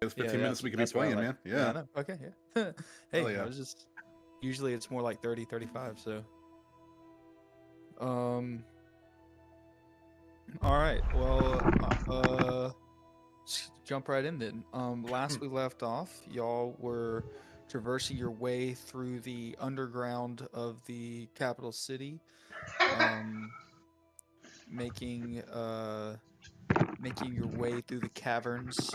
us Yeah, 15 yeah. minutes we could be That's why I playing, like. man. Yeah, I Yeah. know. Okay, yeah. Hell Hey, I yeah. was just. Usually it's more like 30, 35. So. Um. All right. Well. Jump right in then. Last we left off, y'all were traversing your way through the underground of the capital city, um, making making your way through the caverns.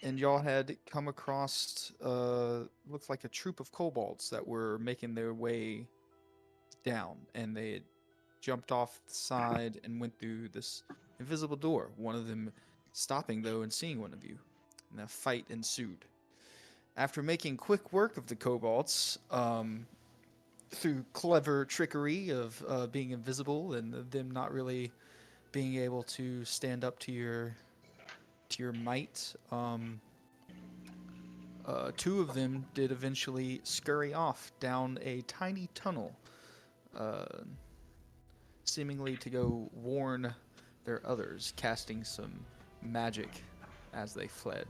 And y'all had come across looks like a troop of kobolds that were making their way down, and they had jumped off the side and went through this invisible door. One of them stopping though and seeing one of you, and a fight ensued. After making quick work of the kobolds, through clever trickery of being invisible and them not really being able to stand up to your might, two of them did eventually scurry off down a tiny tunnel, uh, seemingly to go warn their others, casting some magic as they fled.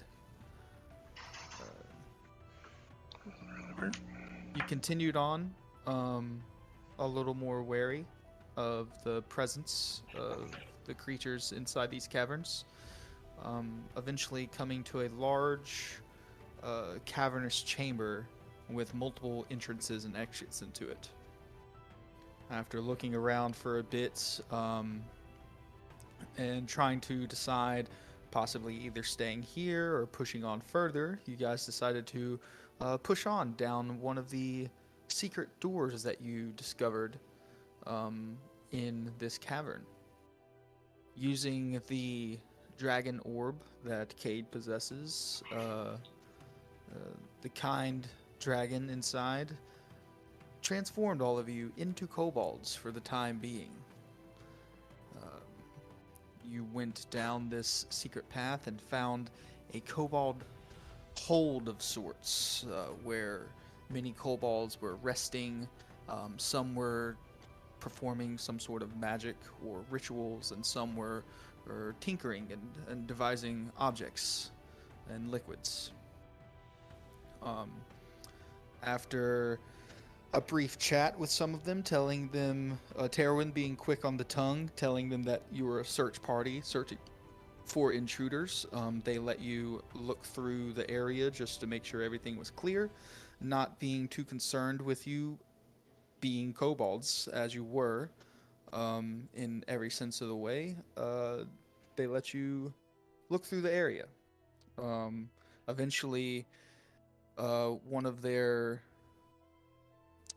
You continued on, um, a little more wary of the presence of the creatures inside these caverns, eventually coming to a large, cavernous chamber with multiple entrances and exits into it. After looking around for a bit, and trying to decide possibly either staying here or pushing on further, you guys decided to push on down one of the secret doors that you discovered, um, in this cavern. Using the dragon orb that Cade possesses, the kind dragon inside transformed all of you into kobolds for the time being. Uh, you went down this secret path and found a kobold hold of sorts, where many kobolds were resting. Some were performing some sort of magic or rituals, and some were tinkering and devising objects and liquids. Um, After a brief chat with some of them, telling them, Terwin being quick on the tongue, telling them that you were a search party searching for intruders. They let you look through the area just to make sure everything was clear, not being too concerned with you being kobolds as you were, in every sense of the way. They let you look through the area. Um, Eventually, one of their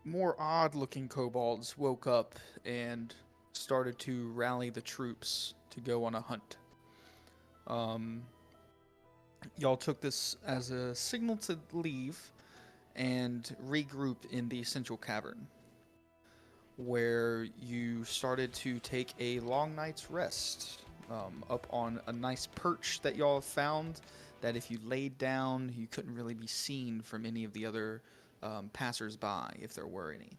more odd looking kobolds woke up and started to rally the troops to go on a hunt. Um, y'all took this as a signal to leave and regroup in the central cavern, where you started to take a long night's rest, up on a nice perch that y'all have found. That if you laid down, you couldn't really be seen from any of the other passers-by, if there were any.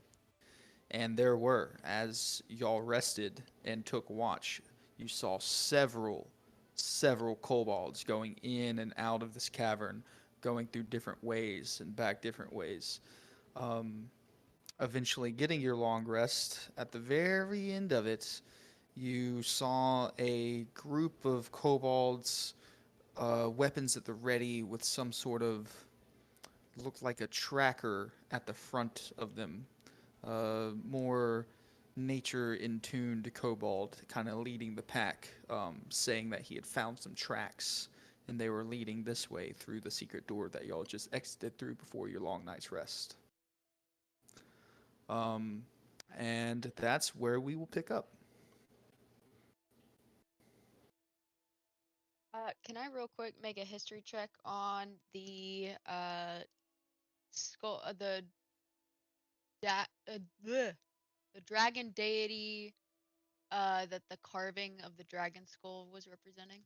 And there were, as y'all rested and took watch, you saw several kobolds going in and out of this cavern, going through different ways and back different ways. Um, Eventually getting your long rest, at the very end of it, you saw a group of kobolds, weapons at the ready, with some sort of looked like a tracker at the front of them. More nature in tuned kobold, kind of leading the pack, saying that he had found some tracks and they were leading this way through the secret door that y'all just exited through before your long night's rest. Um, and that's where we will pick up. Can I real quick make a history check on the skull, da- bleh, the dragon deity that the carving of the dragon skull was representing?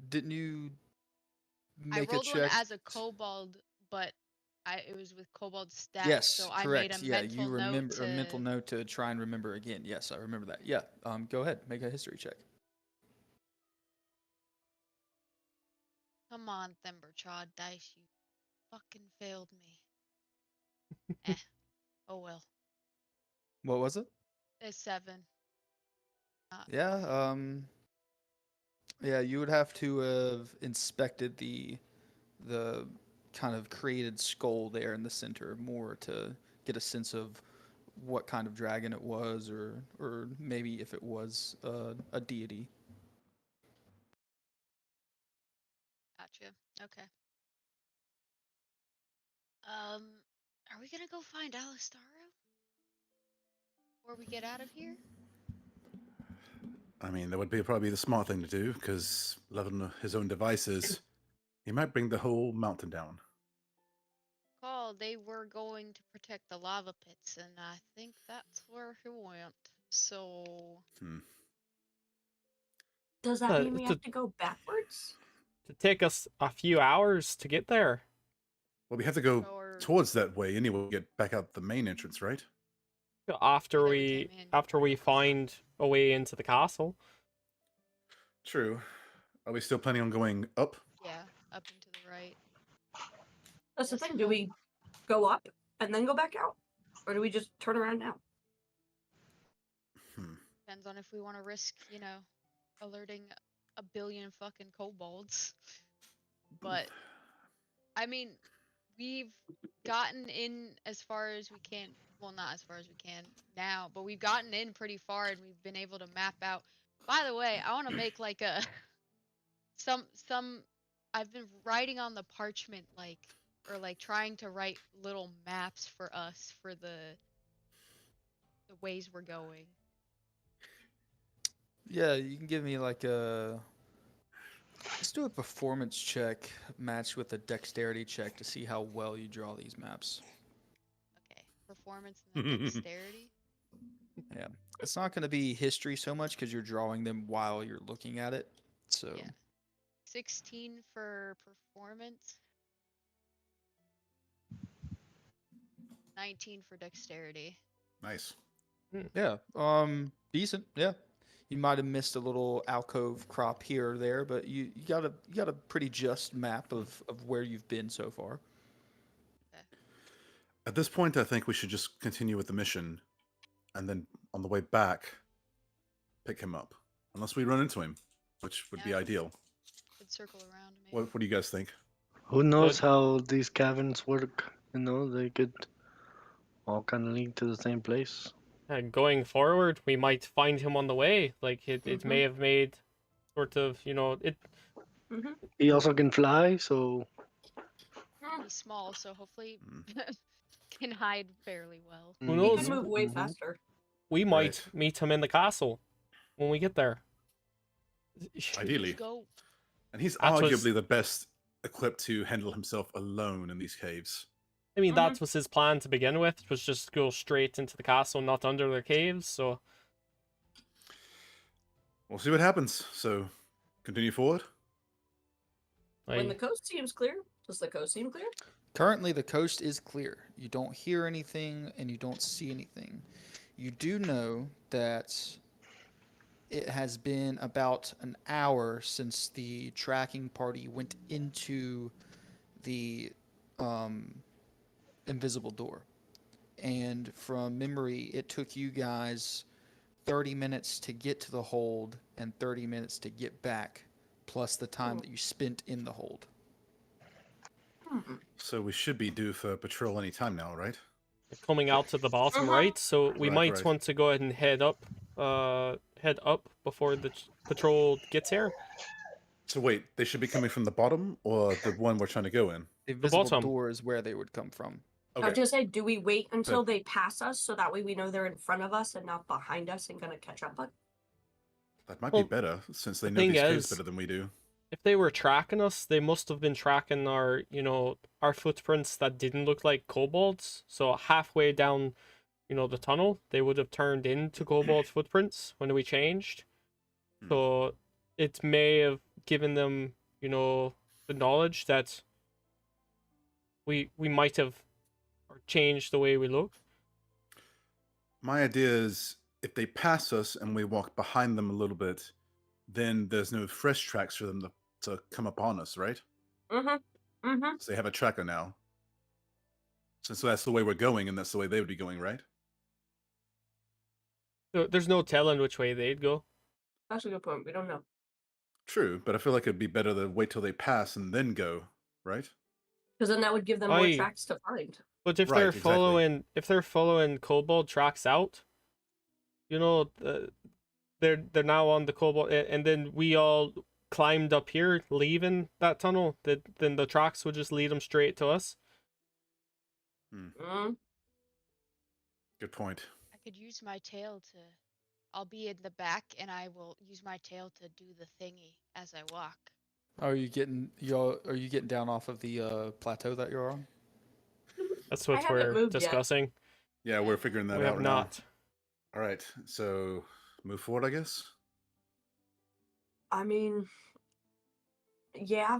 Didn't you I make a rolled one check? as a kobold, but it was with kobold stats, Yes, so I made a correct. Yeah, mental you note remember a mental to. note to try and remember again. Yes, I remember that. Yeah. Go ahead, make a history check. Come on, Thimberchaw dice, you fucking failed me. Eh, oh well. What was it? It's 7. Yeah, yeah, you would have to have inspected the kind of created skull there in the center more to get a sense of what kind of dragon it was, or maybe if it was a deity. Gotcha. Okay. Um, are we gonna go find Alistaro before we get out of here? I mean, that would be probably the smart thing to do, because loving his own devices, he might bring the whole mountain down. Call, they were going to protect the lava pits, and I think that's where he went. So, Does that mean we to, have to go backwards? to take us a few hours to get there. Well, we have to go or towards that way anyway. We get back out the main entrance, right? After that we came in. we find a way into the castle. True. Are we still planning on going up? Yeah, up and to the right. That's the Yes, thing. Do we go up and then go back out? Or do we just turn around now? Depends on if we want to risk, alerting a billion fucking kobolds. But, I mean, we've gotten in as far as we can. Well, not as far as we can now, but we've gotten in pretty far and we've been able to map out. By the way, I want to make like a some I've been writing on the parchment or trying to write little maps for us for the ways we're going. Yeah, you can give me like a. Let's do a performance check matched with a dexterity check to see how well you draw these maps. Okay, performance and then dexterity. Yeah, it's not going to be history so much because you're drawing them while you're looking at it. So Yeah. 16 for performance. 19 for dexterity. Nice. yeah, decent. Yeah, you might have missed a little alcove crop here or there, but you got a pretty just map of where you've been so far. Okay. At this point, I think we should just continue with the mission, and then on the way back, pick him up. Unless we run into him, which would be Yeah. ideal. Could circle around maybe. What do you guys think? Who knows how these caverns work? You know, they could all kind of lead to the same place. Going forward, we might find him on the way. Like it may have made sort of, it. He also can fly, so He's small, so hopefully can hide fairly well. Who He knows? could move way faster. We might meet him in the castle when we get there. Ideally. Let's go. And he's That was- arguably the best equipped to handle himself alone in these caves. I mean, that was his plan to begin with, was just go straight into the castle, not under the caves, so... We'll see what happens. So, continue forward. When the coast seems clear, does the coast seem clear? Currently, the coast is clear. You don't hear anything and you don't see anything. You do know that it has been about an hour since the tracking party went into the invisible door. And from memory, it took you guys 30 minutes to get to the hold and 30 minutes to get back, plus the time that you spent in the hold. So we should be due for patrol any time now, right? Coming out to the bottom right, so we Right, might right. want to go ahead and head up before the patrol gets here. So wait, they should be coming from the bottom or the one we're trying to go in? The invisible bottom. door is where they would come from. I was Okay. gonna say, do we wait until they pass us so that way we know they're in front of us and not behind us and gonna catch up? That might Well, be better since they the know thing these caves is- better than we do. If they were tracking us, they must have been tracking our footprints that didn't look like kobolds. So halfway down, the tunnel, they would have turned into kobold footprints when we changed. So it may have given them, the knowledge that we might have changed the way we look. My idea is if they pass us and we walk behind them a little bit, then there's no fresh tracks for them to come upon us, right? Mm-hmm. Mm-hmm. So they have a tracker now. So that's the way we're going, and that's the way they would be going, right? There's no telling which way they'd go. That's a good point. We don't know. True, but I feel like it'd be better to wait till they pass and then go, right? Because then that would give them more Aye. tracks to find. But if Right, they're exactly. following kobold tracks out, they're now on the kobold, and then we all climbed up here, leaving that tunnel. Then the tracks would just lead them straight to us. Mm. Good point. I could use my tail to. I'll be in the back, and I will use my tail to do the thingy as I walk. Are you getting down off of the plateau that you're on? That's I what haven't we're moved yet. discussing. Yeah, we're figuring that We out have now. not. All right, so move forward, I guess. I mean, yeah,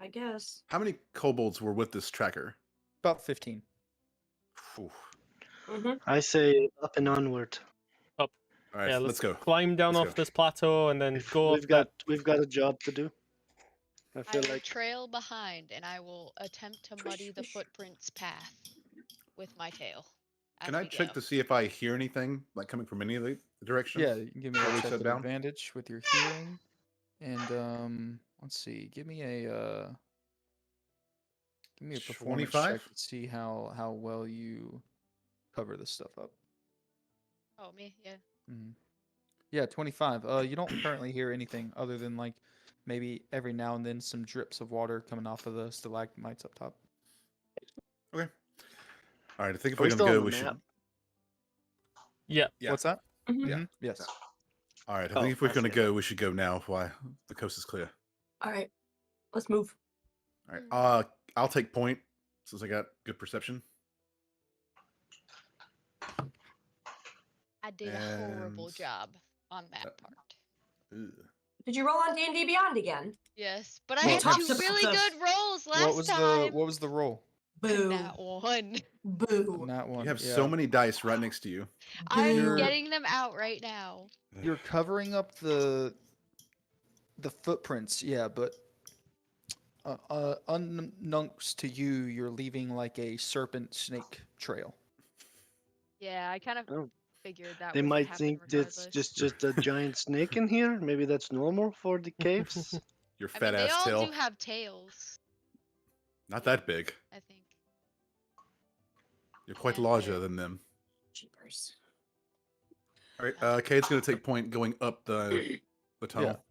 I guess. How many kobolds were with this tracker? About 15. Phew. Mm-hmm. I say up and onward. All right, Yeah, let's go. climb down Let's off go. this plateau and then go up We've got a job to do. I I feel will like trail behind, and I will attempt to muddy the footprints path with my tail. Can as I we check go. to see if I hear anything like coming from any of the directions? Yeah, you can give me Before a we check sit with down? advantage with your hearing. And let's see. Give me a performance 25? check to see how well you cover this stuff up. Oh, me? Yeah. Mm-hmm. Yeah, 25. You don't currently hear anything other than like maybe every now and then some drips of water coming off of the stalagmites up top. Okay. All right, I think if Are we're we gonna still on go, the we map? should. Yeah. Yeah. What's that? Mhm. Yeah. Mhm, yes. All right, I Oh, think if we're I gonna see. go, we should go now. Why the coast is clear. All right, let's move. All right. Mm. I'll take point since I got good perception. I did a horrible And- job on that part. Ugh. Did you roll on D&D Beyond again? Yes, but I Well, had talked two about really this. good rolls last What was time. what was the roll? Boo. That one. Boo. That one. You have yeah. so many dice right next to you. I'm You're- getting them out right now. You're covering up the footprints, yeah, but unbeknownst to you, you're leaving like a serpent snake trail. Yeah, I kind of Oh. figured that They would might happen think regardless. that's just a giant snake in here. Maybe that's normal for the caves. Your I fat mean, they ass all tail. do have tails, Not that big. I think. You're quite Yeah, larger fair. than them. Jeepers. All right, Kate's gonna take point going up the tunnel.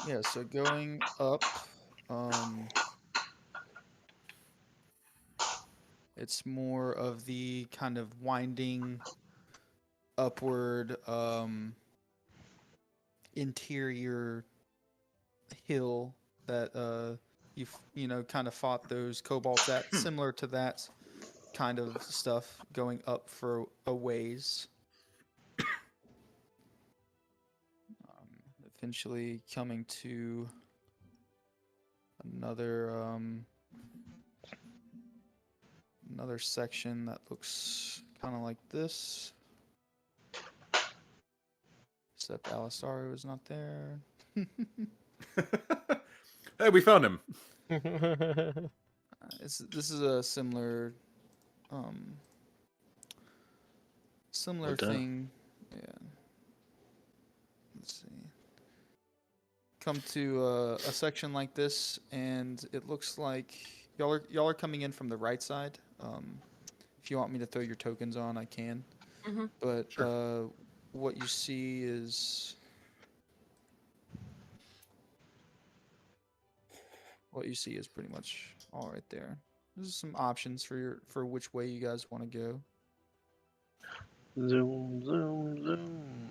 Yeah, so going up, it's more of the kind of winding upward interior hill that you've kind of fought those kobolds at, similar to that kind of stuff, going up for a ways. Eventually coming to another section that looks kind of like this. Except Alisari was not there. Hey, we found him. This is a similar Well done. thing. Yeah. Let's see. Come to a section like this, and it looks like y'all are coming in from the right side. If you want me to throw your tokens on, I can. Mhm. But Sure. what you see is pretty much all right there. There's some options for which way you guys want to go. Zoom, zoom, zoom.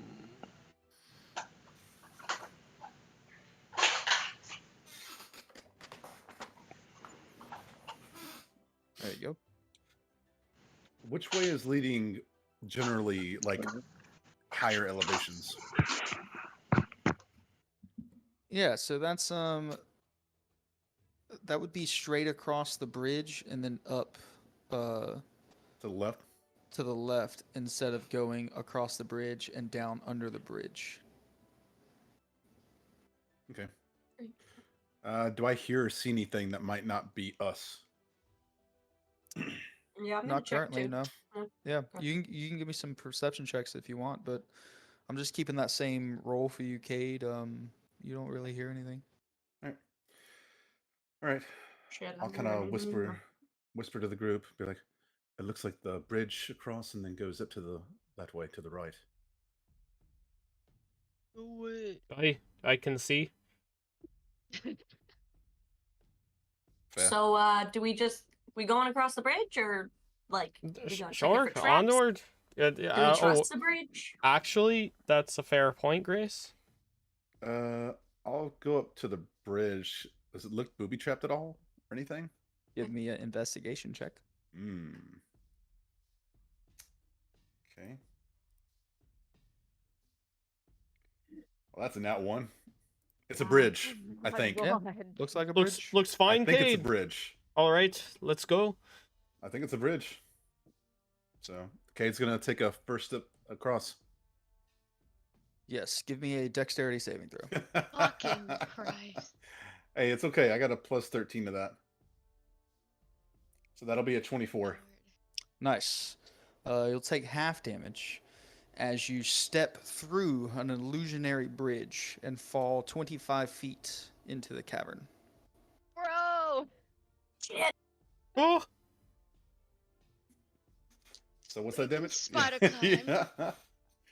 There you go. Which way is leading generally like higher elevations? Yeah, so that's that would be straight across the bridge and then up To the left? to the left instead of going across the bridge and down under the bridge. Okay. Do I hear or see anything that might not be us? Yeah, I'm gonna Not check currently, too. no. No. Yeah, Okay. you can give me some perception checks if you want, but I'm just keeping that same roll for you, Cade. You don't really hear anything. All right. Shit, I'll I'm kind gonna of need more. whisper to the group, be like, "It looks like the bridge across and then goes up to that way to the right." Oh, wait. I can see. Fair. So, do we going across the bridge or like we gonna check it Sure, for traps? onward. Do we Oh, trust the bridge? actually, that's a fair point, Grace. I'll go up to the bridge. Does it look booby trapped at all or anything? Give me an investigation check. Hmm. Okay. Well, that's a nat one. It's a bridge, I think. Yeah, looks like a Looks bridge. looks I fine, think it's a Cade. bridge. All right, let's go. I think it's a bridge. So Cade's gonna take a first step across. Yes, give me a dexterity saving throw. Fucking Christ. Hey, it's okay. I got a plus 13 to that. So that'll be a 24. Lord. Nice. You'll take half damage as you step through an illusionary bridge and fall 25 feet into the cavern. Bro! Shit. Oh, So what's that damage? Spider yeah. climb.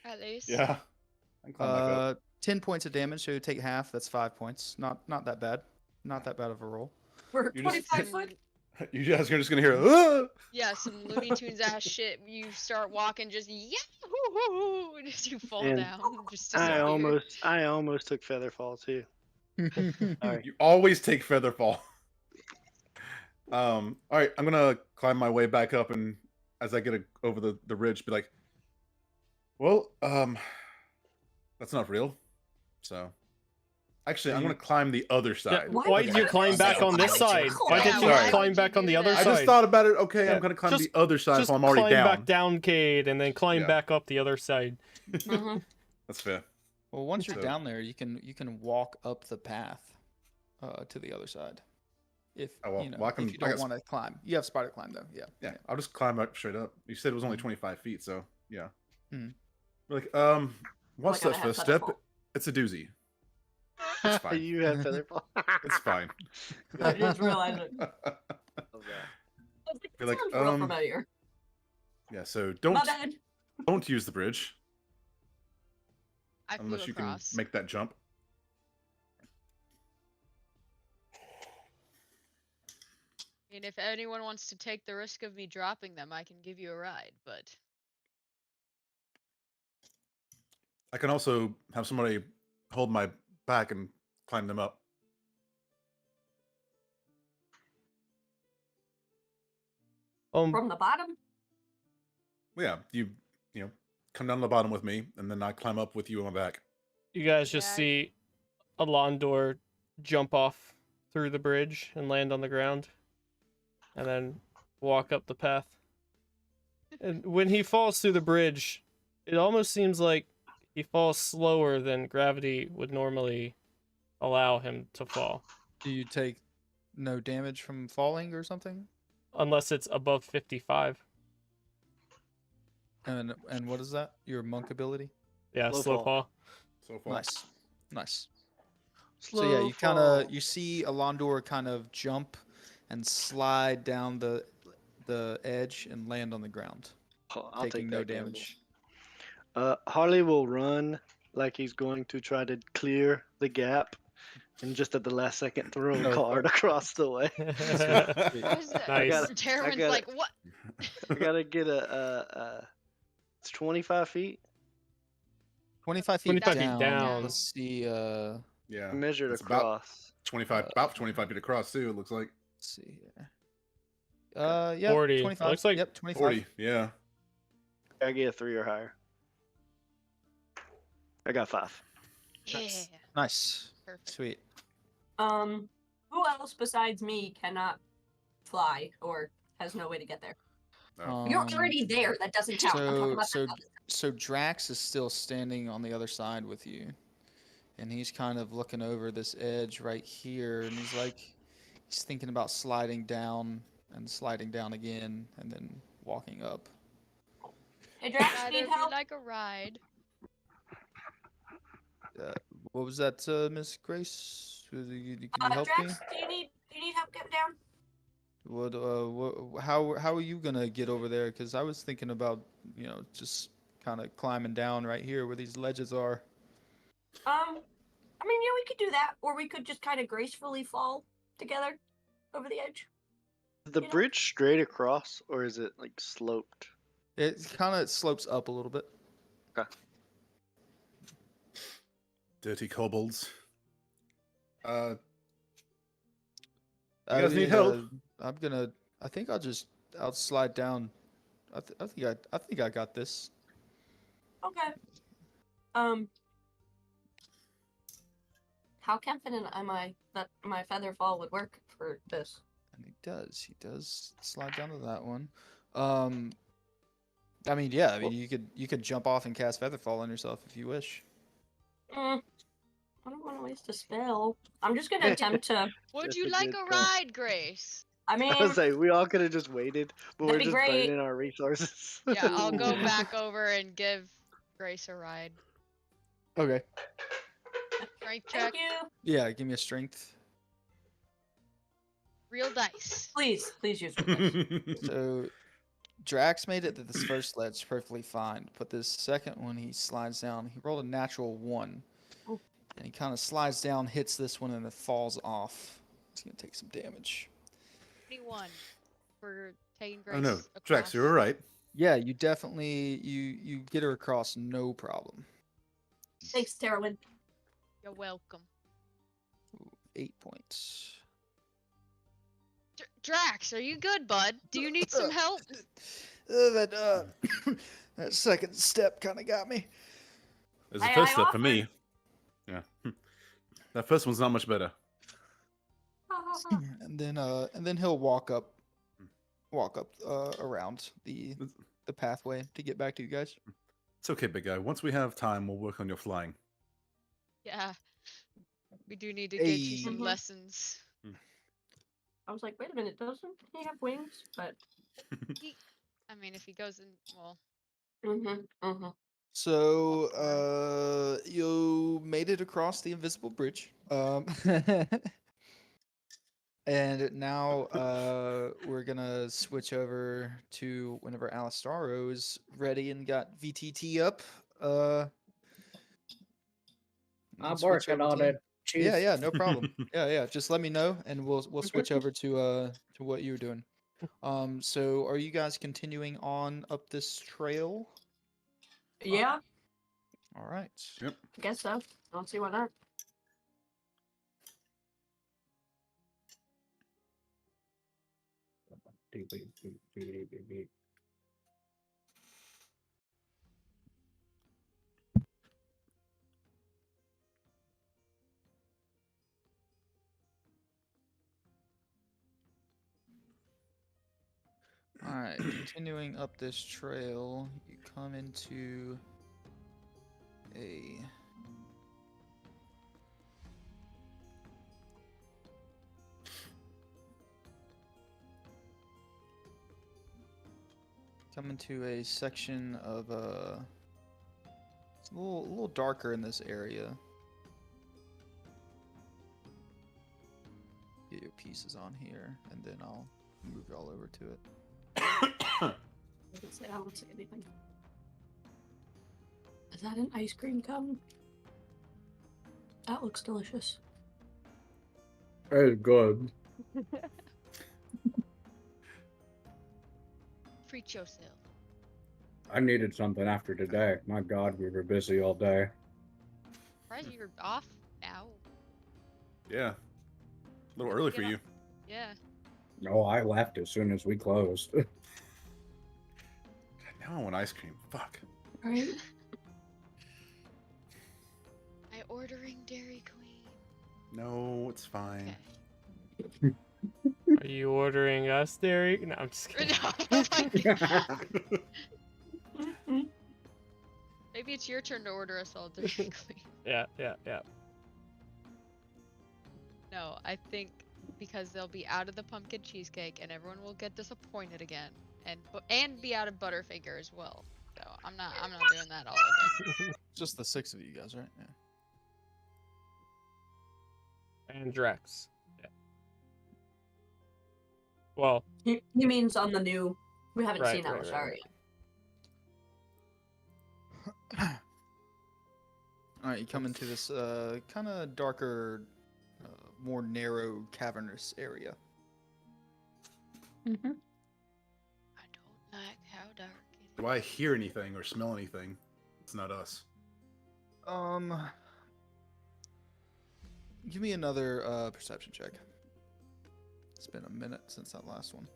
At least. Yeah. I can climb back up. 10 points of damage, so you take half. That's 5 points. Not that bad. Not that bad of a roll. We're You just- 25 foot. You guys are just gonna hear "Ah!" Yeah, some Looney Tunes ass shit. You start walking, just yahoo, and as you fall And down, just I disappear. almost took Featherfall too. Alright. You always take Featherfall. All right, I'm gonna climb my way back up, and as I get over the ridge, be like, "Well, that's not real." So, actually, I'm gonna climb the other yeah. side. Why Why would did you you climb do back that? on Why this would you side? climb Why that? didn't you Sorry. climb back on the other I side? just thought about it. Okay, Yeah, I'm gonna climb just- the other side Just if I'm already climb down. back down, Cade, and then climb Yeah. back up the other side. Mhm. That's fair. Well, once you're So- down there, you can walk up the path to the other side. If Oh, well, you know, well, I can- if you I don't got want to climb, you have spider climb though. Yeah. Yeah, I'll just climb up straight up. You said it was only Mhm. 25 feet, so yeah. Mhm. Like, what's Like I that have first step? Featherfall. It's a doozy. It's fine. You had Featherfall. It's fine. I just realized it. Love that. I was like, You're that like, sounds real familiar. Yeah, so My don't bad. use the bridge I flew unless you can across. make that jump. And if anyone wants to take the risk of me dropping them, I can give you a ride, but I can also have somebody hold my back and climb them up. From the bottom? Well, yeah, you know, come down to the bottom with me, and then I climb up with you on my back. You guys just Yeah. see a Londor jump off through the bridge and land on the ground, and then walk up the path. And when he falls through the bridge, it almost seems like he falls slower than gravity would normally allow him to fall, Do you take no damage from falling or something? unless it's above 55. And what is that? Your monk ability? Yeah, Slow slow fall. fall. So far. Nice. So yeah, you kind of you see Alondor kind of jump and slide down the edge and land on the ground, I'll taking take no that gamble. damage. Harley will run like he's going to try to clear the gap, and just at the last second throw a No. card across the way. what is that? Nice. gotta- Terran's gotta- like, what? I gotta get it's 25 feet. 25 feet 25 feet down. down. Let's see. Yeah, I measured it's about across. 25, about 25 feet across too. It looks like Let's see here. Yeah, 40. 25. Looks like yep, 25. 40. Yeah. I get a 3 or higher. I got 5. Yeah. Nice. Perfect. Sweet. Who else besides me cannot fly or has no way to get there? No. You're Um, already there. That doesn't count. I'm talking about so that other so Drax is still standing on the other side with you, and he's kind of looking over this edge right here, and he's thinking about sliding down and sliding down again, and then walking up. Hey, Drax, Either need of you help? like a ride? What was that, Miss Grace? Can you help me? Drax, do you need help getting down? How are you gonna get over there? Because I was thinking about, just kind of climbing down right here where these ledges are. I mean, yeah, we could do that, or we could just kind of gracefully fall together over the edge. Is the You know? bridge straight across, or is it like sloped? It kind of slopes up a little bit. Okay. Dirty kobolds. You I guys need mean, help? I think I'll slide down. I think I got this. Okay. How confident am I that my feather fall would work for this? And he does slide down to that one. I mean, yeah, I mean, you could jump off and cast Featherfall on yourself if you wish. I don't want to waste a spell. I'm just gonna attempt to. Would That's you a like good a call. ride, Grace? I mean, I was like, we all could have just waited, but That'd we're be just great. burning our resources. Yeah, I'll go Ooh. back over and give Grace a ride. Okay. Strength check. thank you. Yeah, give me a strength. Real dice. Please use it. So, Drax made it to this first ledge perfectly fine, but this second one he slides down. He rolled a natural 1. Oh. And he kind of slides down, hits this one, and it falls off. He's going to take some damage. 21 for taking Grace Oh no, across. Drax, you're alright. Yeah, you definitely, you get her across no problem. Thanks, Terwin. You're welcome. 8 points. Drax, are you good, bud? Do you need some help? That second step kind of got me. There's a I first step for offered. me. Yeah. That first one's not much better. And then he'll walk up around the pathway to get back to you guys. It's okay, big guy. Once we have time, we'll work on your flying. Yeah. We do need to get you some Hey. lessons. I was like, wait a minute, doesn't he have wings? But. I mean, if he goes in, well, So, you made it across the invisible bridge. And now, we're gonna switch over to whenever Alistaro's ready and got VTT up. I'm switch working over on to you. it. Yeah, no problem. Yeah. Just let me know, and we'll switch over to what you're doing. So are you guys continuing on up this trail? Yeah, All right. Yep. I guess so. Don't see why not. All right. Continuing up this trail, you come into a section of it's a little darker in this area. Get your pieces on here, and then I'll move y'all over to it. I don't see anything. Is that an ice cream cone? That looks delicious. Very good. preach yourself. I needed something after today. My God, we were busy all day. Surprised you're off now. Yeah. A little early for Get you. up. Yeah. No, I left as soon as we closed. Now I want ice cream. Fuck. Right? I ordering Dairy Queen. No, it's fine. Okay. Are you ordering us, Derek? No, I'm just kidding. Oh my God. Maybe it's your turn to order us all Dairy Queen. Yeah. No, I think because they'll be out of the pumpkin cheesecake and everyone will get disappointed again, and be out of Butterfinger as well. So I'm not doing that all again. Just the 6 of you guys, right? Yeah. And Drex. Yeah. Well, He means on the new. We haven't Right, seen right, Alistar right. yet. All right, you come into this kind of darker, more narrow, cavernous area. Mm-hmm. I don't like how dark it is. Do I hear anything or smell anything? It's not us. Give me another perception check. It's been a minute since that last one.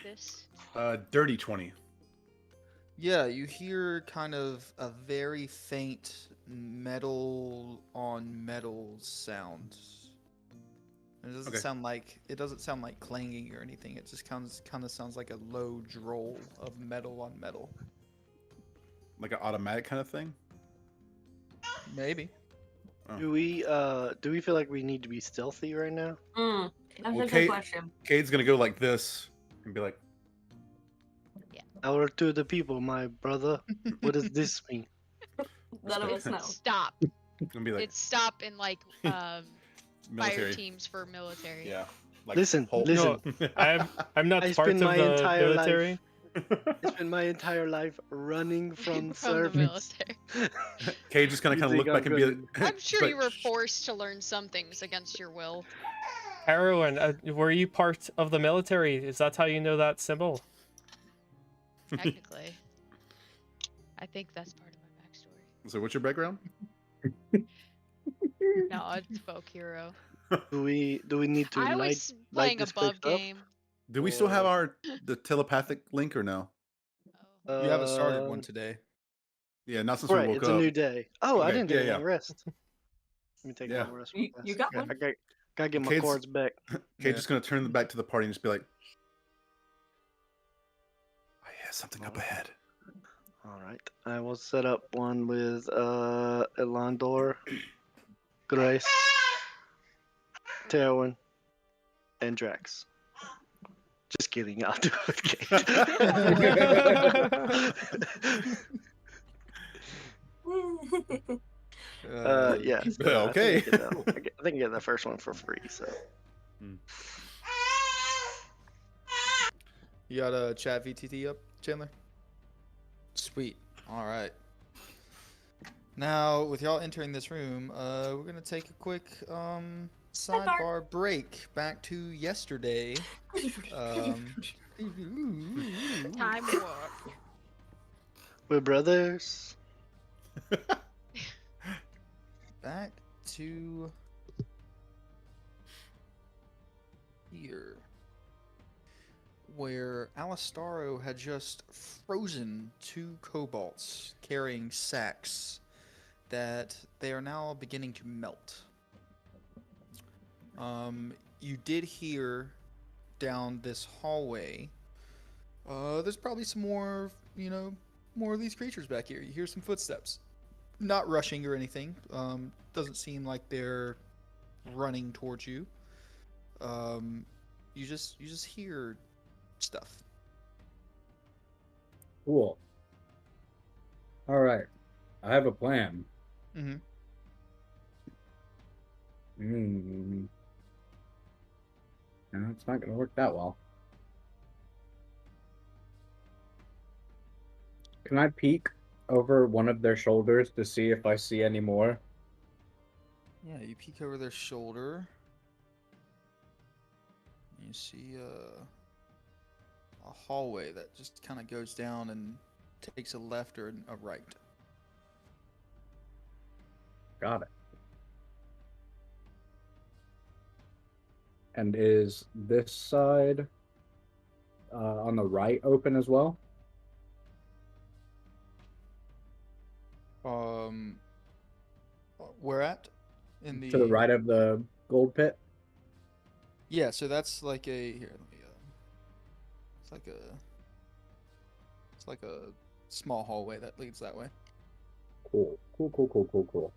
This. Dirty 20. Yeah, you hear kind of a very faint metal on metal sound. It doesn't Okay. sound like clanging or anything. It just kind of sounds like a low droll of metal on metal. Like an automatic kind of thing? Maybe. Oh. Do we feel like we need to be stealthy right now? That's Well, a Kate- good question. Cade's gonna go like this and be like, Our to the people, my brother. What does this mean? None of us know. Stop. gonna be like It's stop in like fire military. teams for military. Yeah. Like Listen, Hulk. listen. I'm not I part spend of my the entire life- military. I spent my entire life running from the service. military. Cade just gonna You kind of think look back I'm and be like, gonna- I'm sure but- you were forced to learn some things against your will. Heroin, were you part of the military? Is that how you know that symbol? Technically. I think that's part of my backstory. So what's your background? No, it's folk hero. Do we need to I light? was playing this above place up? game. Do we still have Or- the telepathic link or no? Oh. You haven't started one today. Yeah, not since Right, we woke it's up. a new day. Oh, I Okay, didn't take yeah, any yeah. rest. Let me take Yeah. my rest. You got Yeah. one? I gotta get my Kate's- cards back. Cade's Yeah. just gonna turn back to the party and just be like, I hear something up ahead. All right, I will set up one with Elandor, Grace, Terwin, and Drax. Just kidding, I'll do it with Kate. Yeah. so Okay. I think I can get the first one for free. So You got a chat VTT up, Chandler? Sweet. All right. Now, with y'all entering this room, we're gonna take a quick sidebar break back to yesterday. Time warp. we're brothers. Back to here, where Alistaro had just frozen 2 kobolds carrying sacks that they are now beginning to melt. You did hear down this hallway. There's probably some more, more of these creatures back here. You hear some footsteps. Not rushing or anything. Doesn't seem like they're running towards you. You just hear stuff. Cool. All right. I have a plan. Mm-hmm. No, it's not going to work that well. Can I peek over one of their shoulders to see if I see any more? Yeah, you peek over their shoulder. You see a hallway that just kind of goes down and takes a left or a right. Got it. And is this side on the right open as well? Where at? In the To the right of the gold pit? Yeah, so that's like a here. Let me. It's like a small hallway that leads that way. Cool. Cool.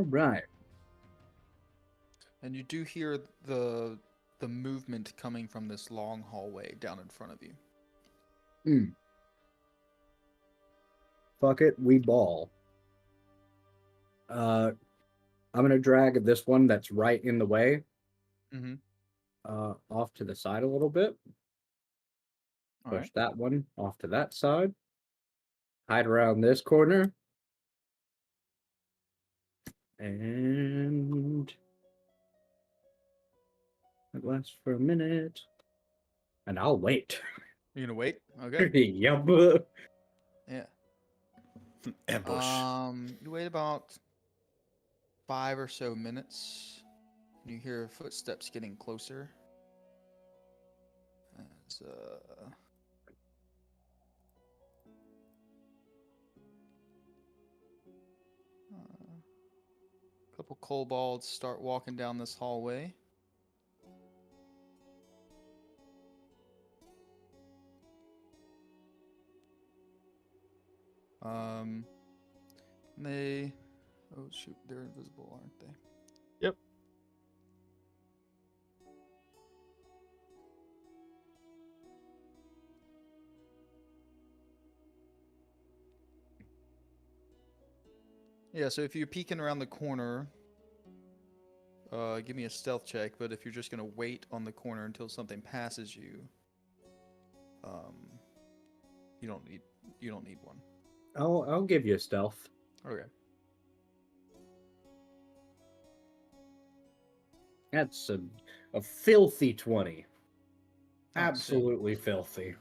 right. And you do hear the movement coming from this long hallway down in front of you. Hmm. Fuck it, we ball. I'm gonna drag this one that's right in the way Mm-hmm. off to the side a little bit. All Push right. that one off to that side. Hide around this corner. And it lasts for a minute. And I'll wait. You're gonna wait? Okay. Yup. Yeah. Ambush. You wait about 5 or so minutes. You hear footsteps getting closer. As, a couple kobolds start walking down this hallway. Um, they. Oh shoot, they're invisible, aren't they? Yep. Yeah, so if you're peeking around the corner, give me a stealth check. But if you're just gonna wait on the corner until something passes you, um, you don't need one. I'll give you a stealth. Okay. That's a filthy 20. Oh, Absolutely filthy.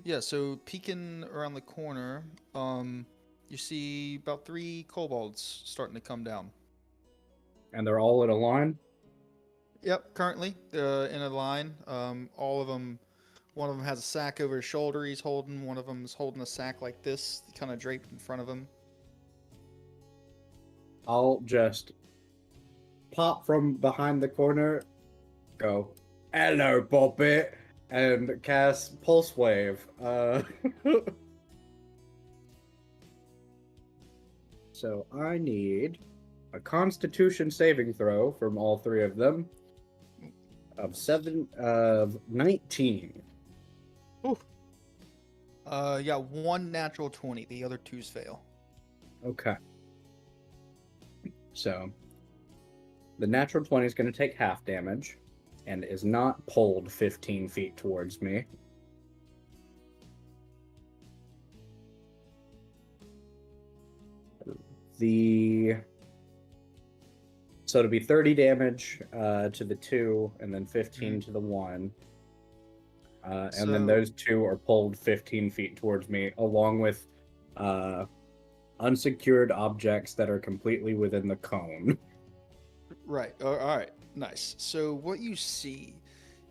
Yeah, so peeking around the corner, you see about 3 kobolds starting to come down. And they're all in a line. Yep, currently in a line. All of them. One of them has a sack over his shoulder. He's holding. One of them is holding a sack like this, kind of draped in front of him. I'll just pop from behind the corner, go, hello, Bobbit, and cast Pulse Wave. So I need a Constitution saving throw from all 3 of them of 19. You got 1 natural 20. The other 2s fail. Okay. So the natural 20 is going to take half damage and is not pulled 15 feet towards me. So it'll be 30 damage to the 2 and then 15 to the 1. And then So- those 2 are pulled 15 feet towards me, along with unsecured objects that are completely within the cone. Right. All right. Nice. So what you see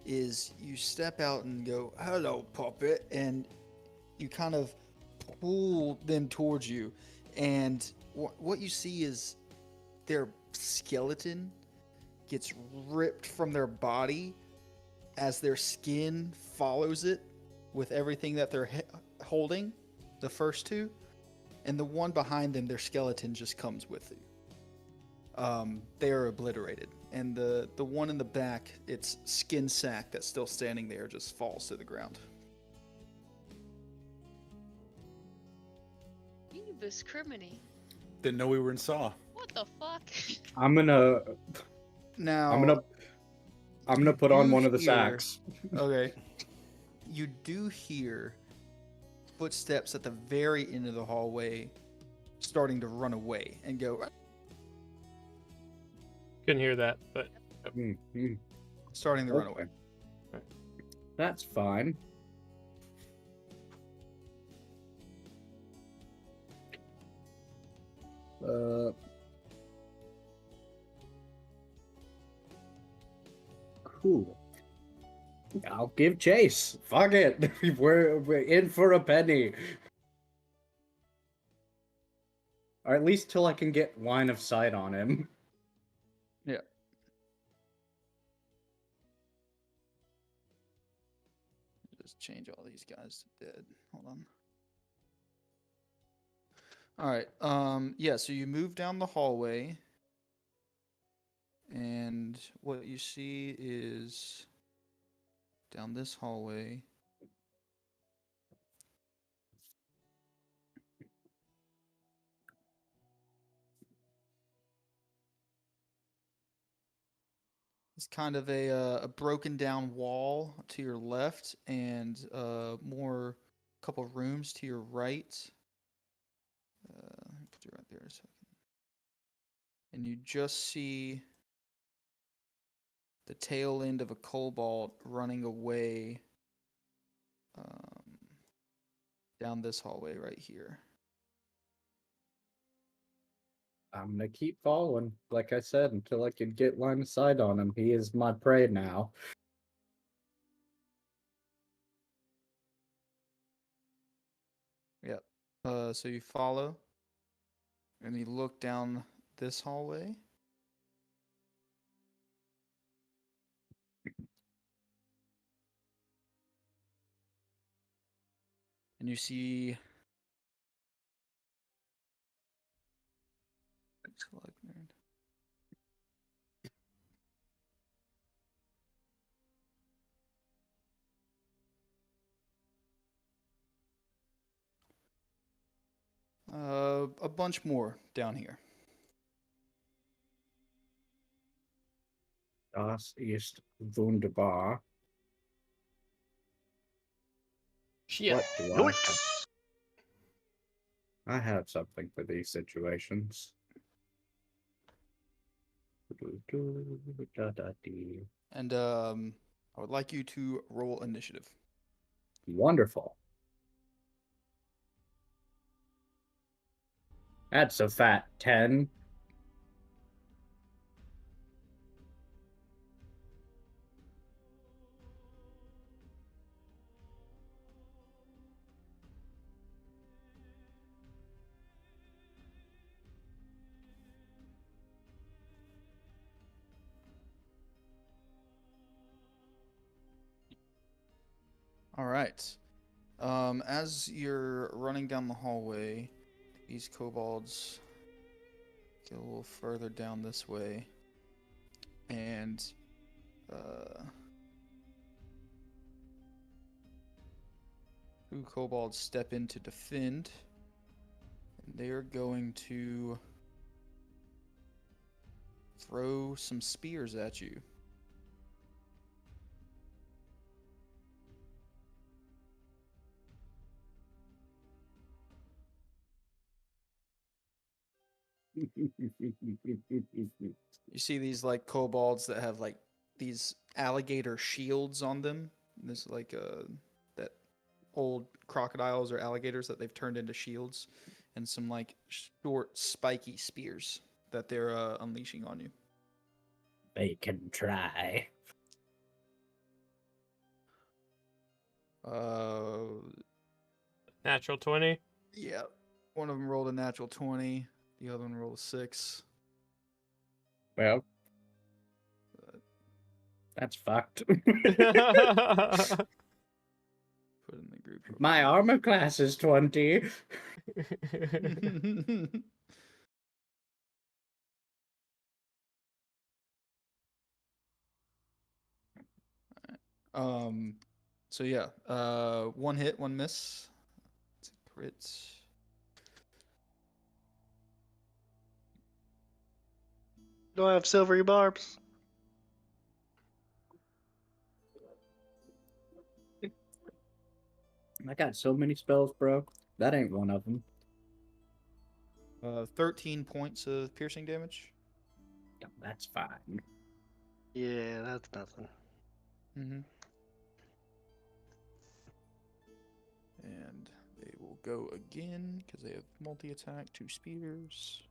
is you step out and go, "Hello, puppet," and you kind of pull them towards you, and what you see is their skeleton gets ripped from their body as their skin follows it with everything that they're holding, the first 2, and the one behind them, their skeleton just comes with it. They are obliterated, and the one in the back, its skin sack that's still standing there just falls to the ground. This criminy. Didn't know we were in Saw. What the fuck? I'm gonna Now, I'm gonna put on one of the sacks. Okay. You do hear footsteps at the very end of the hallway starting to run away and go, Couldn't hear that, but starting to run away. That's fine. Cool. I'll give chase. Fuck it. We're in for a penny. Or at least till I can get line of sight on him. Yeah. Just change all these guys to dead. Hold on. All right. Yeah, so you move down the hallway And what you see is down this hallway. It's kind of a broken down wall to your left, and more couple rooms to your right. Let me put you right there a second. And you just see the tail end of a cobalt running away down this hallway right here. I'm gonna keep following, like I said, until I can get line of sight on him. He is my prey now. Yep. So you follow, and you look down this hallway. And you see a bunch more down here. Das ist wunderbar. Shit. What do I have? I have something for these situations. And I would like you to roll initiative. Wonderful. That's a fat 10. All right. As you're running down the hallway, these kobolds get a little further down this way, and two kobolds step in to defend, and they are going to throw some spears at you. You see these like kobolds that have like these alligator shields on them. This like that old crocodiles or alligators that they've turned into shields, and some like short spiky spears that they're unleashing on you. They can try. Natural 20. Yeah. One of them rolled a natural 20. The other one rolled a 6. Well, that's fucked. Put in the group. My armor class is 20. So yeah, one hit, one miss. It's a crit. Do I have silvery barbs? I got so many spells, bro. That ain't one of them. 13 points of piercing damage. That's fine. Yeah, that's nothing. Mm-hmm. And they will go again because they have multi-attack, 2 spears.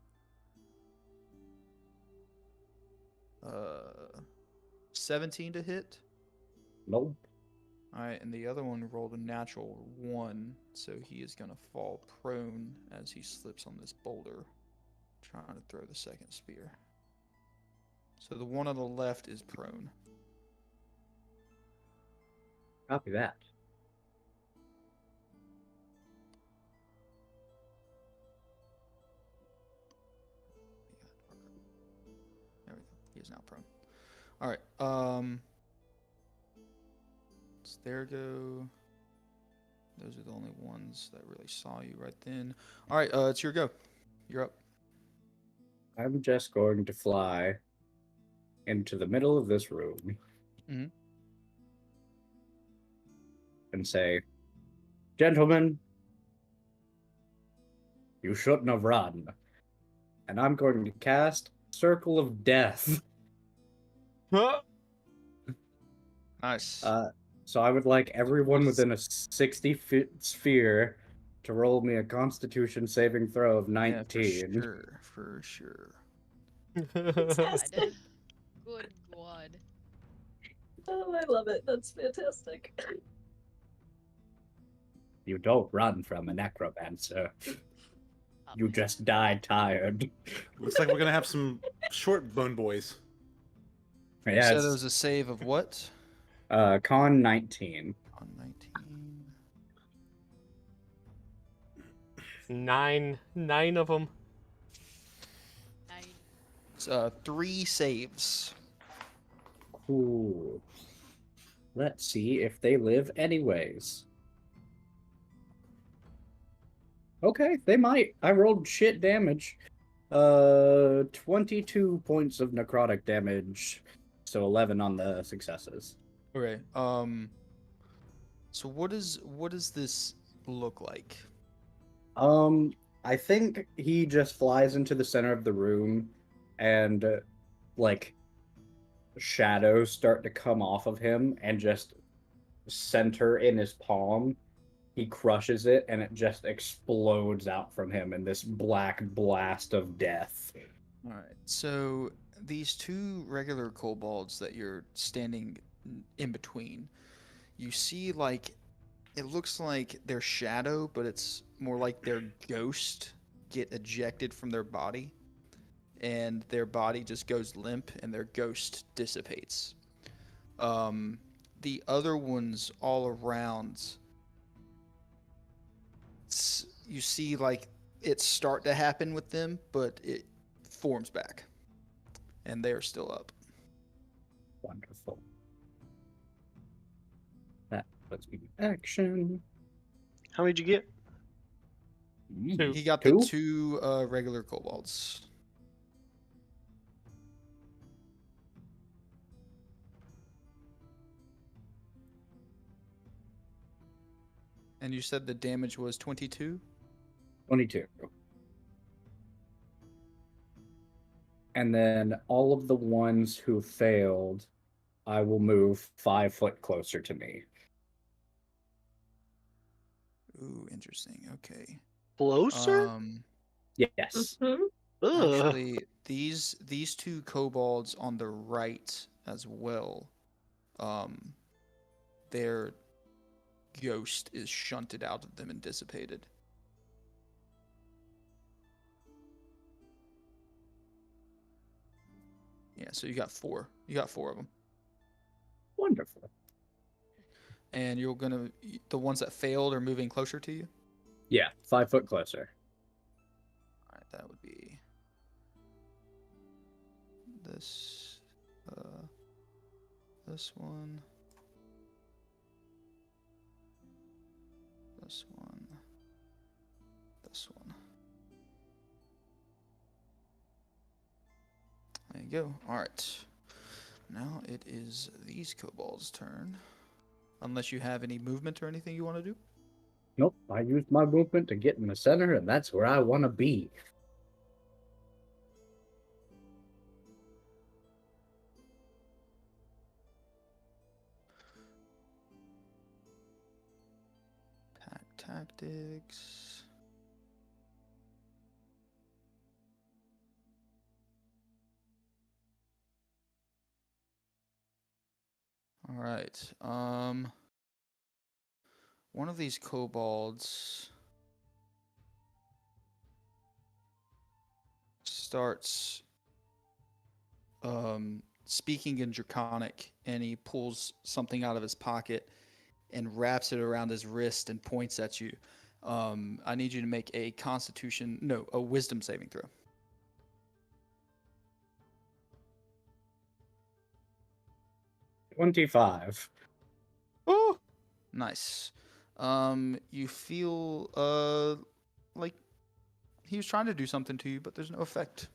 17 to hit. Nope. Alright, and the other one rolled a natural 1, so he is going to fall prone as he slips on this boulder, trying to throw the second spear. So the one on the left is prone. Copy that. There we go. He is is now prone. All right. Let's there go. Those are the only ones that really saw you right then. All right. It's your go. You're up. I'm just going to fly into the middle of this room Mhm. and say, "Gentlemen, you shouldn't have run." And I'm going to cast Circle of Death. Nice. So I would like everyone What is- within a 60-foot sphere to roll me a Constitution saving throw of Yeah, 19. for sure. God. Good God. Oh, I love it. That's fantastic. You don't run from a necromancer. You just die tired. Looks like we're gonna have some short bone boys. You Yes. said it was a save of what? Con 19. On 19. Nine of them. Nine. It's 3 saves. Cool. Let's see if they live anyways. Okay, they might. I rolled shit damage. 22 points of necrotic damage. So 11 on the successes. Okay. So what does this look like? I think he just flies into the center of the room and like shadows start to come off of him and just center in his palm. He crushes it and it just explodes out from him in this black blast of death. All right. So these 2 regular kobolds that you're standing in between, you see like it looks like their shadow, but it's more like their ghost get ejected from their body, and their body just goes limp, and their ghost dissipates. The other ones all around, you see like it start to happen with them, but it forms back, and they are still up. Wonderful. That was me action. How many did you get? Two. He got Two? the 2 regular kobolds. And you said the damage was 22? 22. And then all of the ones who failed, I will move 5 foot closer to me. Ooh, interesting. Okay. Closer? Yes. Mhm. Ugh. Actually, these 2 kobolds on the right as well, their ghost is shunted out of them and dissipated. Yeah, so you got 4. You got 4 of them. Wonderful. And the ones that failed are moving closer to you? Yeah, 5 foot closer. All right, that would be this this one, this one, this one. There you go. All right. Now it is these kobolds' turn. Unless you have any movement or anything you want to do. Nope, I used my movement to get in the center, and that's where I want to be. Pack tactics. All right. One of these kobolds starts speaking in Draconic, and he pulls something out of his pocket and wraps it around his wrist and points at you. I need you to make a Wisdom saving throw. 25. Oh, Nice. You feel like he was trying to do something to you, but there's no effect.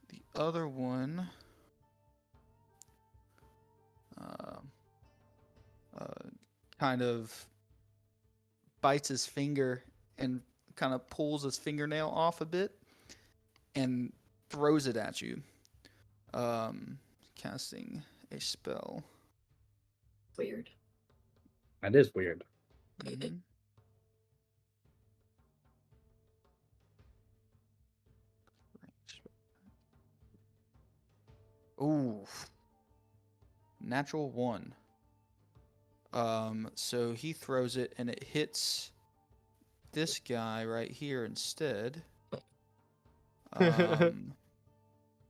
The other one uh, kind of bites his finger and kind of pulls his fingernail off a bit and throws it at you. Casting a spell. Weird. That is weird. Mhm. Ooh. Natural 1. So he throws it and it hits this guy right here instead.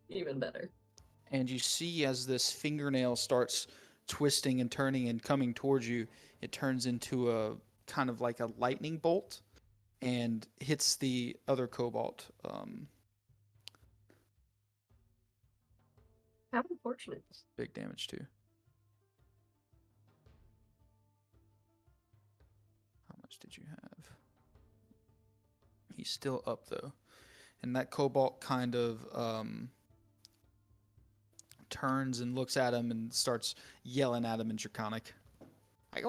Even better. And you see as this fingernail starts twisting and turning and coming towards you, it turns into a kind of like a lightning bolt and hits the other cobalt. How unfortunate. Big damage too. How much did you have? He's still up though. And that cobalt kind of turns and looks at him and starts yelling at him in Draconic. All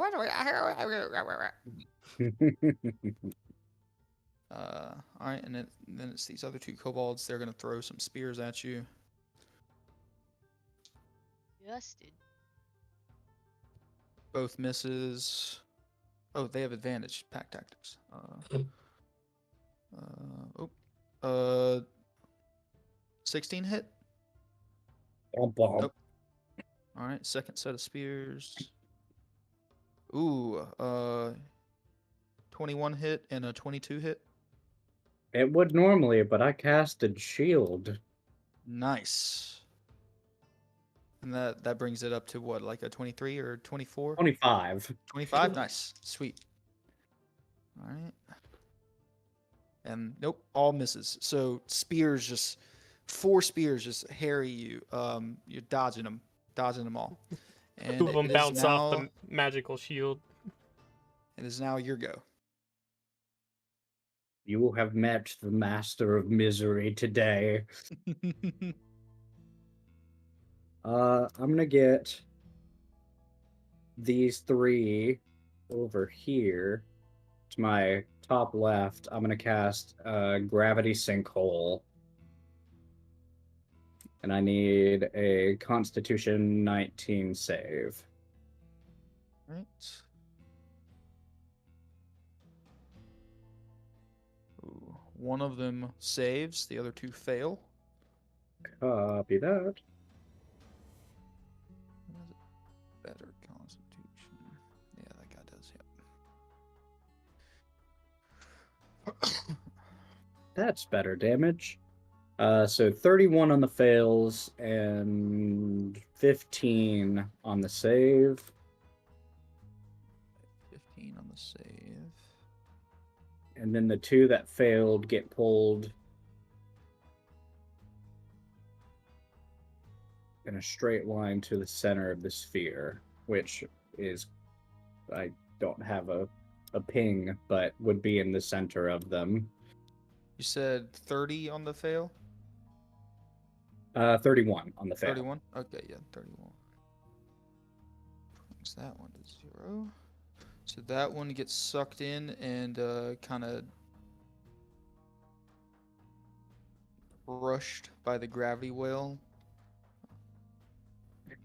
right, and then it's these other two kobolds. They're gonna throw some spears at you. Busted. Both misses. Oh, they have advantage. Pack tactics. 16 hit. Bump. Nope. All right, second set of spears. Ooh, 21 hit and a 22 hit. It would normally, but I casted shield. Nice. And that brings it up to what, like a 23 or 24? 25. 25? Nice. Sweet. All right. And nope, all misses. So spears just 4 spears just harry you. You're dodging them all. And 2 of them it is bounce off now- the magical shield. It is now your go. You will have met the master of misery today. I'm gonna get these 3 over here to my top left. I'm gonna cast Gravity Sinkhole. And I need a Constitution 19 save. Right. Ooh, one of them saves, the other 2 fail. Copy that. Better Constitution. Yeah, that guy does. Yep. That's better damage. So 31 on the fails and 15 on the save. 15 on the save. And then the 2 that failed get pulled in a straight line to the center of the sphere, which is, I don't have a ping, but would be in the center of them. You said 30 on the fail? 31 on the fail. 31? Okay, yeah, 31. Brings that one to 0. So that one gets sucked in and kind of brushed by the gravity whale.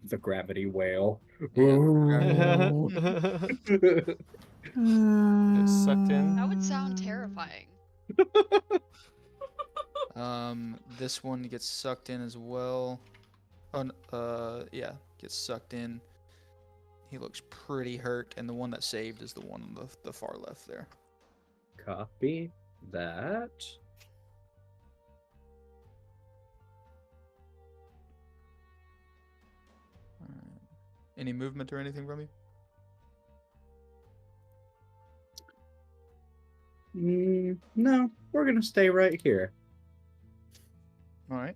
The gravity whale. Yeah, the gravity It's sucked in. That would sound terrifying. This one gets sucked in as well. Yeah, gets sucked in. He looks pretty hurt, and the one that saved is the one on the far left there. Copy that. Alright. Any movement or anything from you? No, we're gonna stay right here. All right.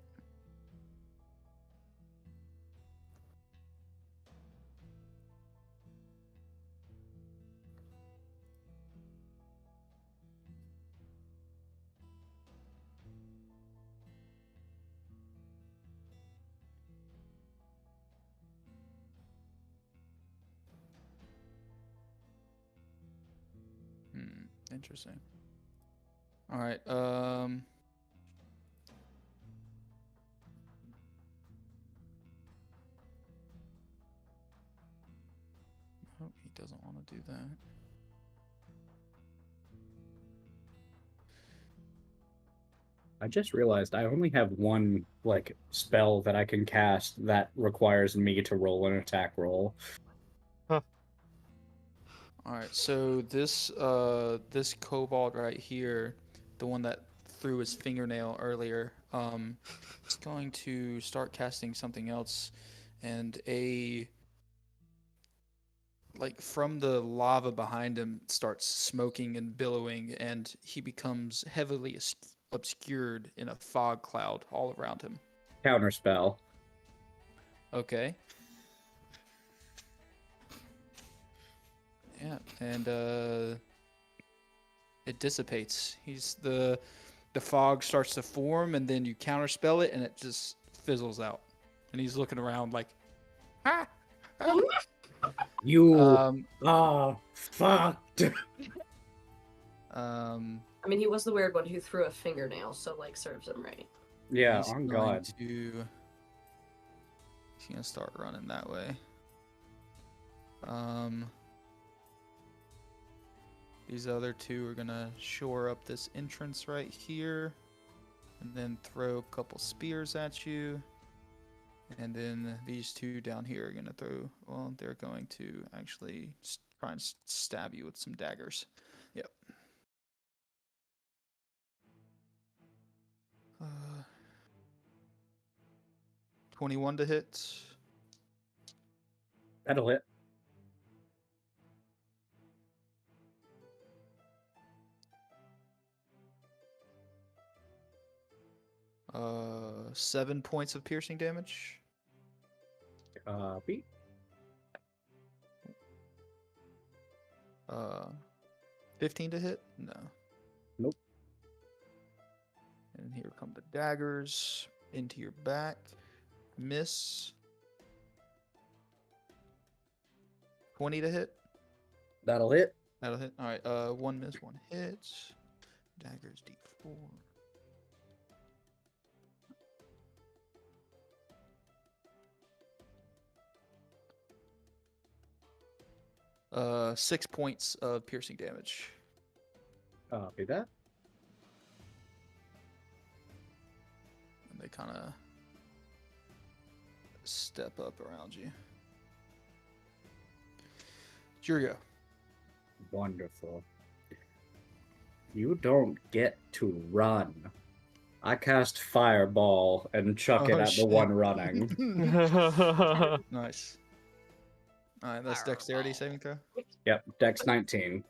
Interesting. All right. Oh, he doesn't want to do that. I just realized I only have one like spell that I can cast that requires me to roll an attack roll. All right. So this kobold right here, the one that threw his fingernail earlier, is going to start casting something else, and like from the lava behind him starts smoking and billowing, and he becomes heavily obscured in a fog cloud all around him. Counterspell. Okay. Yeah, and it dissipates. The fog starts to form, and then you counterspell it, and it just fizzles out. And he's looking around like, ah. You Um, are fucked. I mean, he was the weird one who threw a fingernail, so like serves him right. Yeah, he's on going God. He's gonna start running that way. These other two are gonna shore up this entrance right here, and then throw a couple spears at you. And then these two down here are gonna throw. Well, they're going to actually try and stab you with some daggers. Yep. 21 to hit. That'll hit. Uh, 7 points of piercing damage. Copy. 15 to hit? No. Nope. And here come the daggers into your back. Miss. 20 to hit? That'll hit. That'll hit. All right. One miss, one hit. Daggers D4. 6 points of piercing damage. Copy that. And they kind of step up around you. Jurio. Wonderful. You don't get to run. I cast Fireball and chuck it Oh, at shit. the one running. Nice. All right, that's dexterity saving throw. Yep, Dex 19.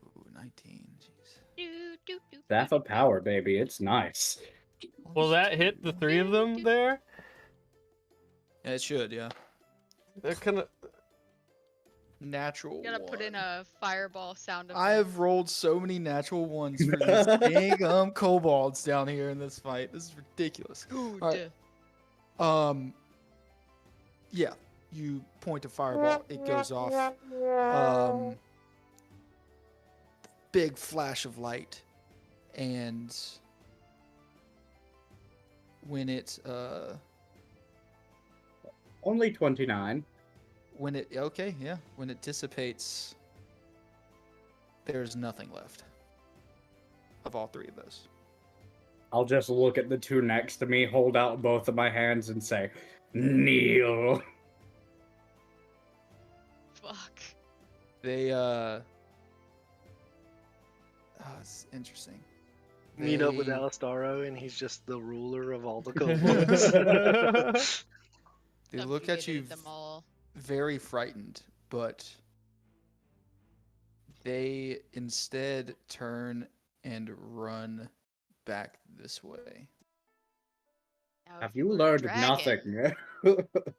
Ooh, 19. Jeez. Staff of Power, baby. It's nice. Will that hit the three of them there? Yeah, it should. Yeah. They're kind of. Natural. You gotta put in a fireball sound effect. I have rolled so many natural ones for these dang kobolds down here in this fight. This is ridiculous. Dude. All right. Yeah. You point a fireball, it goes off. Big flash of light, and when it Only 29. when it dissipates, there's nothing left of all three of those. I'll just look at the two next to me, hold out both of my hands, and say, kneel. Fuck. They it's interesting. Meet up with They- Alistaro, and he's just the ruler of all the kobolds. They look at you Subjugated them all. very frightened, but they instead turn and run back this way. Now, Have if you were a learned dragon- nothing?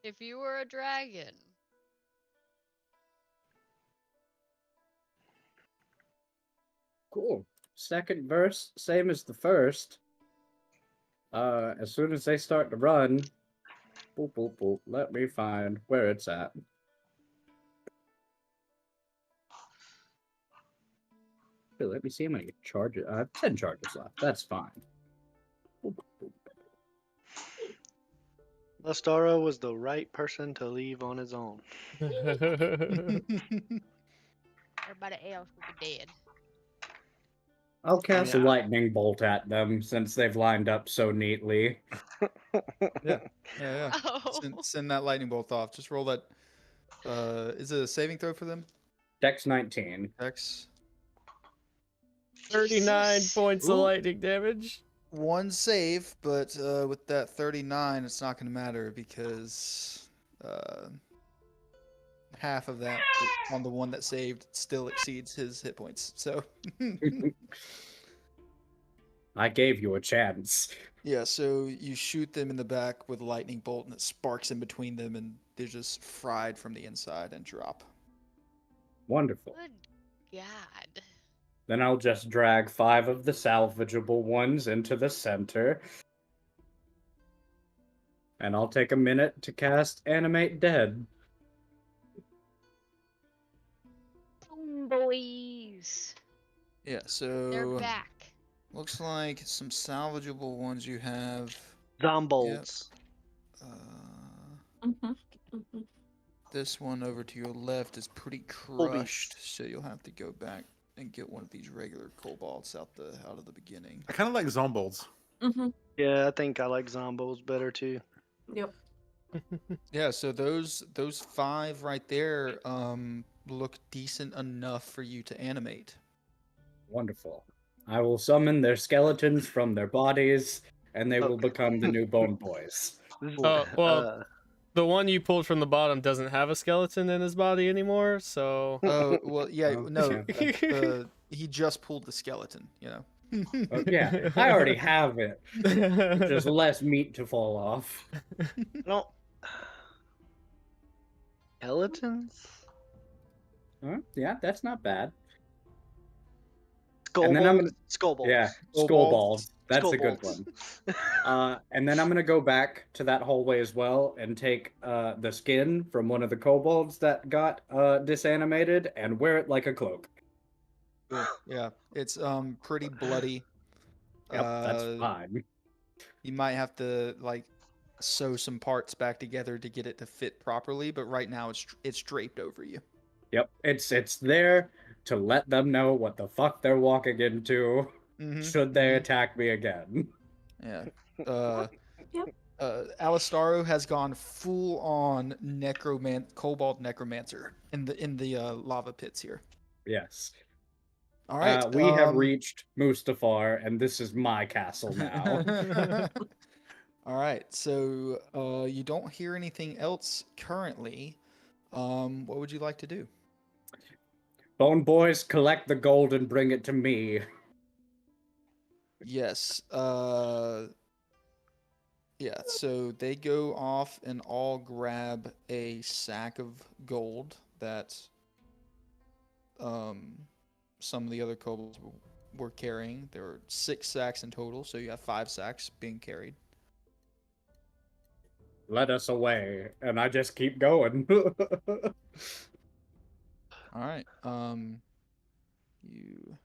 If you were a dragon, Cool. Second verse, same as the first. As soon as they start to run, boop, boop, boop. Let me find where it's at. Here, let me see how many charges. I have 10 charges left. That's fine. Lestaro was the right person to leave on his own. Everybody else would be dead. I'll cast a Yeah. lightning bolt at them since they've lined up so neatly. Yeah. Yeah. Oh. Send that lightning bolt off. Just roll that. Is it a saving throw for them? Dex 19. X. 39 Jesus. points of Ooh. lightning damage. One save, but with that 39, it's not going to matter because half of that on the one that saved still exceeds his hit points. So, I gave you a chance. yeah, so you shoot them in the back with a lightning bolt and it sparks in between them and they're just fried from the inside and drop. Wonderful. Good God. Then I'll just drag 5 of the salvageable ones into the center. And I'll take a minute to cast Animate Dead. Boys. Yeah, They're so back. looks like some salvageable ones you have. Zombolds. Uh, This one over to your left is pretty crushed, so you'll have to go back and get one of these regular kobolds out of the beginning. I kind of like zombolds. Yeah, I think I like Zombolds better too. Yep. Yeah, so those 5 right there look decent enough for you to animate. Wonderful. I will summon their skeletons from their bodies, and they will Okay. become the new Bone Boys. Well, the one you pulled from the bottom doesn't have a skeleton in his body anymore, so. Oh, well, yeah, Oh, no, yeah. he just pulled the skeleton, you know. Yeah, I already have it. Just less meat to fall off. No. Skeletons? Huh? Yeah, that's not bad. Skull then I'm balls? Skull balls. Yeah, Skull skull balls. balls. That's a good Skull one. balls. And then I'm gonna go back to that hallway as well and take the skin from one of the kobolds that got disanimated and wear it like a cloak. Cool. Yeah, it's pretty bloody. Yep, that's Uh, fine. You might have to like sew some parts back together to get it to fit properly, but right now it's draped over you. Yep, it's there to let them know what the fuck they're walking into. Should they attack me again? Yeah. Yep. Alistaro has gone full on kobold necromancer in the lava pits here. Yes. All right. We have reached Mustafar, and this is my castle now. All right. So you don't hear anything else currently. What would you like to do? Bone Boys, collect the gold and bring it to me. Yes. Yeah, so they go off and all grab a sack of gold that some of the other kobolds were carrying. There were 6 sacks in total, so you have 5 sacks being carried. Let us away, and I just keep going. All right. You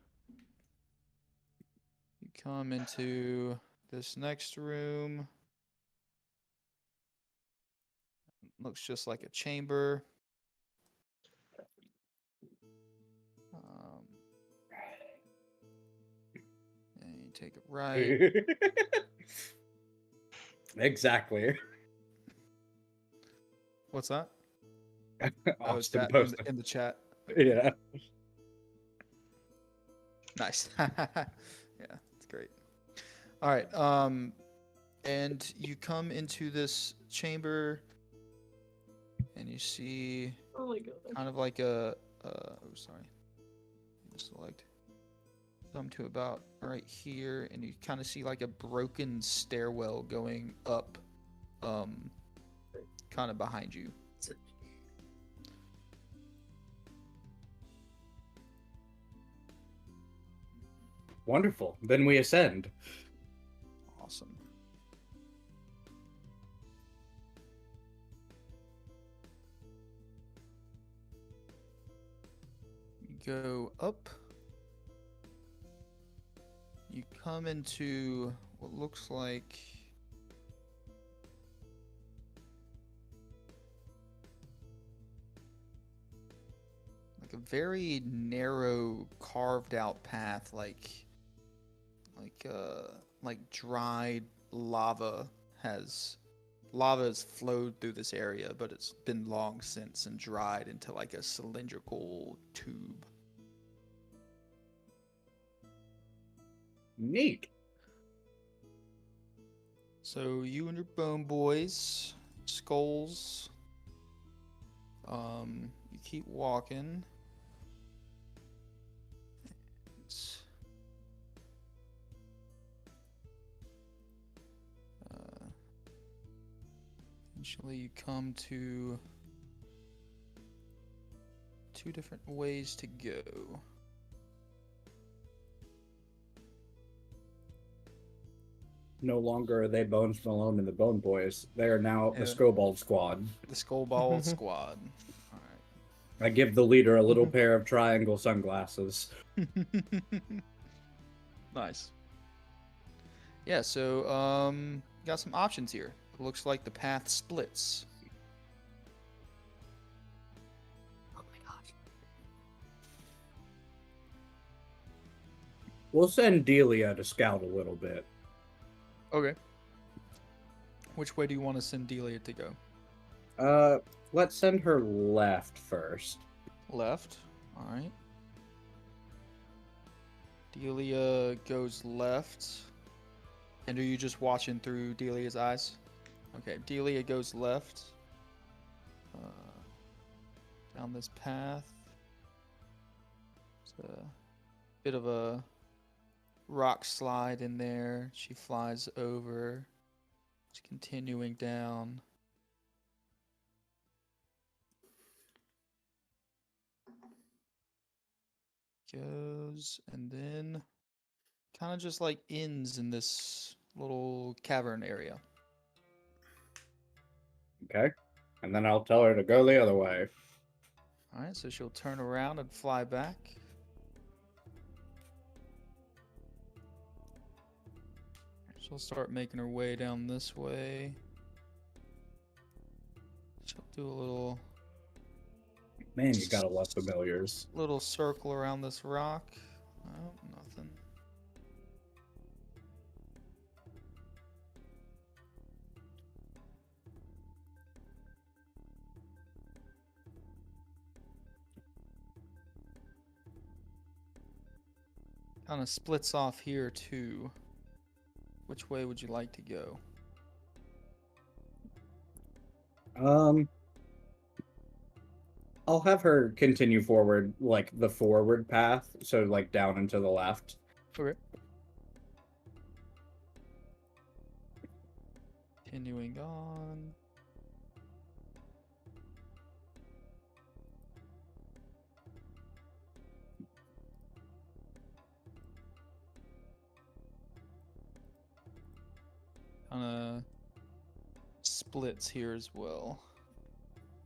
come into this next room. Looks just like a chamber. And you take it right. Exactly. What's that? Austin that posted. in the chat. Yeah. Nice. Yeah, it's great. All right. And you come into this chamber, and you see Oh my god. kind of like a. Oh, sorry. Select. Come to about right here, and you kind of see like a broken stairwell going up, kind of behind you. Wonderful. Then we ascend. Awesome. You go up, come into what looks like a very narrow, carved out path, like dried lava has flowed through this area, but it's been long since and dried into like a cylindrical tube. Neat. So you and your bone boys, skulls, you keep walking. It's, eventually you come to two different ways to go. No longer are they Bones Malone and the Bone Boys. They are now Yeah. the Skobald Squad. The Skullball Squad. I give the leader a little pair of triangle sunglasses. Alright. Nice. Yeah, so got some options here. It looks like the path splits. Oh my gosh. We'll send Delia to scout a little bit. Okay. Which way do you want to send Delia to go? Let's send her left first. Left. Alright. Delia goes left. And are you just watching through Delia's eyes? Okay, Delia goes left. Down this path. It's a bit of a rock slide in there. She flies over. She's continuing down. Goes and then kind of just like ends in this little cavern area. Okay. And then I'll tell her to go the other way. Alright, so she'll turn around and fly back. She'll start making her way down this way. She'll do a Man, you gotta love familiars. little circle around this rock. Oh, nothing. Kind of splits off here too. Which way would you like to go? I'll have her continue forward, like the forward path, so like down and to the left. Okay. Continuing on. Kinda splits here as well.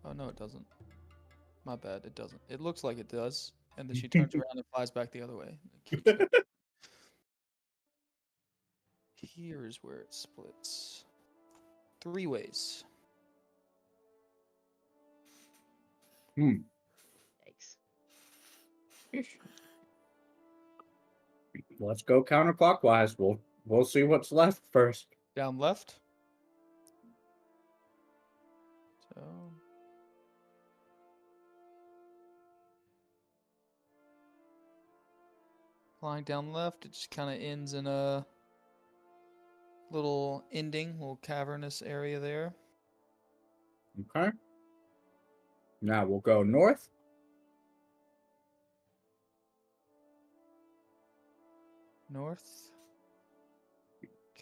Oh no, it doesn't. My bad, it doesn't. It looks like it does, and then she turns around and flies back the other way. It keeps going. Here's where it splits. 3 ways. Yikes. Let's go counterclockwise. We'll see what's left first. Down left. So flying down left, it just kind of ends in a little ending, little cavernous area there. Okay. Now we'll go north. North.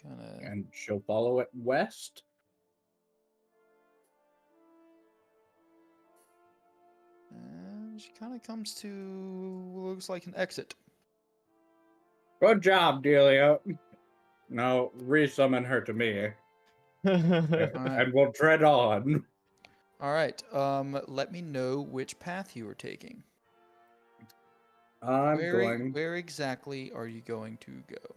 Kind of. And she'll follow it west. And she kind of comes to what looks like an exit. Good job, Delia. Now resummon her to me. Alright. And we'll tread on. All right. Let me know which path you are taking. I'm going. Where exactly are you going to go?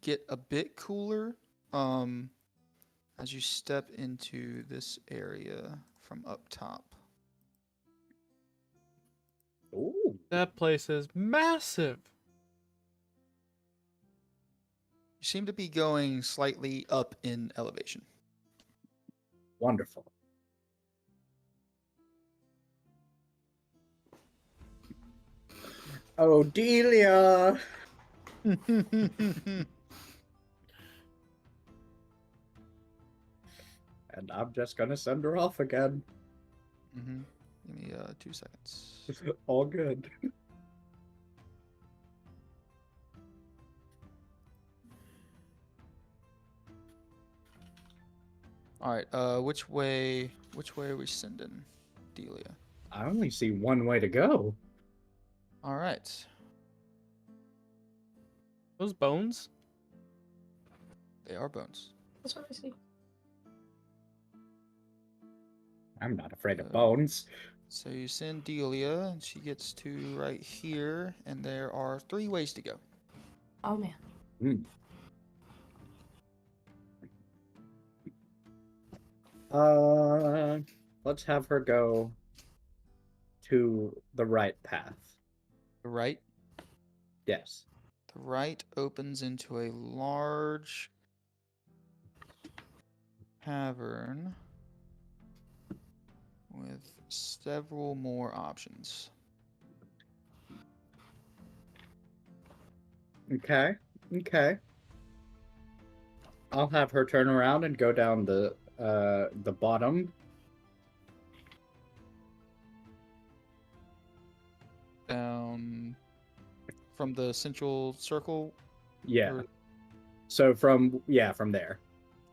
get a bit cooler as you step into this area from up top. Ooh, That place is massive. You seem to be going slightly up in elevation. wonderful. Oh, Delia! And I'm just gonna send her off again. Mm-hmm. Give me 2 seconds. All good. All right. Which way are we sending, Delia? I only see one way to go. All right. Those bones? They are bones. That's what I see. I'm not afraid of Uh, bones. So you send Delia, and she gets to right here, and there are 3 ways to go. Oh man. Hmm. Let's have her go to the right path. The right. Yes. The right opens into a large cavern with several more options. Okay. Okay. I'll have her turn around and go down the bottom. Down from the central circle. Yeah. Or So from there.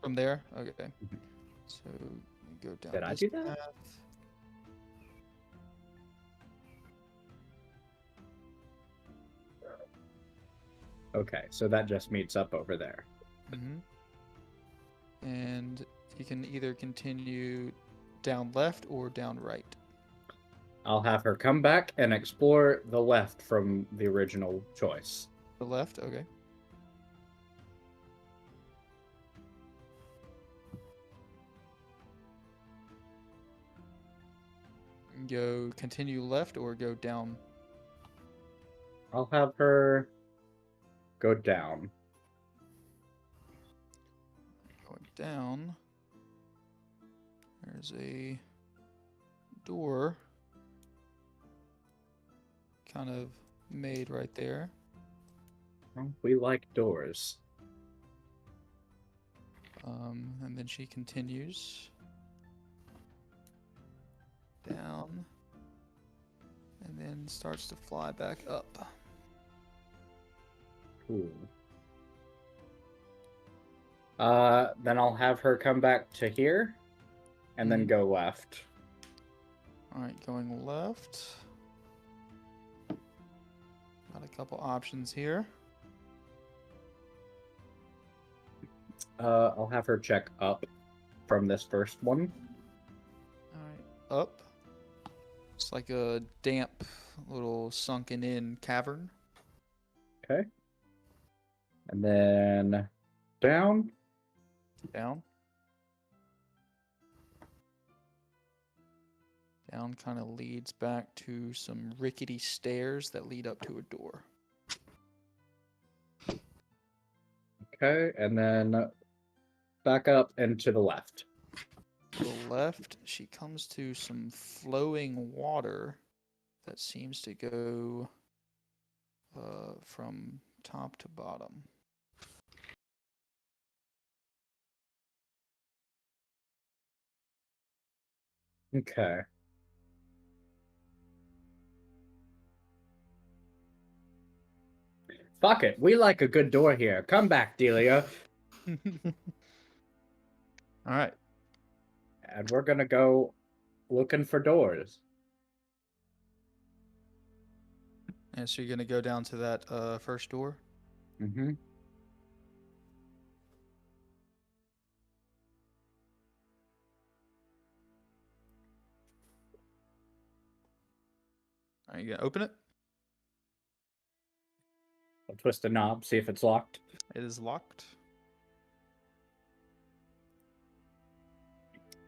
from there. Okay. So you go down. Did I this do that? path. Okay, so that just meets up over there. And you can either continue down left or down right. I'll have her come back and explore the left from the original choice. The left. Okay. Go continue left or go down. I'll have her go down. Going down. There's a door kind of made right there. Oh, we like doors. And then she continues down and then starts to fly back up. Cool. Then I'll have her come back to here and then Mhm. go left. All right, going left. Got a couple options here. I'll have her check up from this first one. All right, up. It's like a damp little sunken in cavern. Okay. And then down. Down. Down kind of leads back to some rickety stairs that lead up to a door. Okay, and then back up and to the left. To the left, she comes to some flowing water that seems to go from top to bottom. Okay. Fuck it. We like a good door here. Come back, Delia. All right. And we're gonna go looking for doors. And so you're gonna go down to that first door. Mm-hmm. Are you gonna open it? I'll twist the knob, see if it's locked. It is locked.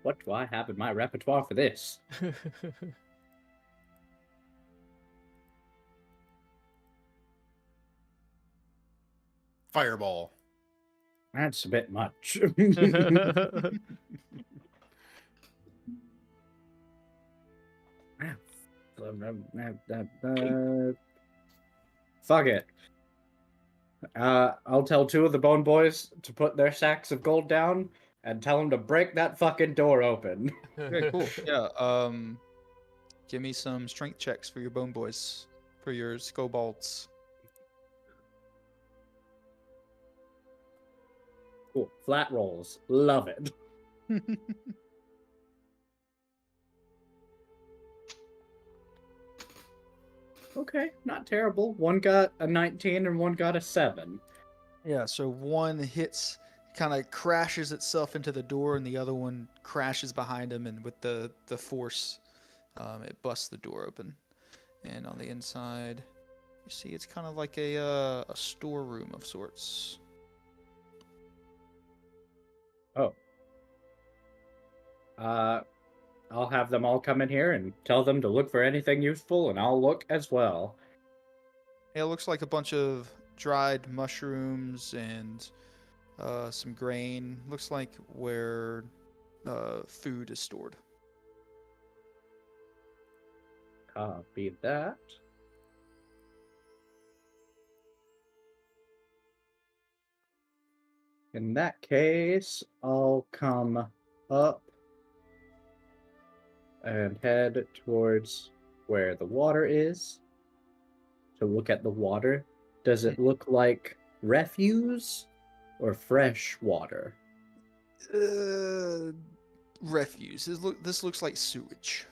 What do I have in my repertoire for this? Fireball. That's a bit much. Fuck it. I'll tell 2 of the Bone Boys to put their sacks of gold down and tell them to break that fucking door open. Okay, cool. Yeah. Give me some strength checks for your bone boys, for your skobalds. Cool. Flat rolls. Love it. Okay, not terrible. One got a 19 and one got a 7. Yeah, so one hits, kind of crashes itself into the door, and the other one crashes behind him, and with the force, it busts the door open. And on the inside, you see it's kind of like a storeroom of sorts. Oh. I'll have them all come in here and tell them to look for anything useful, and I'll look as well. Yeah, it looks like a bunch of dried mushrooms and some grain. Looks like where food is stored. Copy that. In that case, I'll come up and head towards where the water is to look at the water. Does it look like refuse or fresh water? Refuse. This looks like sewage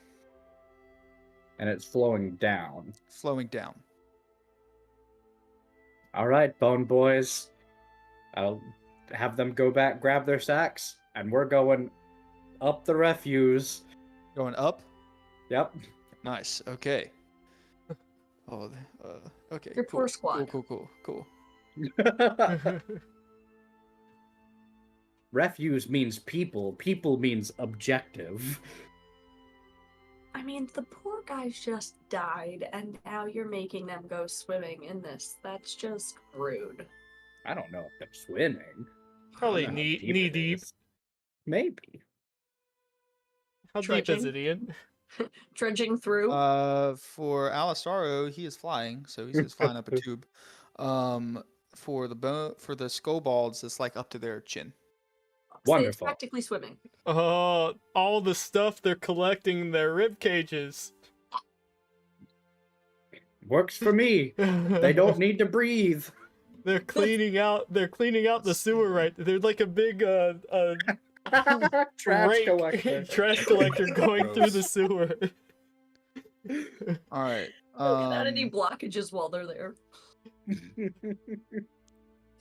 And it's flowing down. flowing down. All right, Bone Boys. I'll have them go back, grab their sacks, and we're going up the refuse. Going up. Yep. Nice. Okay. Oh, okay. Your cool. poor squad. Cool. Refuse means people. People means objective. I mean, the poor guys just died, and now you're making them go swimming in this. That's just rude. I don't know if they're swimming. Probably I don't know how knee it deep. is. Maybe. How deep is Trudging. it, Ian? Trudging through. For Alistaro, he is flying, so he's just flying up a tube. For the Skobalds, it's like up to their chin. So it's Wonderful. practically swimming. Oh, all the stuff they're collecting in their rib cages. Works for me. They don't need to breathe. They're cleaning out. They're cleaning out the sewer. Right. They're like a big Trash rake- collector. trash collector going through the sewer. All right. Don't get out any blockages while they're there.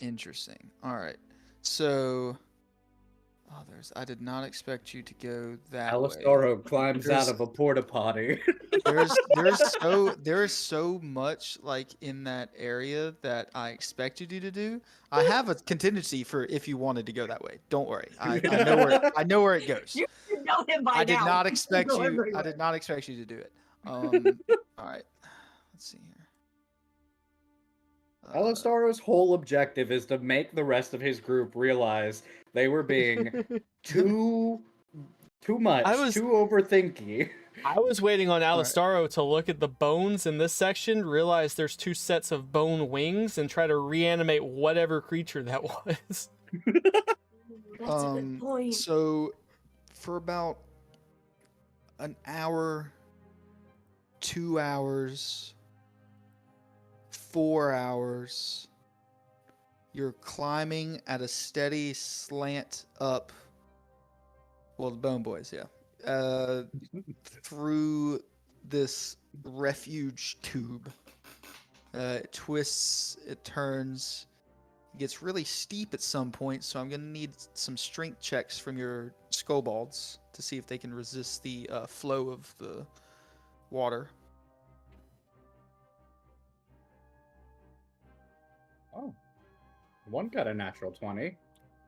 Interesting. All right. So, I did not expect you to go that way. Alistaro climbs There's- out of a porta potty. There is so much like in that area that I expected you to do. I have a contingency for if you wanted to go that way. Don't worry. I know where it goes. You know him by now. I did not expect Go you. I everywhere. did not expect you to do it. All right. Let's see here. Alistaro's whole objective is to make the rest of his group realize they were being too much, too overthinky. I was waiting on right. Alistaro to look at the bones in this section, realize there's 2 sets of bone wings, and try to reanimate whatever creature that was. That's a good point. So, for about an hour, 2 hours, 4 hours, you're climbing at a steady slant up. Well, the Bone Boys, yeah. Through this refuge tube. It twists, it turns, it gets really steep at some point, so I'm going to need some strength checks from your Skobalds to see if they can resist the flow of the water. Oh. One got a natural 20.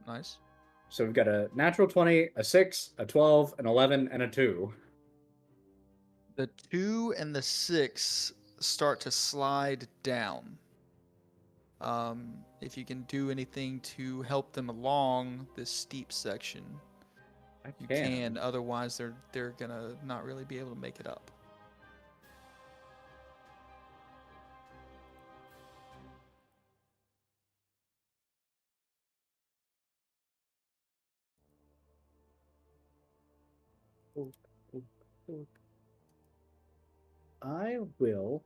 Nice. So we've got a natural 20, a 6, a 12, an 11, and a 2. The 2 and the 6 start to slide down. If you can do anything to help them along this steep section, you can. Otherwise, they're gonna not really be able to make it up. I will.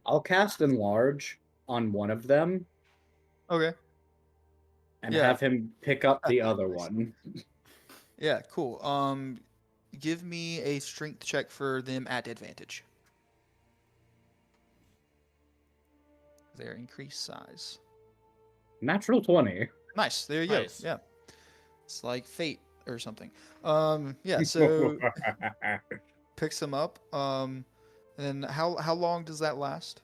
I'll cast Enlarge on one of them Okay. and Yeah. have him pick up the other Nice. one. Yeah, cool. Give me a strength check for them at advantage. Their increased size. Natural 20. Nice. There you Nice. go. Yeah. It's like fate or something. Yeah, so picks them up. And how long does that last?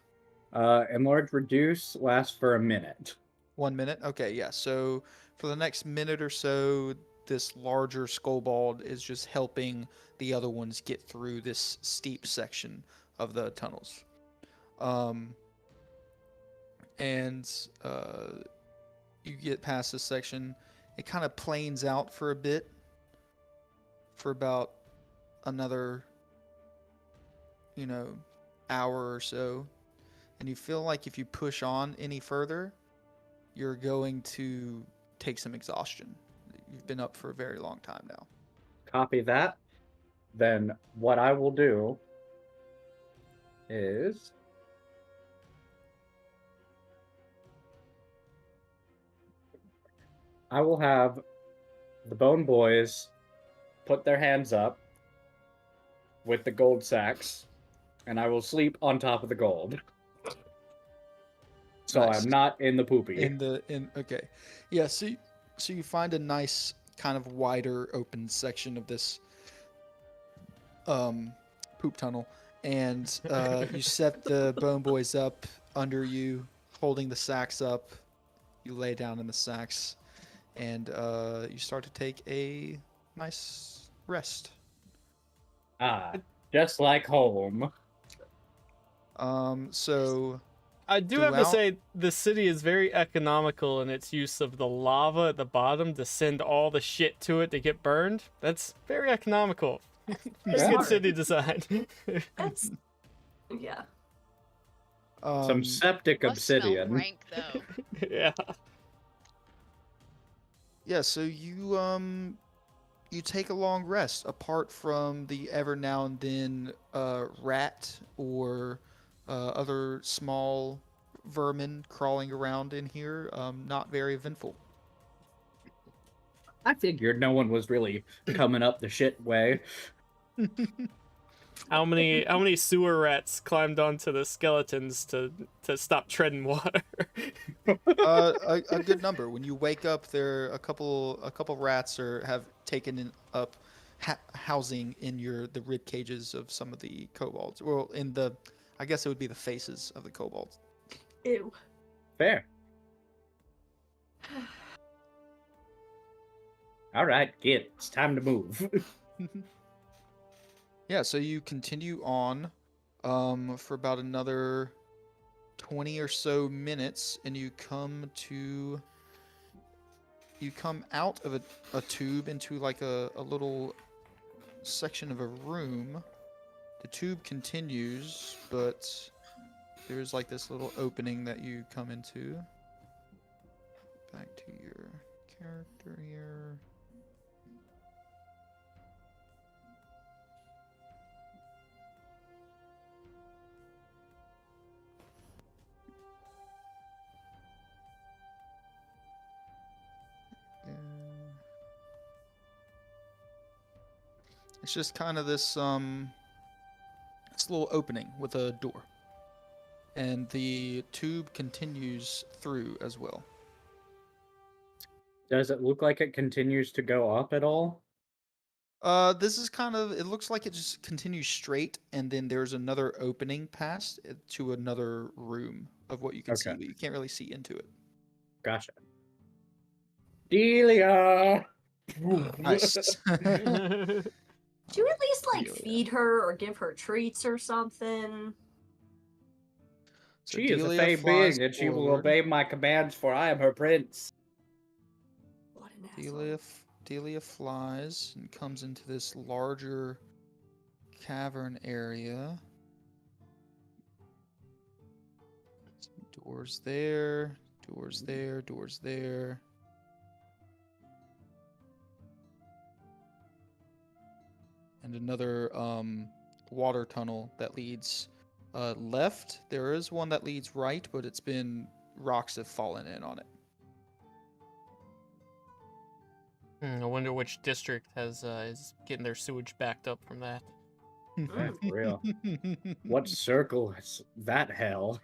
Enlarge Reduce lasts for a minute. 1 minute? Okay, yeah. So for the next minute or so, this larger Skullbald is just helping the other ones get through this steep section of the tunnels. And you get past this section. It kind of planes out for a bit, for about another, hour or so. And you feel like if you push on any further, you're going to take some exhaustion. You've been up for a very long time now. Copy that. Then what I will do is I will have the Bone Boys put their hands up with the gold sacks, and I will sleep on top of the gold. So Nice. I'm not in the poopy. Okay. Yeah, so you find a nice kind of wider open section of this poop tunnel, and you set the Bone Boys up under you, holding the sacks up. You lay down in the sacks, and you start to take a nice rest. Just like home. So I do have to throughout- say, the city is very economical in its use of the lava at the bottom to send all the shit to it to get burned. That's very economical. Very good Smart. city design. That's yeah. Some septic Must smell obsidian. rank though. Yeah. Yeah, so you take a long rest apart from the ever now and then rat or other small vermin crawling around in here. Not very eventful. I figured no one was really coming up the shit way. How many sewer rats climbed onto the skeletons to stop treading water? A good number. When you wake up, there a couple rats have taken up housing in the rib cages of some of the kobolds. Well, I guess it would be the faces of the kobolds. Ew. Fair. All right, kid, it's time to move. Yeah, so you continue on for about another 20 or so minutes, and you come out of a tube into like a little section of a room. The tube continues, but there's like this little opening that you come into. Back to your character here. It's just kind of this little opening with a door, and the tube continues through as well. Does it look like it continues to go up at all? This is kind of, it looks like it just continues straight, and then there's another opening past it to another room of what you can see, Okay. but you can't really see into it. Gotcha. Delia! Nice. Do you at least like Delia. feed her or give her treats or something? So She is a Delia fey flies being, and she will forward. obey my commands, for I am her prince. What an asshole. Delia flies and comes into this larger cavern area. Doors there, doors there, doors there. And another water tunnel that leads left. There is one that leads right, but it's been rocks have fallen in on it. I wonder which district has is getting their sewage backed up from that. Yeah, for real. What circle is that hell?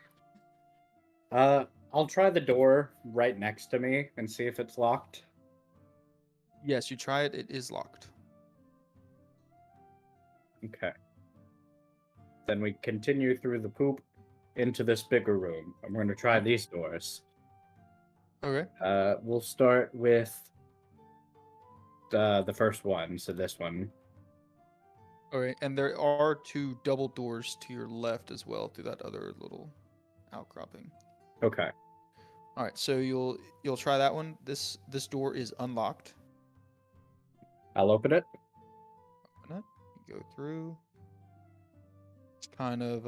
I'll try the door right next to me and see if it's locked. Yes, you try it. It is locked. Okay. Then we continue through the poop into this bigger room. I'm going to try these doors. Okay. We'll start with the first one, so this one. Okay, and there are two double doors to your left as well through that other little outcropping. Okay. All right, so you'll try that one. This door is unlocked. I'll open it. Open it. You go through. It's kind of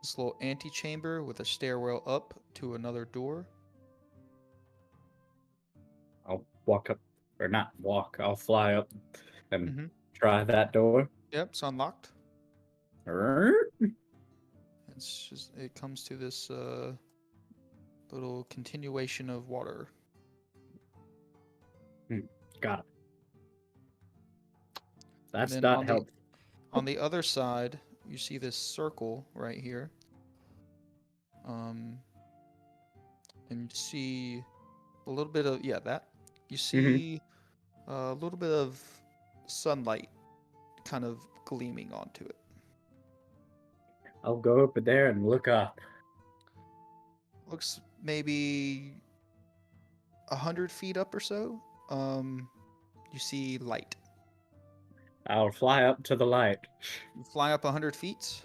this little antechamber with a stairwell up to another door. I'll walk up, or not walk, I'll fly up and Mhm. try that door. Yep, it's unlocked. Er, It's just it comes to this little continuation of water. Got it. And That's then not helpful. on the other side, you see this circle right here. And you see a little bit of that. You see a little bit of sunlight kind of gleaming onto it. I'll go over there and look up. Looks maybe 100 feet up or so. You see light. I'll fly up to the light. You fly up 100 feet.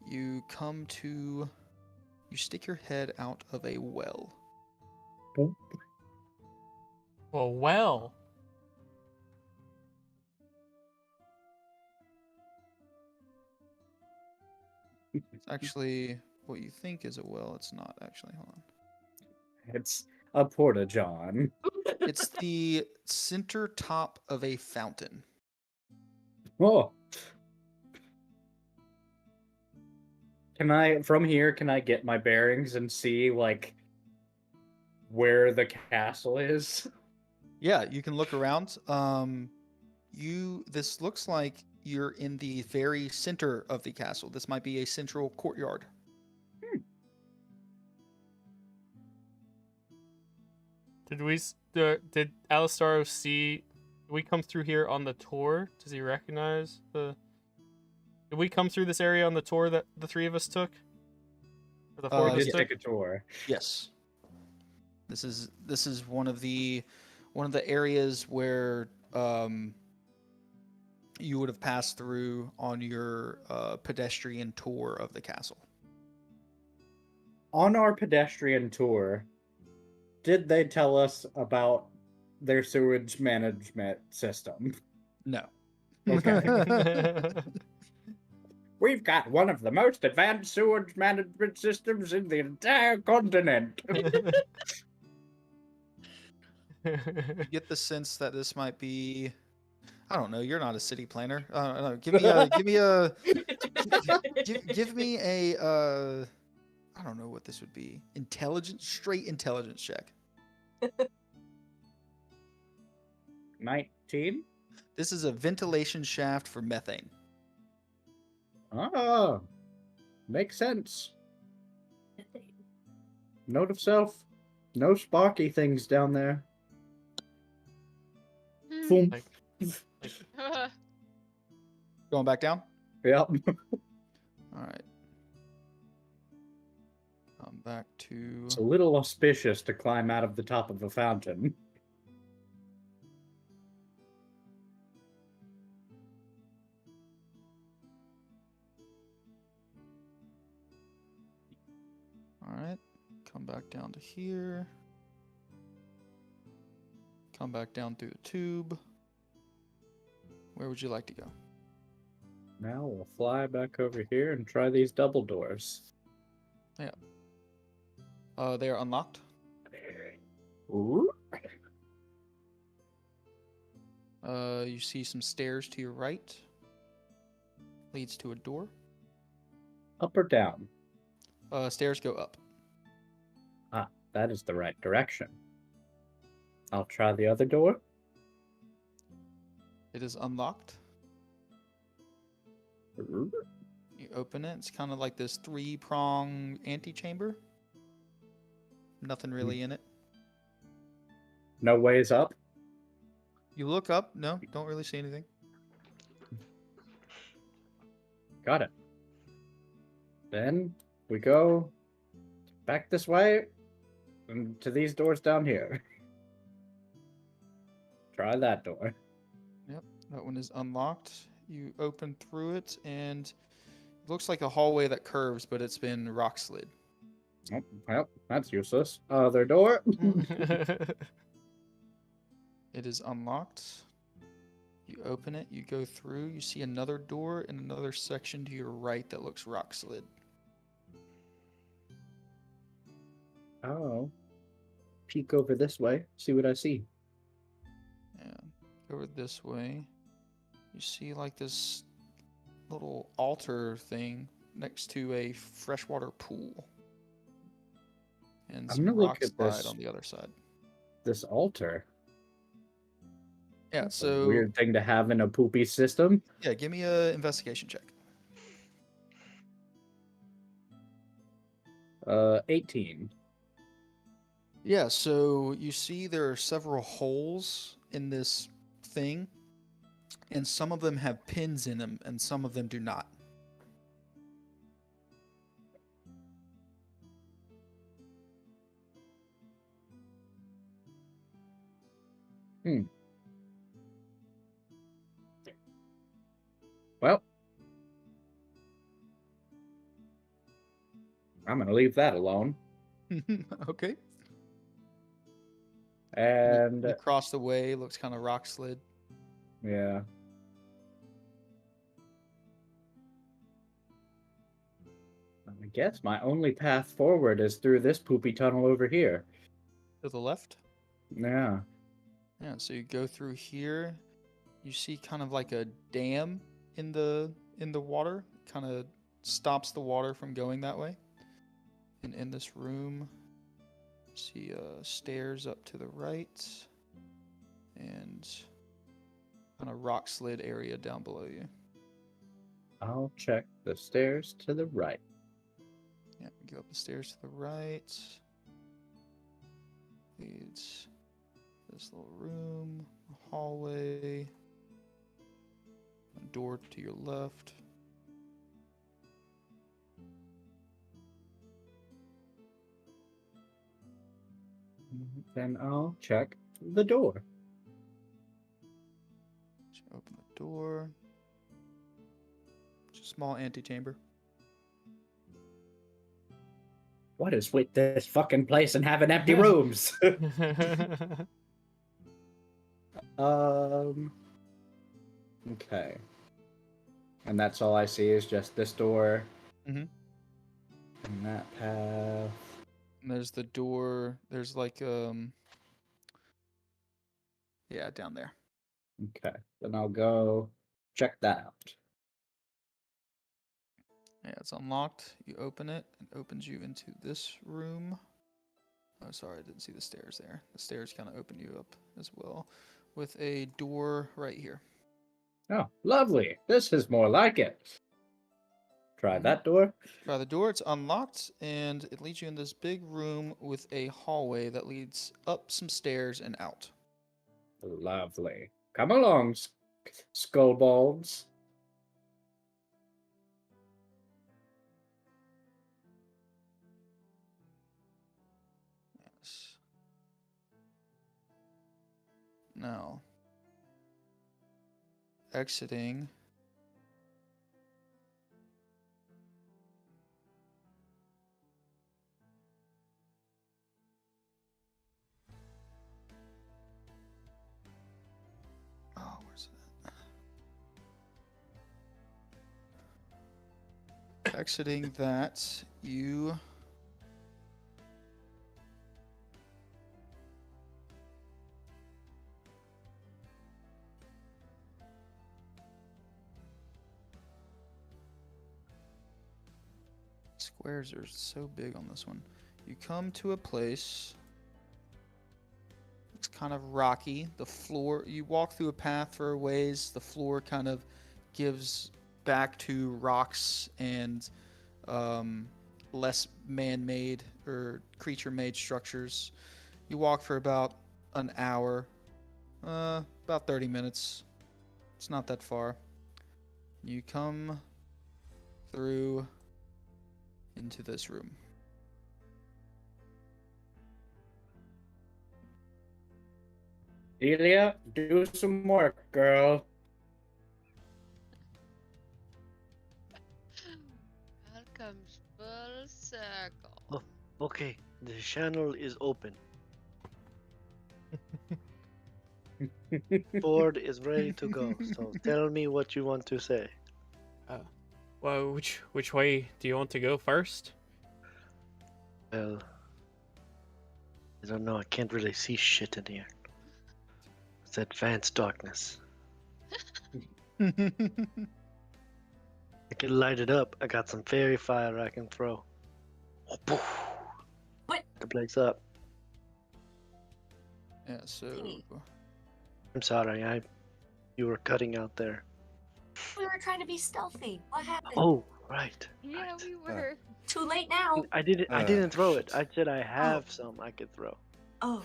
You come to. You stick your head out of a well. Boop. Well. It's actually what you think is a well. It's not actually. Hold on. It's a porta john. It's the center top of a fountain. Oh. From here, can I get my bearings and see, like, where the castle is? Yeah, you can look around. This looks like you're in the very center of the castle. This might be a central courtyard. Did Alistar see? Did we come through here on the tour? Does he recognize the? Did we come through this area on the tour that the three of us took? Or the four of I us did took? take a tour. Yes. This is one of the areas where you would have passed through on your pedestrian tour of the castle. On our pedestrian tour, did they tell us about their sewage management system? No. Okay. We've got one of the most advanced sewage management systems in the entire continent. You get the sense that this might be. I don't know. You're not a city planner. I don't know. Give me a. I don't know what this would be. Straight intelligence check. 19? This is a ventilation shaft for methane. Oh, makes sense. Note of self. No sparky things down there. Hmm. Boom. Like, Going back down? Yep. Alright. Come back to... It's a little auspicious to climb out of the top of a fountain. Alright. Come back down to here. Come back down through the tube. Where would you like to go? Now we'll fly back over here and try these double doors. They are unlocked. Ooh. You see some stairs to your right. Leads to a door. Up or down? Stairs go up. Ah, that is the right direction. I'll try the other door. It is unlocked. Ooh. You open it. It's kind of like this three-prong antechamber. Nothing really in it. No ways up. You look up. No, don't really see anything. Got it. Then we go back this way and to these doors down here. Try that door. That one is unlocked. You open through it, and it looks like a hallway that curves, but it's been rock slid. Oh, well, that's useless. Other door. It is unlocked. You open it, you go through, you see another door and another section to your right that looks rock slid. Oh. Peek over this way, see what I see. Yeah. Over this way. You see like this little altar thing next to a freshwater pool. And I'm some gonna look rock at slide this. on the other side. This altar. Yeah, That's a so weird thing to have in a poopy system. yeah, give me a investigation check. 18. Yeah, so you see there are several holes in this thing, and some of them have pins in them, and some of them do not. Well, I'm gonna leave that alone. Okay. And You cross the way, looks kind of rock slid. yeah. I guess my only path forward is through this poopy tunnel over here. To the left. Yeah. Yeah, so you go through here. You see kind of like a dam in the water. Kind of stops the water from going that way. And in this room, you see stairs up to the right. And kind of rock slid area down below you. I'll check the stairs to the right. Yeah, go up the stairs to the right. Leads this little room, a hallway, a door to your left. Then I'll check the door. So open the door. It's a small antechamber. What is with this fucking place and having empty rooms? Okay. And that's all I see is just this door. Mhm. And that path. And there's the door. There's like yeah, down there. Okay. Then I'll go check that out. Yeah, it's unlocked. You open it. It opens you into this room. Oh, sorry, I didn't see the stairs there. The stairs kind of open you up as well, with a door right here. Oh, lovely. This is more like it. Try Mhm. that door. Try the door. It's unlocked, and it leads you in this big room with a hallway that leads up some stairs and out. Lovely. Come along, skullballs. Yes. Now, exiting. Oh, where's that? Exiting that, you squares are so big on this one. You come to a place. It's kind of rocky. The floor, you walk through a path for a ways. The floor kind of gives back to rocks and less man-made or creature-made structures. You walk for about an hour, about 30 minutes. It's not that far. You come through into this room. Delia, do some work, girl. Comes full circle. Oh, okay, the channel is open. Board is ready to go. So tell me what you want to say. Well, which way do you want to go first? Well, I don't know. I can't really see shit in here. It's advanced darkness. I can light it up. I got some fairy fire I can throw. What? The place up. Yeah, so I'm sorry. You were cutting out there. We were trying to be stealthy. What happened? Oh, right. Yeah, right. we were. Too late now. I didn't throw it. I said I have Oh. some I could throw. Oh,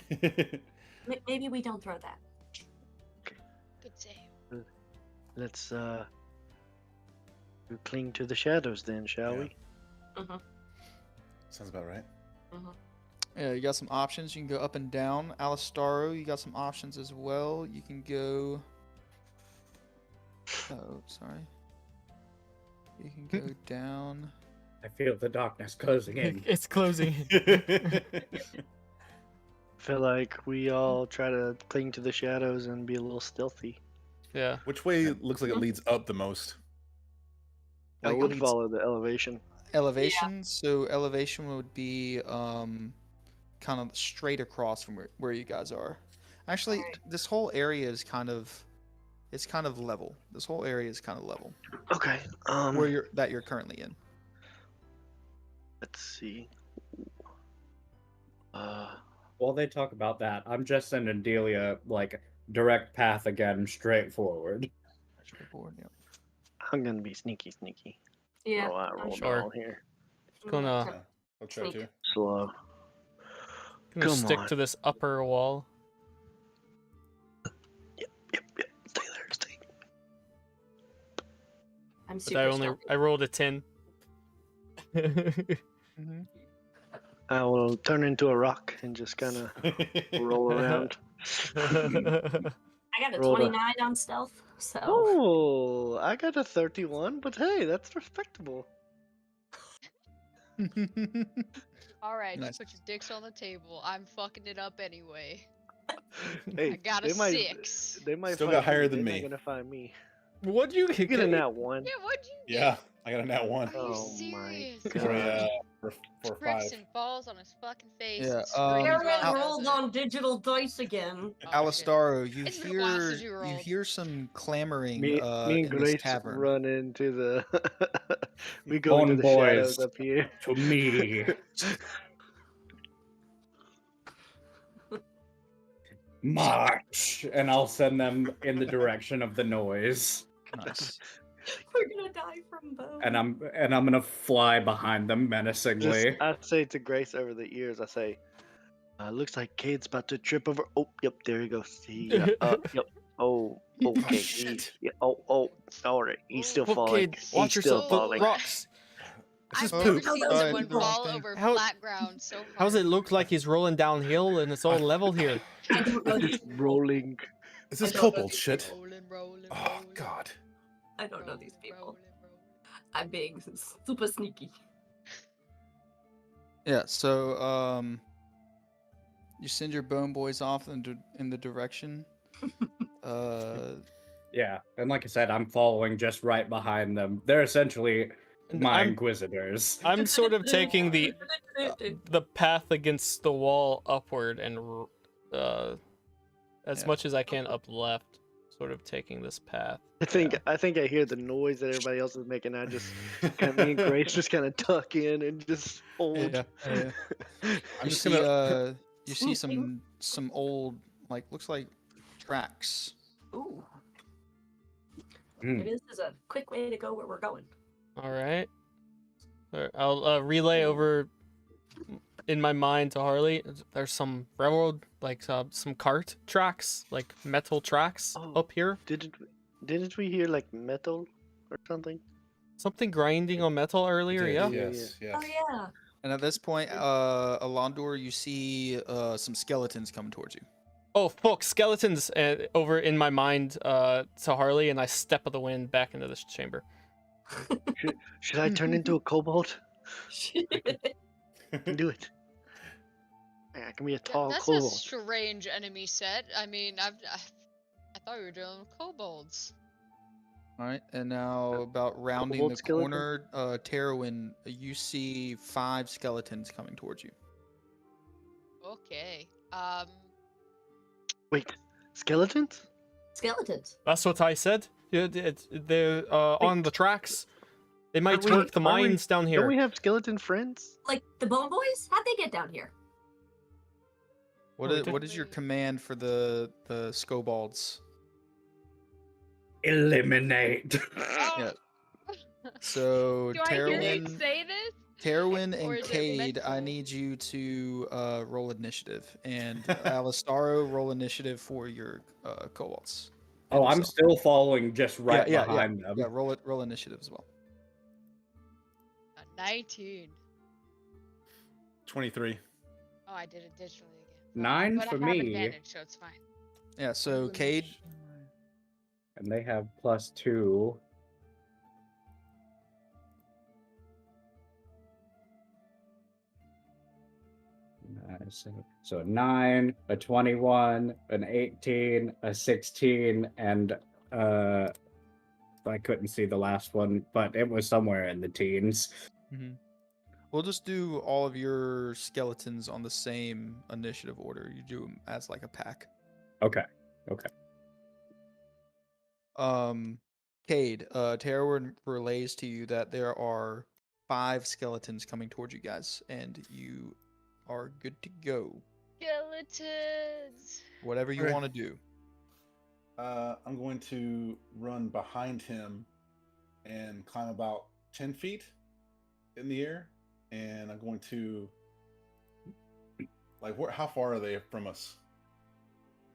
maybe we don't throw that. Good save. Let's we cling to the shadows then, shall Yeah. we? Sounds about right. yeah, you got some options. You can go up and down. Alistaro, you got some options as well. You can go. Oh, sorry. You can go down. I feel the darkness closing in. It's closing. Feel like we all try to cling to the shadows and be a little stealthy. Yeah. Which way looks like it leads up the most? I Like, would leads- follow the elevation. Elevation. So elevation would be kind of straight across from where you guys are. Actually, Alright. this whole area is kind of level. This whole area is kind of level Okay. where you're currently in. Let's see. While they talk about that, I'm just sending Delia like direct path again, straight forward. Straightforward, yeah. I'm gonna be sneaky. Yeah. Oh, I I'm rolled sure. well here. Gonna Yeah, I'll try Sneak. to. Slow. gonna Come stick on. to this upper wall. Yep. Stay there. Stay. I'm But super I rolled a 10. I will turn into a rock and just kind of roll around. I got a roll the- 29 on stealth, so Oh, I got a 31, but hey, that's respectable. All right, Nice. just put your dicks on the table. I'm fucking it up anyway. Hey, I got a they might, 6. They might Still find got higher me. than They're me. not gonna find me. What'd you You get a nat 1. Yeah, what'd you Yeah, I got a nat one. get? Are you Oh my serious? God. For a for Trips 5. and falls on his fucking face. Yeah, and screams Aaron while he does rolled it. on digital dice again. Oh, shit. Alistaro, you It's been a while hear since you rolled. some clamoring Me and in this Grace tavern. run into the. We go into On the boys. shadows up here. To me. March! And I'll send them in the direction of the noise. Nice. We're gonna die from both. and I'm gonna fly behind them Just menacingly. I say to Grace over the ears, I say, looks like Cade's about to trip over. Oh, yep, there he goes. Yep. Oh, okay. shit. All right. He's still falling. Okay, He's watch still yourself. The falling. rocks. This is I've Oh, never poop. seen oh, someone keep going. fall over How- flat ground so hard. How does it look like he's rolling downhill and it's all level here? I don't know these Just people. rolling. Is this I don't know kobold these shit? Rolling, rolling, Oh rolling, god. I don't know these people. rolling, rolling. I'm being super sneaky. Yeah, so you send your bone boys off in the direction. Yeah, and like I said, I'm following just right behind them. They're essentially And my I'm inquisitors. I'm sort of taking the path against the wall upward and as Yeah. much as I can up left, sort of taking this path. I think I hear the noise that everybody else is making. I just me and Grace just kind of tuck in and just hold. Yeah, yeah. I'm You just see, gonna. you see Swooping. some old, like, looks like tracks. Ooh, Hmm. maybe this is a quick way to go where we're going. All right. I'll relay over in my mind to Harley. There's some railroad, like some cart tracks, like metal tracks Oh. up here. Didn't we hear like metal or something? Something grinding on metal earlier. Yes, Yeah. Yes. Oh yeah. And at this point, Alondor, you see some skeletons coming towards you. Oh fuck! Skeletons over in my mind to Harley, and I step of the wind back into this chamber. Should I turn into a kobold? I can do it. I can be a tall That's a kobold. strange enemy set. I mean, I thought we were dealing with kobolds. All right, and now about rounding kobold the skeleton? corner, Terwin, you see 5 skeletons coming towards you. Okay. Wait, skeletons? Skeletons. That's what I said. Yeah, they're on the tracks. They might we- work the are we- mines down Don't here. we have skeleton friends? Like the Bone Boys? How'd they get down here? What Oh, is, we what is your did- command for the Skobalds? Eliminate. Yeah. So Do I hear you Terwin, say this? Terwin Or and is it Cade, I mental? need you to roll initiative, and Alistaro, roll initiative for your kobolds. and Oh, I'm yourself. still following just right yeah, behind them. Yeah, roll initiative as well. A 19. 23. Oh, I did it digitally again. 9 but for I have me. advantage, so it's fine. Yeah, so Cade, And they have +2. So 9, a 21, an 18, a 16, and I couldn't see the last one, but it was somewhere in the teens. we'll just do all of your skeletons on the same initiative order. You do them as like a pack. Okay. Cade, Terror relays to you that there are 5 skeletons coming towards you guys, and you are good to go. Skeletons. Whatever you Okay. want to do. I'm going to run behind him and climb about 10 feet in the air, and I'm going to how far are they from us?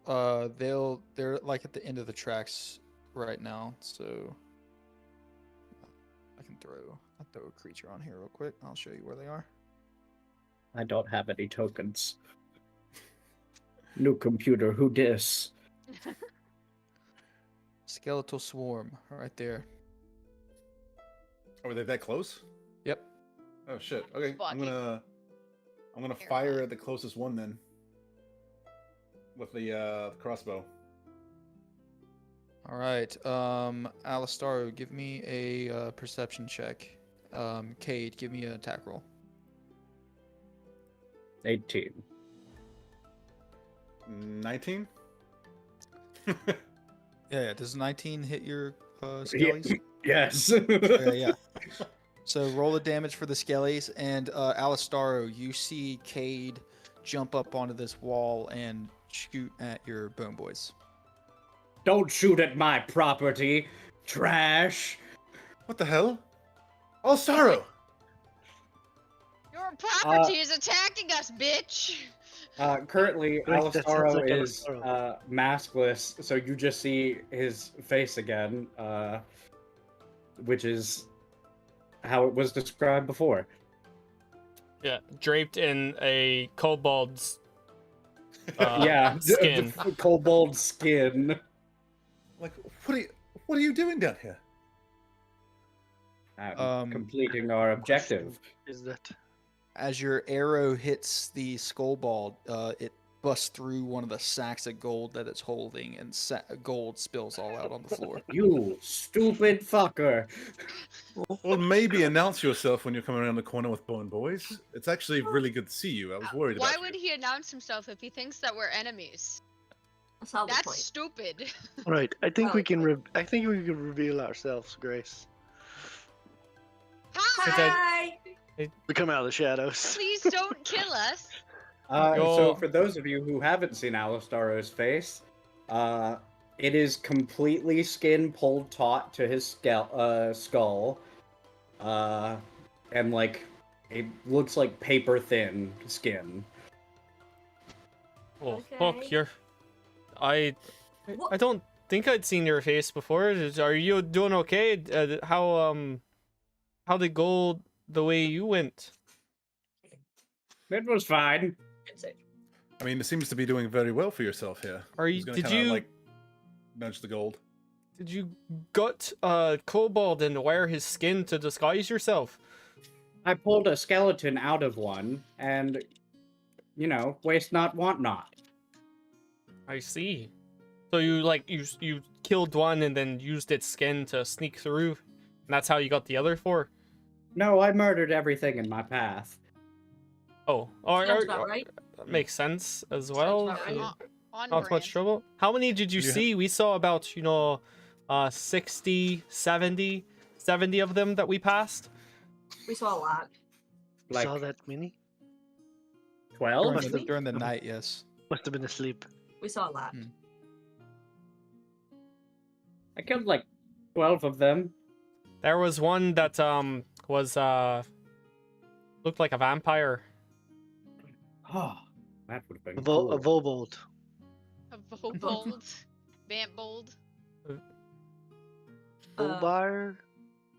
They're like at the end of the tracks right now, so I'll throw a creature on here real quick. I'll show you where they are. I don't have any tokens. New computer, who dis? Skeletal swarm, right there. Are they that close? Yep. Oh shit. Okay, I'm Fucking gonna fire at the closest one then. With the crossbow. All right. Alistaro, give me a perception check. Cade, give me an attack roll. 18. 19? Yeah. Does 19 hit your skellies? Yes. Yeah. So roll the damage for the skellies, and Alistaro, you see Cade jump up onto this wall and shoot at your bone boys. Don't shoot at my property, trash. What the hell? Oh, sorrow! Your property is attacking us, bitch! Currently, Great, that sounds Alistaro like is Alistaro. maskless, so you just see his face again, which is how it was described before. Yeah, draped in a kobold's The skin. kobold skin. Like, what are you doing down here? Completing our objective. Is that? As your arrow hits the skull ball, it busts through one of the sacks of gold that it's holding, and gold spills all out on the floor. You stupid fucker. Well, maybe announce yourself when you're coming around the corner with Bone Boys. It's actually really good to see you. I was worried Why about would you. he announce himself if he thinks that we're enemies? A solid That's point. stupid. All right, I think we Valid can. point. I think we can reveal ourselves, Grace. Hi! Hi! We come out of the shadows. Please don't kill us. So Yo. for those of you who haven't seen Alistaro's face, it is completely skin pulled taut to his skull, and like it looks like paper thin skin. Oh, Okay. look, I What? don't think I'd seen your face before. Are you doing okay? How did go the way you went? It was fine. Good save. I mean, it seems to be doing very well for yourself here. Are I you? was gonna Did kinda, you? like nudge the gold? Did you gut kobold and wear his skin to disguise yourself? I pulled a skeleton out of one, and waste not, want not. I see. So you you killed one and then used its skin to sneak through, and that's how you got the other four. No, I murdered everything in my path. Oh, Sounds about right. that makes sense as Sounds well. about right. On Not brand. much trouble. How many did you Yeah. see? We saw about 60, 70 of them that we passed. We saw a lot. Like Saw that mini? 12? Must have- During the night, yes. Must have been asleep. We saw a lot. Hmm. I killed like 12 of them. There was one that was looked like a vampire. Oh, that would have been A cool. Vobold. A Vobold. Vampbold. Bobar.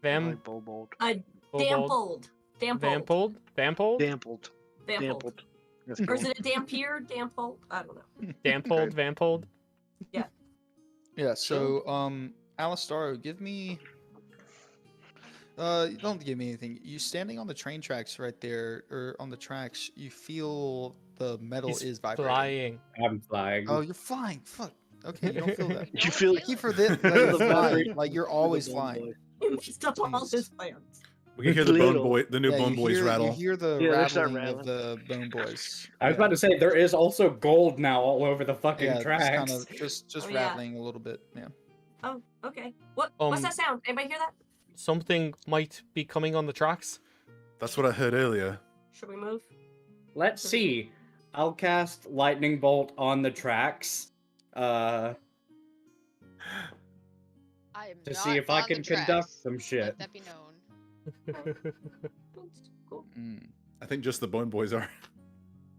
Vam Bobold. Dampled. Vampold? Vampold? Dampled. Dampled. Dampled. That's Or is cool. it a dampier? Dampled? I don't know. Dampold? Vampold? Yeah, so, Alistaro, give me... don't give me anything. You standing on the train tracks right there, or on the tracks, you feel the metal He's is vibrating. flying. I'm flying. Oh, you're flying. Fuck. Okay, you don't feel that. You feel Keep for this, the you're flying. vibration Like, you're through the always bone flying. boy. You messed up all his plans. We can hear the Little. new Yeah, Bone Boys you rattle. hear the Yeah, they start rattling of rattling. the Bone Boys. I was about to say there is also gold now all over the fucking yeah, tracks. just kind of just Oh, yeah. rattling a little bit. Yeah. Oh, okay. What's Um, that sound? Anybody hear that? Something might be coming on the tracks. That's what I heard earlier. Should we move? Let's see. I'll cast lightning bolt on the tracks. I am To not see if I on can the conduct tracks. some shit. Let that be known. Cool. Mm. I think just the Bone Boys are.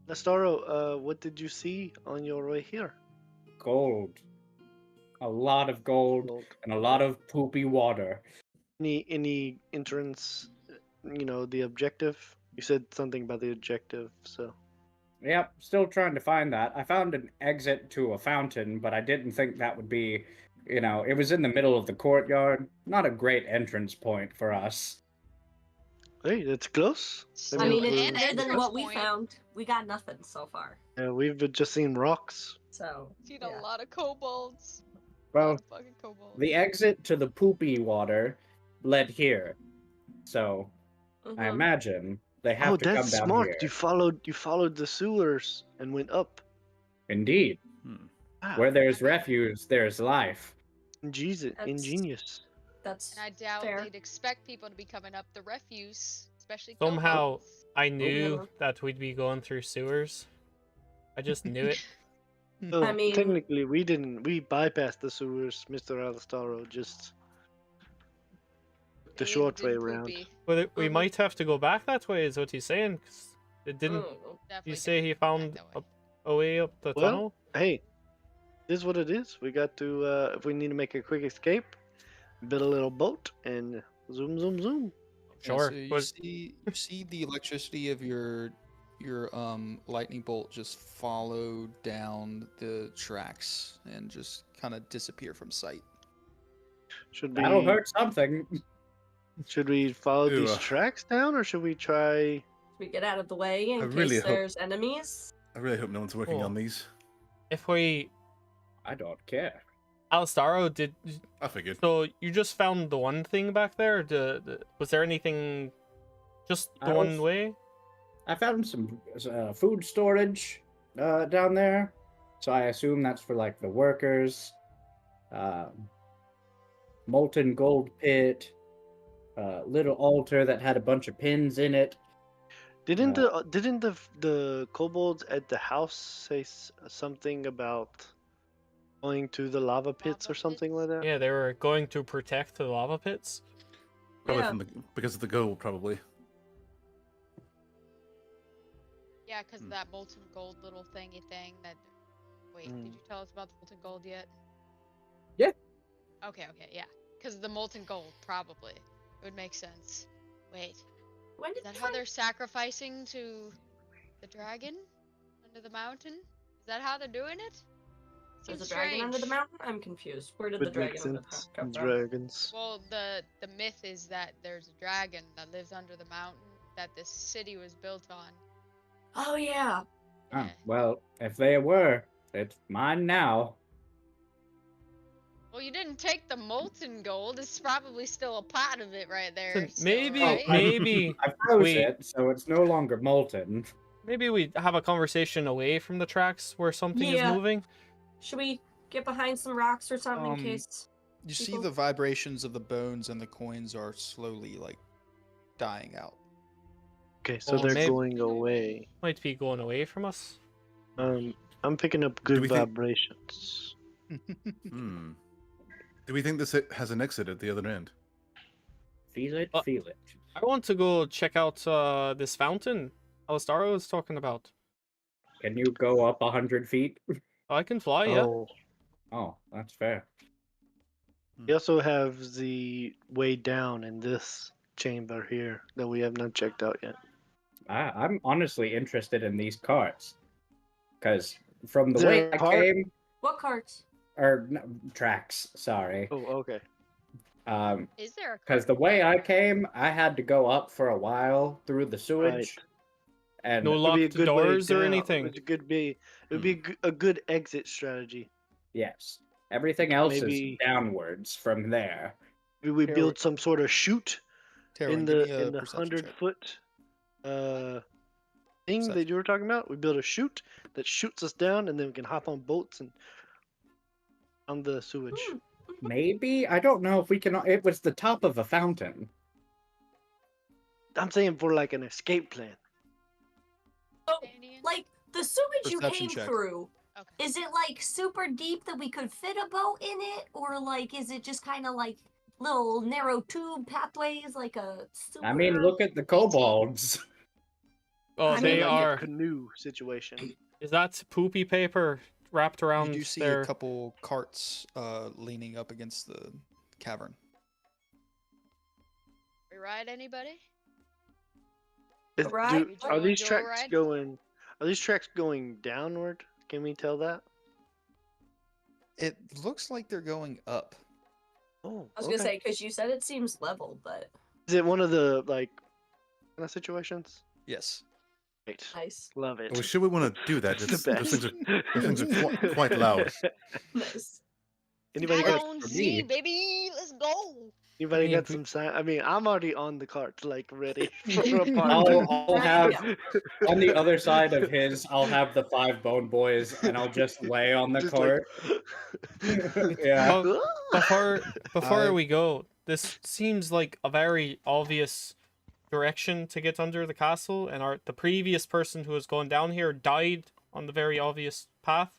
Nastaro, what did you see on your way here? Gold. A lot of gold and a lot of poopy water. Any entrance? The objective. You said something about the objective, so. Yep, still trying to find that. I found an exit to a fountain, but I didn't think that would be, it was in the middle of the courtyard. Not a great entrance point for us. Hey, that's close. I mean, Maybe it's we'll- better than entrance what we point. found. We got nothing so far. We've just seen rocks. So, Seen yeah. a lot of kobolds. Well, Fucking kobolds. the exit to the poopy water led here. So, I Mhm. imagine they have Oh, to come that's down smart. here. You followed the sewers and went up. Indeed. Ah, Where there's I mean- refuge, there's life. That's- ingenious. That's And I doubt fair. they'd expect people to be coming up the refuse, especially Somehow, kobolds. I knew yeah. that we'd be going through sewers. I just knew it. Oh, I mean- technically, we didn't. We bypassed the sewers, Mr. Alistaro. Just The It would short have way been around. poopy. But we Mhm. might have to go back that way, is what he's saying. 'Cause it didn't. Oh, Definitely You say gonna he go back found that way. a way up the Well, tunnel? hey, this is what it is. We got to, if we need to make a quick escape, build a little boat and zoom, zoom, zoom. Yeah, Sure. so you But see the electricity of your lightning bolt just follow down the tracks and just kind of disappear from sight. Should That'll we hurt something. follow Ew, these tracks down, or should we try? we get out of the way in I case really hope- there's enemies. I really hope no one's working Oh. on these. if we, I don't care. Alstaro, did I figured. so? You just found the one thing back there. Was there anything? Just the I one was- way? I found some food storage down there, so I assume that's for like the workers. Molten gold pit, little altar that had a bunch of pins in it. Didn't the kobolds at the house say something about going to the lava pits Lava or something pits? like that? Yeah, they were going to protect the lava pits. Probably Yeah. because of the gold, probably. Yeah, because of that molten gold little thingy thing that. Wait, did Mm. you tell us about the molten gold yet? Yeah. Okay, yeah. Because the molten gold, probably. It would make sense. Wait, When is did that you how find- they're sacrificing to the dragon under the mountain? Is that how they're doing it? There's Seems a dragon under the strange. mountain? I'm confused. Where did the Would dragon make under the sense. mountain come from? Dragons. Well, the myth is that there's a dragon that lives under the mountain that this city was built on. Oh yeah. Oh, Yeah. well, if they were, it's mine now. Well, you didn't take the molten gold. It's probably still a pot of it right there. So still, maybe, right? maybe, I froze we- it, so it's no longer molten. maybe we have a conversation away from the tracks where something is Yeah. moving. Should we get behind some rocks or something in case? You see People- the vibrations of the bones and the coins are slowly like dying out. Okay, so Well, they're maybe- going away. Might be going away from us. I'm picking up Do good we think- vibrations. Hmm. Do we think this has an exit at the other end? Feel it, Uh, feel it. I want to go check out this fountain Alastaro was talking about. Can you go up 100 feet? I can fly, yeah. Oh, Oh, that's fair. we also have the way down in this chamber here that we have not checked out yet. I'm honestly interested in these carts. Because from the Is way there a I cart? came, What carts? or no, tracks, sorry. Oh, okay. Is there a Because the way I came, I had to go up for a while through the sewage. Right. And No Would be a locked good way doors or down. anything. It would be a good exit strategy. yes, everything else Maybe- is downwards from there. Maybe we Here build some sort of chute Taron, in give the me a perception check. 100-foot thing that Perception. you were talking about. We build a chute that shoots us down, and then we can hop on boats and on the sewage. Hmm. Maybe? I don't know if we can. It was the top of a fountain. I'm saying for like an escape plan. Oh, Canadian? like the sewage you Perception came check. through. Okay. Is it like super deep that we could fit a boat in it, or like is it just kind of like little narrow tube pathways, like a sewer? I mean, look at the kobolds. Oh, I mean, they like are. a canoe situation. Is that poopy paper wrapped around You do see their... a couple carts leaning up against the cavern. We ride anybody? Right. Are Would you these go tracks ride? going? Are these tracks going downward? Can we tell that? It looks like they're going up. Oh, I was gonna say because you said it seems level, but Is it one of the like kind of situations? Yes. Great. nice, Love it. Well, should we want to do that? It's the Those things best. are quite loud. nice. Anybody got Down for sea, me. baby. Let's go. anybody mean, got we- some sign? I mean, I'm already on the cart, like ready for a I'll party. have Yeah. on the other side of his. I'll have the 5 bone boys, and I'll just lay on the Just cart. like- Yeah. Oh, before I- we go, this seems like a very obvious direction to get under the castle, and the previous person who was going down here died on the very obvious path.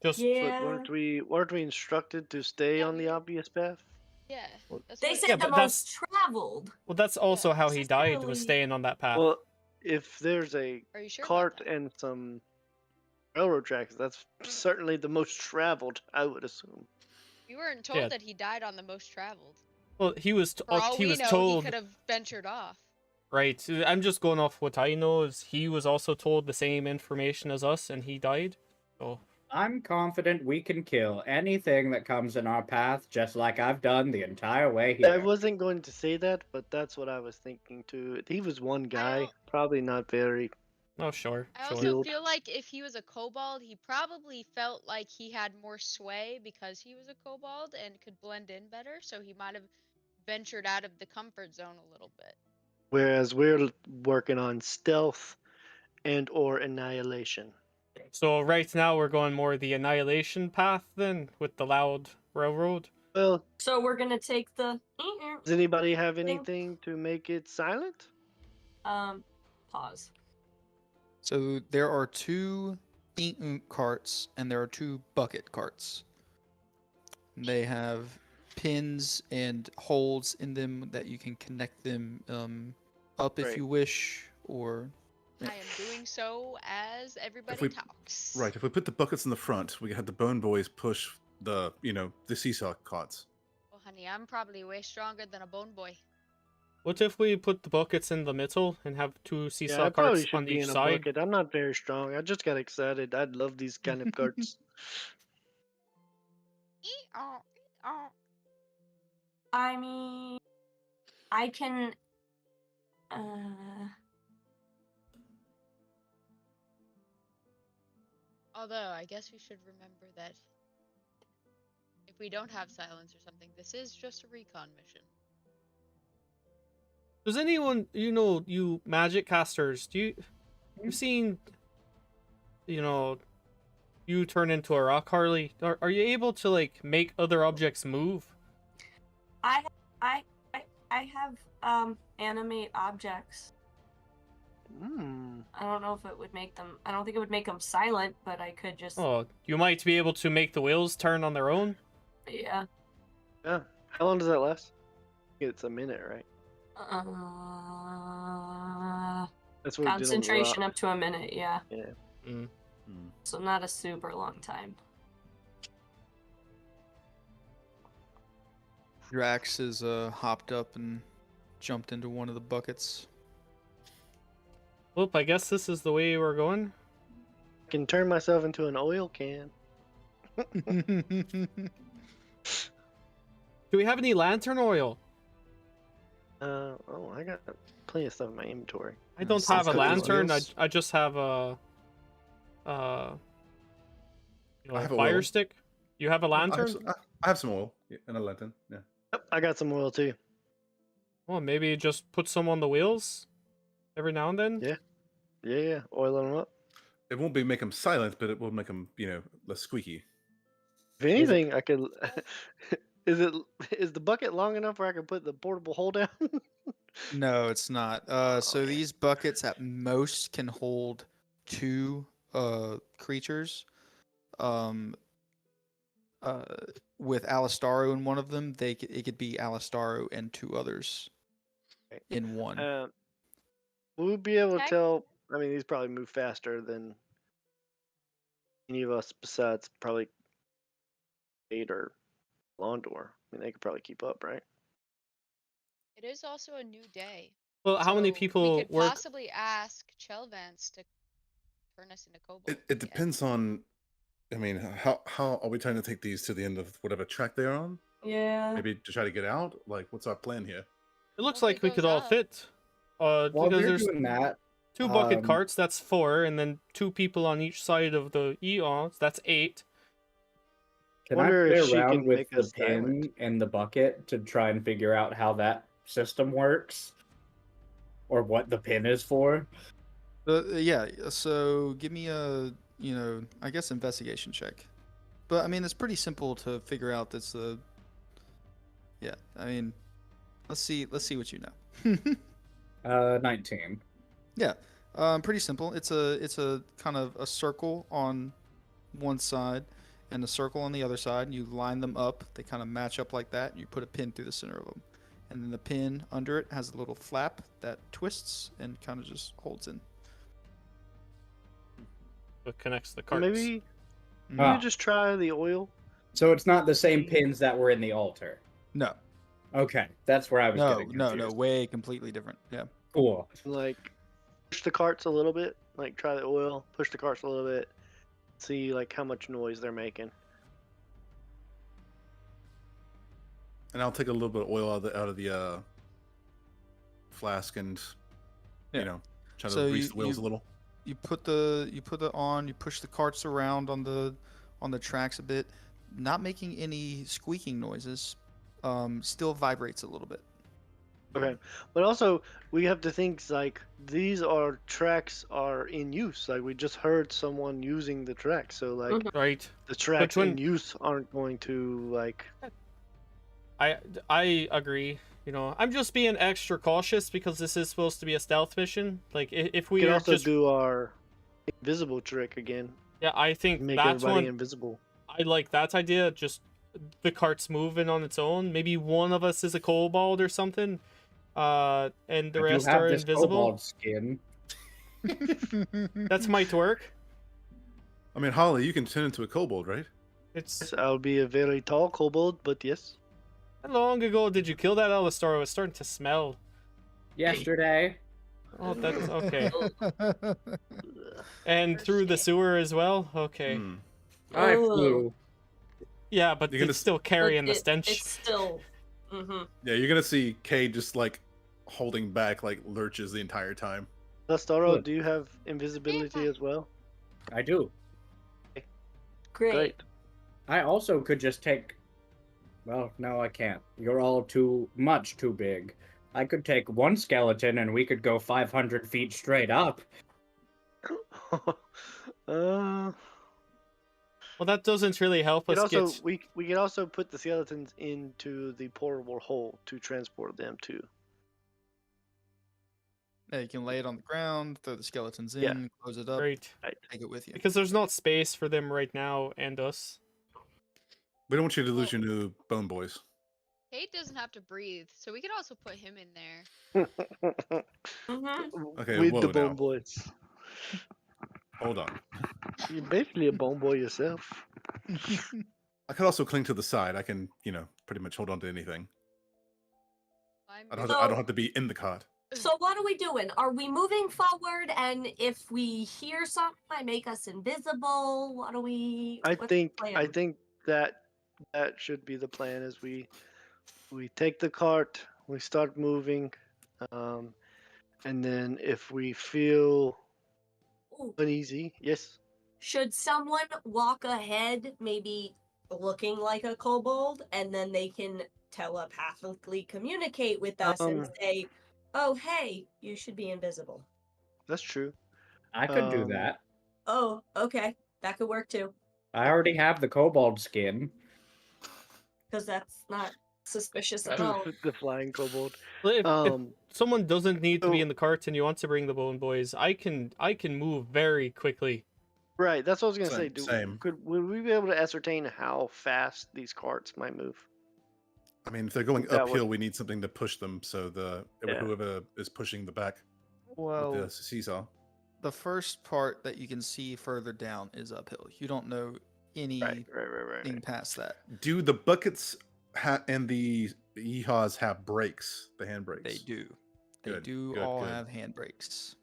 Just But Yeah. weren't we instructed to stay Yeah, on we the did. obvious path? Yeah. Well, That's They what. said Yeah, the but most traveled. Well, that's also how he died, was necessarily- staying on that path. Well, if there's a Are you sure about cart that? and some railroad tracks, that's certainly the most traveled, I would assume. We weren't told Yeah. that he died on the most traveled. Well, he was For all he we was know, told, he could have ventured off. right. I'm just going off what I know. Is he was also told the same information as us, and he died. So I'm confident we can kill anything that comes in our path, just like I've done the entire way here. I wasn't going to say that, but that's what I was thinking too. He was one guy, don't- probably not very. oh sure, I sure. also Shield. feel like if he was a kobold, he probably felt like he had more sway because he was a kobold and could blend in better, so he might have ventured out of the comfort zone a little bit. Whereas we're working on stealth and or annihilation. So right now we're going more the annihilation path then with the loud railroad. Well, So we're gonna take the does anybody have Thing. anything to make it silent? pause. So there are 2 carts and there are 2 bucket carts. They have pins and holes in them that you can connect them up if Right. you wish, or I am doing so as everybody we- talks. Right. If we put the buckets in the front, we had the Bone Boys push the the seesaw carts. Well, honey, I'm probably way stronger than a bone boy. What if we put the buckets in the middle and have 2 seesaw Yeah, I probably carts should on be each in a side? bucket. I'm not very strong. I just got excited. I'd love these kind of carts. Ee-aw, ee-aw. I mean, I can. Although, I guess we should remember that if we don't have silence or something, this is just a recon mission. Does anyone, you magic casters, you've seen, you turn into a rock, Harley? Are you able to like make other objects move? I have animate objects. Hmm. I don't know if it would make them. I don't think it would make them silent, but I could just. Oh, you might be able to make the wheels turn on their own. Yeah. Yeah. How long does that last? It's a minute, right? That's what we did on the Concentration rock. up to a minute. Yeah. Yeah. Mm. So not a super long time. Drax is hopped up and jumped into one of the buckets. Well, I guess this is the way we're going. I can turn myself into an oil can. Do we have any lantern oil? Oh, I got plenty of stuff in my inventory. I don't Sounds have a good. lantern. Wheels? I just have a I have a fire wheel. stick. You have a lantern? I have some oil and a lantern. Yeah. Yep, I got some oil too. Well, maybe just put some on the wheels every now and then. Yeah. Yeah, oiling them up. It won't make them silent, but it will make them, less squeaky. If anything, I could. Is the bucket long enough where I can put the portable hole down? No, it's not. So man. these buckets at most can hold 2 creatures. With Alistaro in one of them, it could be Alistaro and 2 others Right. in one. Will we be able to Okay. tell? I mean, these probably move faster than any of us, besides probably Kate or Londor. I mean, they could probably keep up, right? It is also a new day. Well, how many so people we could work? possibly ask Chelvance to turn us into kobolds. It again. depends on. I mean, how are we trying to take these to the end of whatever track they're on? Yeah. Maybe to try to get out. Like, what's our plan here? It looks Hopefully like we goes could all up. fit. While Because they're there's doing that, 2 bucket um, carts. That's 4, and then 2 people on each side of the eons. That's 8. can I Wonder play if she around can with make the us pin silent. in the bucket to try and figure out how that system works? Or what the pin is for? Yeah, so give me a, I guess investigation check. But I mean, it's pretty simple to figure out that's the. Yeah, I mean, let's see what you know. 19. Yeah, pretty simple. It's a kind of a circle on one side, and a circle on the other side. You line them up. They kind of match up like that. And you put a pin through the center of them. And then the pin under it has a little flap that twists and kind of just holds in. It connects the carts. Maybe Ah. you just try the oil. So it's not the same pins that were in the altar. No. Okay, that's where I was No, getting no, confused. way completely different. Yeah. Cool. Like push the carts a little bit. Like try the oil. Push the carts a little bit. See like how much noise they're making. And I'll take a little bit of oil out of the flask and Yeah. you know try to So grease the wheels a little. You put it on. You push the carts around on the tracks a bit, not making any squeaking noises. Still vibrates a little bit. Okay, but also we have to think like these are tracks are in use. Like we just heard someone using the track, so like Mhm. Right. the tracks when- in use aren't going to like. I agree. You know, I'm just being extra cautious because this is supposed to be a stealth mission. Like, if We we can are also just, do our invisible trick again. yeah, I think Make that's everybody one. invisible. I like that idea. Just the cart's moving on its own. Maybe one of us is a kobold or something, and the I do rest have are this invisible. kobold skin. That's might work. I mean, Holly, you can turn into a kobold, right? It's I'll be a very tall kobold, but yes. how long ago did you kill that Alistar? It was starting to smell. Yesterday. Oh, that's okay. Ugh. And through the Thursday. sewer as well. Okay. Hmm. I Ooh. flew. Yeah, but You're gonna it's still carrying the It- stench. It's still. Mm-hmm. Yeah, you're gonna see Cade just like holding back, like lurches the entire time. Lastaro, Good. do you have invisibility Yeah. as well? I do. Great. I also could just take. Well, no, I can't. You're all too big. I could take one skeleton and we could go 500 feet straight up. uh, Well, that doesn't really help we us could also get. we can also put the skeletons into the portable hole to transport them too. Yeah, you can lay it on the ground, throw the skeletons in, Yeah. close it up, Right. take it with you. Because there's not space for them right now and us. We don't want you to lose your new bone boys. Kate doesn't have to breathe, so we could also put him in there. Mm-hmm. Okay, With whoa the now. bone boys. Hold on. You're basically a bone boy yourself. I could also cling to the side. I can, pretty much hold on to anything. I don't have to be in the cart. So what are we doing? Are we moving forward? And if we hear something, might make us invisible. What are we? I what's the think plan? that should be the plan. Is we take the cart, we start moving, and then if we feel Ooh, uneasy, yes. should someone walk ahead, maybe looking like a kobold, and then they can telepathically communicate with us and Um, say, "Oh, hey, you should be invisible." That's true. I could do Um, that. Oh, okay, that could work too, I already have the kobold skin. because that's not suspicious at all. the flying kobold. Well, if Um, someone doesn't need to be so- in the cart and you want to bring the bone boys, I can move very quickly. right. That's what I was gonna say. Same. Would we be able to ascertain how fast these carts might move? I mean, if they're going That would- uphill, we need something to push them. So Yeah. whoever is pushing the back Well, with the seesaw. the first part that you can see further down is uphill. You don't know anything Right. past that. Do the buckets and the yeehaws have brakes? The hand brakes. They do. They Good, do good, all good. have handbrakes.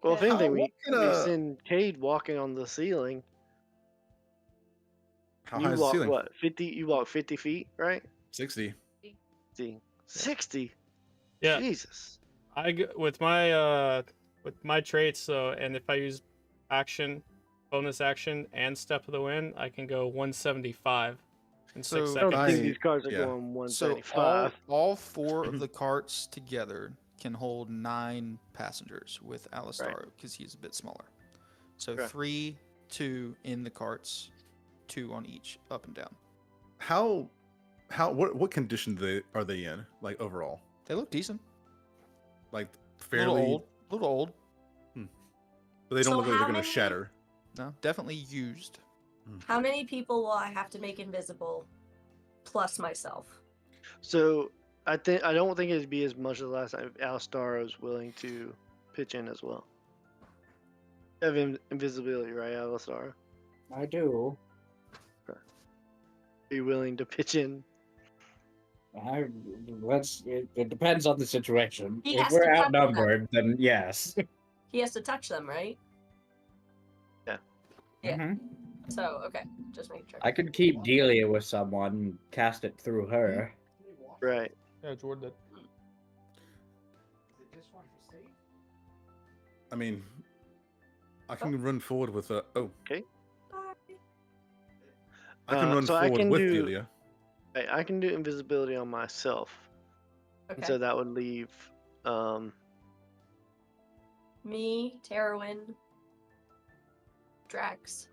Well, if Yeah. anything, What we can, send Cade walking on the ceiling. How You high is the walk ceiling? what? 50. You walk 50 feet, right? 60. 60. Yeah, Jesus. with my traits. So, and if I use action, bonus action, and step of the wind, I can go 175 in So- 6 I don't seconds. think these cars are yeah. going So 175. all four of the carts together can hold 9 passengers with Alistar because he's a bit smaller. So Okay. 3, 2 in the carts, 2 on each, up and down. What condition are they in? Like overall, They look decent. like A fairly. little old. But they don't So look like they're how going to many- shatter. No, definitely used. How many people will I have to make invisible plus myself? So I don't think it'd be as much as last time. If Alistar was willing to pitch in as well. You have invisibility, right, Alistar? I do. Are you willing to pitch in? It depends on the situation. He If has we're to touch them. outnumbered, then yes. He has to touch them, right? Yeah. Yeah. Mhm. So, okay. Just make sure. I could keep Delia with someone and cast it through her. Right. Yeah, Jordan. I mean, I can run forward with a. Oh, Okay. Bye. I can run so I forward can with do- Delia. I can do invisibility on myself. And Okay. so that would leave Me, Terwin, Drax,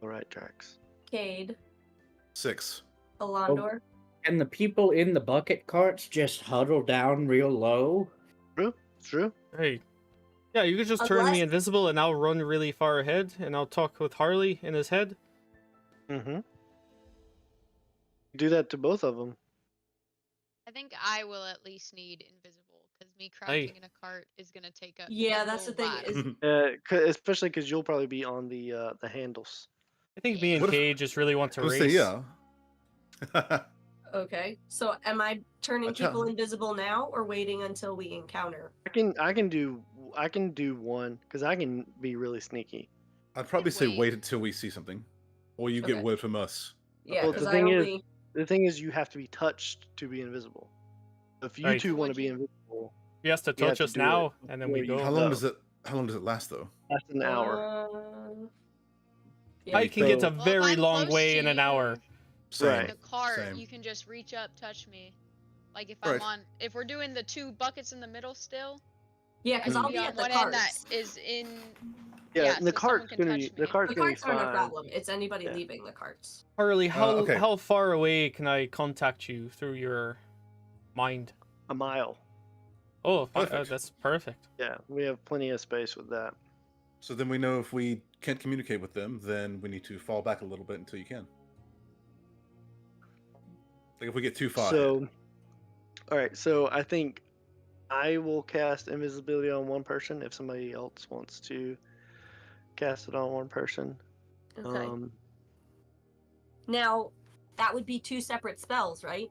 all right, Drax. Cade, 6. Alandor. And the people in the bucket carts just huddle down real low. True? It's true? Hey. Yeah, you could just turn me Unless- invisible and I'll run really far ahead and I'll talk with Harley in his head. Mm-hmm. Do that to both of them. I think I will at least need invisible because me crouching in a cart is gonna take up. Yeah, a that's the whole thing. lot. Is Especially because you'll probably be on the handles. I think me and What if- Kay just really want to I would race. say yeah. okay. So, am I turning Watch out. people invisible now, or waiting until we encounter? I can do one because I can be really sneaky. I'd probably say Wait. wait until we see something, or you get Okay. word from us. Yeah, Well, because the I thing is- only. The thing is, you have to be touched to be invisible. If you Right. two want to be Would invisible, He has to You have touch to us do now it and then we before you go. How No. long does it? How long does it last though? that's an hour. Yeah, I can get So- a Well, if very I'm long close way to in an you hour. Same. Right. In a cart, Same. you can just reach up, touch me. Like if Right. I'm on, if we're doing the 2 buckets in the middle still, Yeah, I because can I'll be be on at the one end that carts. is in. Yeah, and the so someone cart's can gonna be touch the me. cart's The gonna be carts aren't a fine. problem. It's anybody Yeah. leaving the carts. Harley, okay. how far away can I contact you through your mind? A mile. Oh, Perfect. that's perfect. Yeah, we have plenty of space with that. So then we know if we can't communicate with them, then we need to fall back a little bit until you can. Like if we get too far So, ahead. all right. So I think I will cast invisibility on one person if somebody else wants to cast it on one person. Okay. Now, that would be 2 separate spells, right?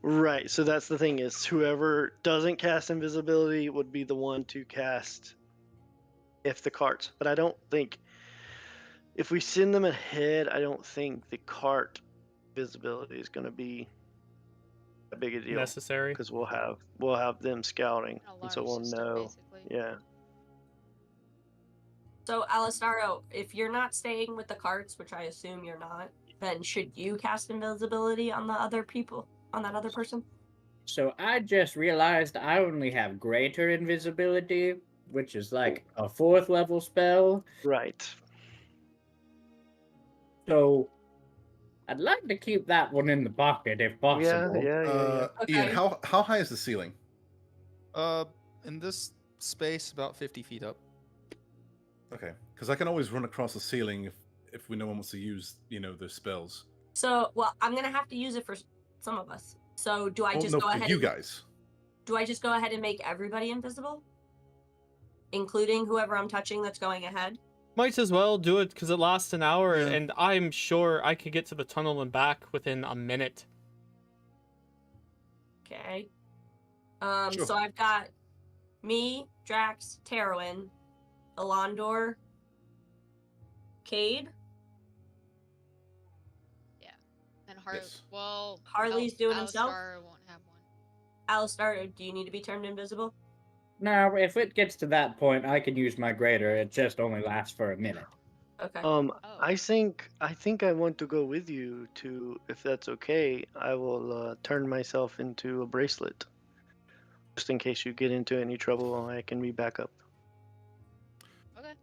Right. So that's the thing is whoever doesn't cast invisibility would be the one to cast if the carts. But I don't think if we send them ahead, I don't think the cart visibility is going to be a big a deal Necessary. because we'll have them scouting, An and so alarm we'll system, know. basically. Yeah. So, Alistaro, if you're not staying with the carts, which I assume you're not, then should you cast invisibility on the other people, on that other person? So I just realized I only have greater invisibility, which is like a 4th level spell. Right. So I'd like to keep that one in the pocket if possible. Yeah. Ian, Okay. how high is the ceiling? In this space, about 50 feet up. Okay, because I can always run across the ceiling if we no one wants to use the spells. So, well, I'm gonna have to use it for some of us. So, do I Well, just no, go for ahead? you and, guys. Do I just go ahead and make everybody invisible, including whoever I'm touching that's going ahead? Might as well do it because it lasts an hour, Yeah. and I'm sure I could get to the tunnel and back within a minute. Okay. Sure. So I've got me, Drax, Terwin, Alandor, Cade. And Harley. Yes. Well, Harley's doing himself? Alistar won't have one. Alistar, do you need to be turned invisible? Now, if it gets to that point, I can use my greater. It just only lasts for a minute. Okay. Oh. I think I want to go with you to, if that's okay. I will turn myself into a bracelet, just in case you get into any trouble. I can be backup. Okay.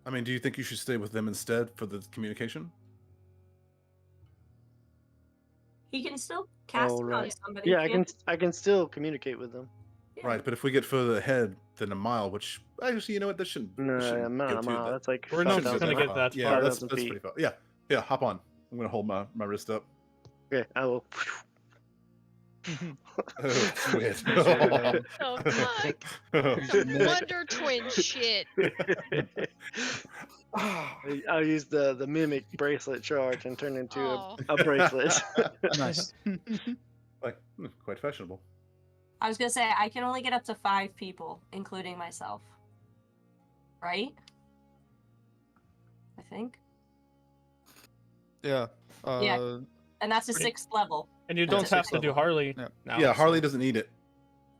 I mean, do you think you should stay with them instead for the communication? He can still cast Oh, it on right. somebody. Yeah, can't I can still communicate with them. Yeah. Right, but if we get further ahead than a mile, which actually, you know what, that shouldn't. No, shouldn't not go a too mile. that- That's like We're not shouldn't go gonna 5,000 get far. that Yeah, far. that's 5,000 pretty feet. far. Yeah, yeah. Hop on. I'm gonna hold my wrist up. Okay, I will. Oh, squid. Um, Oh fuck! Here's Some Mimic. Wonder Twin shit. I'll use the mimic bracelet charge and turn into Oh. a bracelet. Nice. Like, quite fashionable. I was gonna say I can only get up to 5 people, including myself. Right? I think. Yeah. Yeah. And that's a Pretty- 6th level. And you That's don't a have six to do level. Harley Yep. now. Yeah, Harley so- doesn't need it.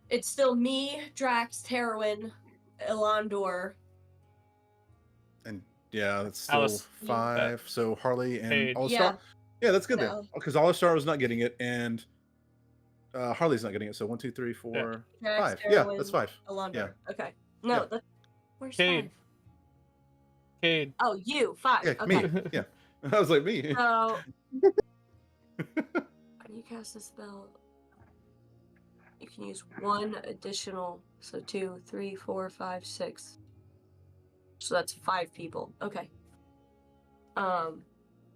It's still me, Drax, Terwin, Elandor. And yeah, that's still Alice. 5. So Harley and Cade. All Yeah. Star. Yeah, that's good No. then. Because All Star was not getting it, and Harley's not getting it. So 1, 2, 3, 4, Drax, 5. Yeah, Terwin, that's 5. Elandor. Yeah. Okay. No, Yeah. that, where's Cade. 5? Cade. Oh, you 5. Yeah, okay. me. Yeah, I was like me. So when you cast a spell, you can use 1 additional. So 2, 3, 4, 5, 6. So that's 5 people. Okay. All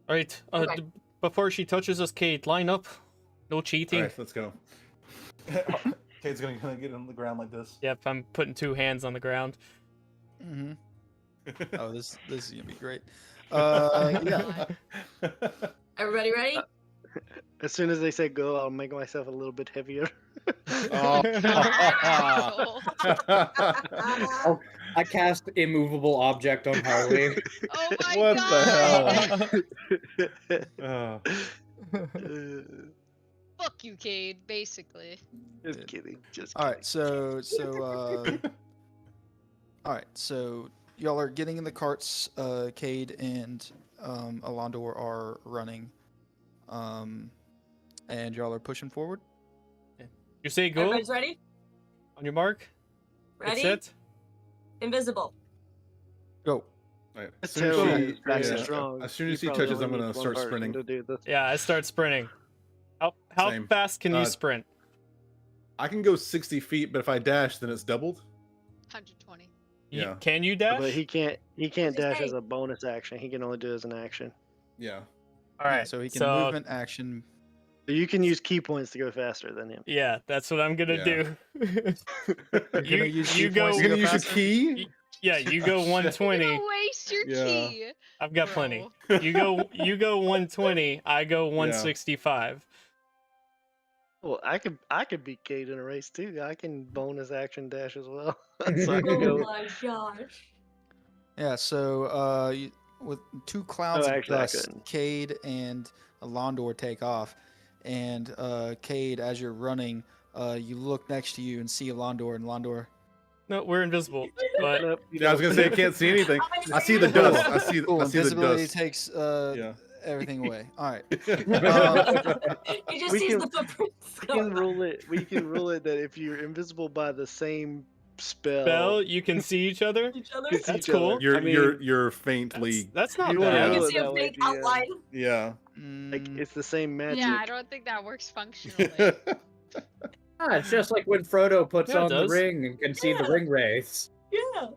right. Okay. Before she touches us, Cade, line up. No All cheating. right, let's go. Kate's gonna get on the ground like this. Yep, I'm putting 2 hands on the ground. Mm-hmm. Oh, this is gonna be great. Yeah. Everybody ready? As soon as they say go, I'll make myself a little bit heavier. Oh. Oh, I cast immovable object on Harley. Oh my What god! the hell? Fuck you, Cade. Basically. Just kidding. Just All kidding. right. All right. So y'all are getting in the carts. Cade and Elandor are running. And y'all are pushing forward. You say go Everybody's ready? on your mark. Ready? Get set. Invisible. Go. Right. This As soon as Terwin he, is pretty yeah, strong. as soon as he probably touches, I'm only gonna needs one start person sprinting. to do this. Yeah, I start sprinting. How Same. fast can you Uh, sprint? I can go 60 feet, but if I dash, then it's doubled. 120. Yeah. Can you dash? But he can't Just dash say- as a bonus action. He can only do it as an action. Yeah. All right. So he can so, movement, action. So you can use key points to go faster than him. Yeah, that's what I'm gonna Yeah. do. You're gonna use key go. points You're to gonna use your faster? key? Yeah, you go Shit. 120. Don't waste your Yeah. key. I've got plenty. Bro. You go 120. I go 165. Well, I could beat Cade in a race too. I can bonus action dash as well. So I can Oh go. my gosh. Yeah. So with 2 clouds Oh, of actually, I dust, couldn't. Cade and Elandor take off, and Cade, as you're running, you look next to you and see Elandor, and Elandor. No, we're invisible. But Nope, you Yeah, I was don't. gonna say I can't see anything. Oh, I see the Cool. dust. I see Cool. I see the Invisibility dust. takes Yeah. everything away. All right. He just We sees can- the footprints We going can rule it. We can rule it that if you're invisible by the same spell, Bell, you can see each other. each other. you can see That's each other. cool. You're I mean, you're faintly That's not You wanna bad. You roll can it see a that way, big DM. outline. yeah. like Mm, it's the same magic. Yeah, I don't think that works functionally. Ah, it's just like when Frodo puts Yeah, it on the does. ring and can see the Yeah. ring wraiths. Yeah.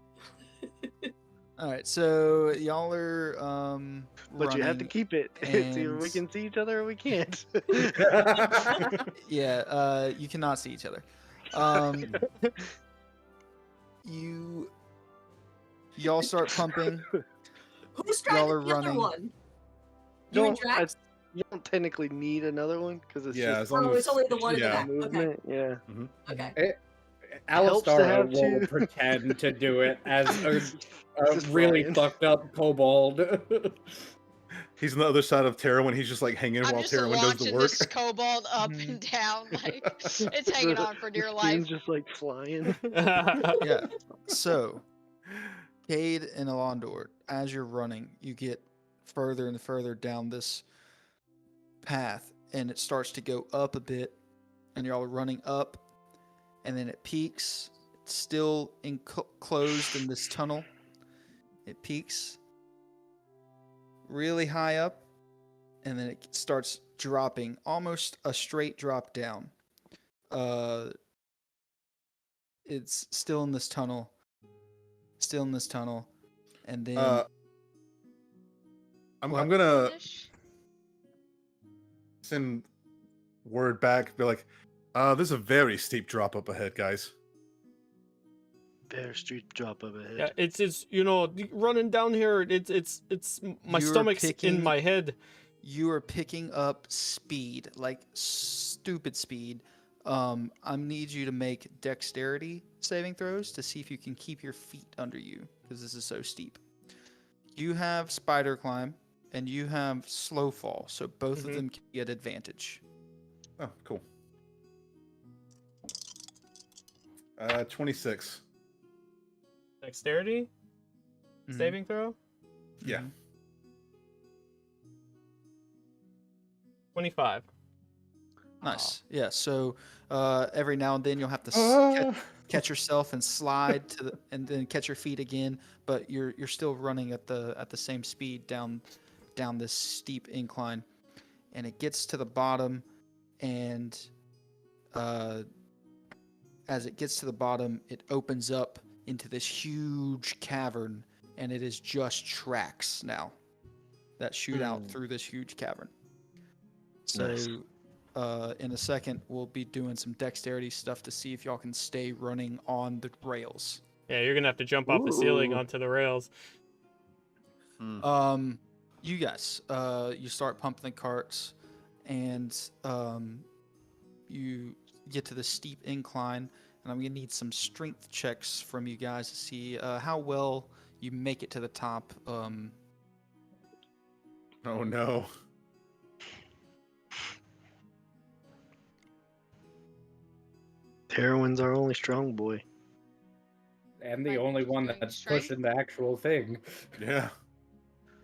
all right. So y'all are But you have to running. keep it. It's either we and- can see each other or we can't. Yeah. You cannot see each other. Y'all start pumping. Who's Y'all driving are the other running. one? You You and don't- I- Drax? you don't technically need another one because it's Yeah, just as long Oh, as it's only the one in the yeah. back. Okay. movement. Yeah. Okay. Helps to Alistar have will two. pretend to do it as Just a really flying. fucked up kobold. He's on the other side of Terra when he's just like hanging I'm while just Terra does the launching work. this kobold up Mhm. and down like it's hanging on for dear The life. skin's just like flying. Yeah. So, Cade and Elandor, as you're running, you get further and further down this path, and it starts to go up a bit, and you're all running up, and then it peaks. It's still enclosed in this tunnel. It peaks really high up, and then it starts dropping, almost a straight drop down. it's still in this tunnel. Still in this tunnel. And then I'm What? gonna Finish? send word back. Be like, there's a very steep drop up ahead, guys. Bear Street drop of a Yeah, head. it's running down here. It's my You're stomach's in picking- my head. you are picking up speed, like stupid speed. I need you to make dexterity saving throws to see if you can keep your feet under you, because this is so steep. You have spider climb, and you have slow fall, so both of Mhm. them can get advantage. Oh, cool. 26. Dexterity Mhm. saving throw. Yeah. Mhm. 25. Nice. Yeah. So every now and then you'll have to catch yourself and slide to the, and then catch your feet again, but you're still running at the same speed down this steep incline, and it gets to the bottom, and as it gets to the bottom, it opens up into this huge cavern, and it is just tracks now that shoot out through this huge cavern. So Nice. in a second, we'll be doing some dexterity stuff to see if y'all can stay running on the rails. Yeah, you're gonna have to jump off the ceiling Ooh. onto the rails. You guys, you start pumping the carts, and you get to the steep incline, and I'm gonna need some strength checks from you guys to see how well you make it to the top. Oh no. Heroin's our only strong boy. And the Like, only one doing that's strength? pushing the actual thing. Yeah.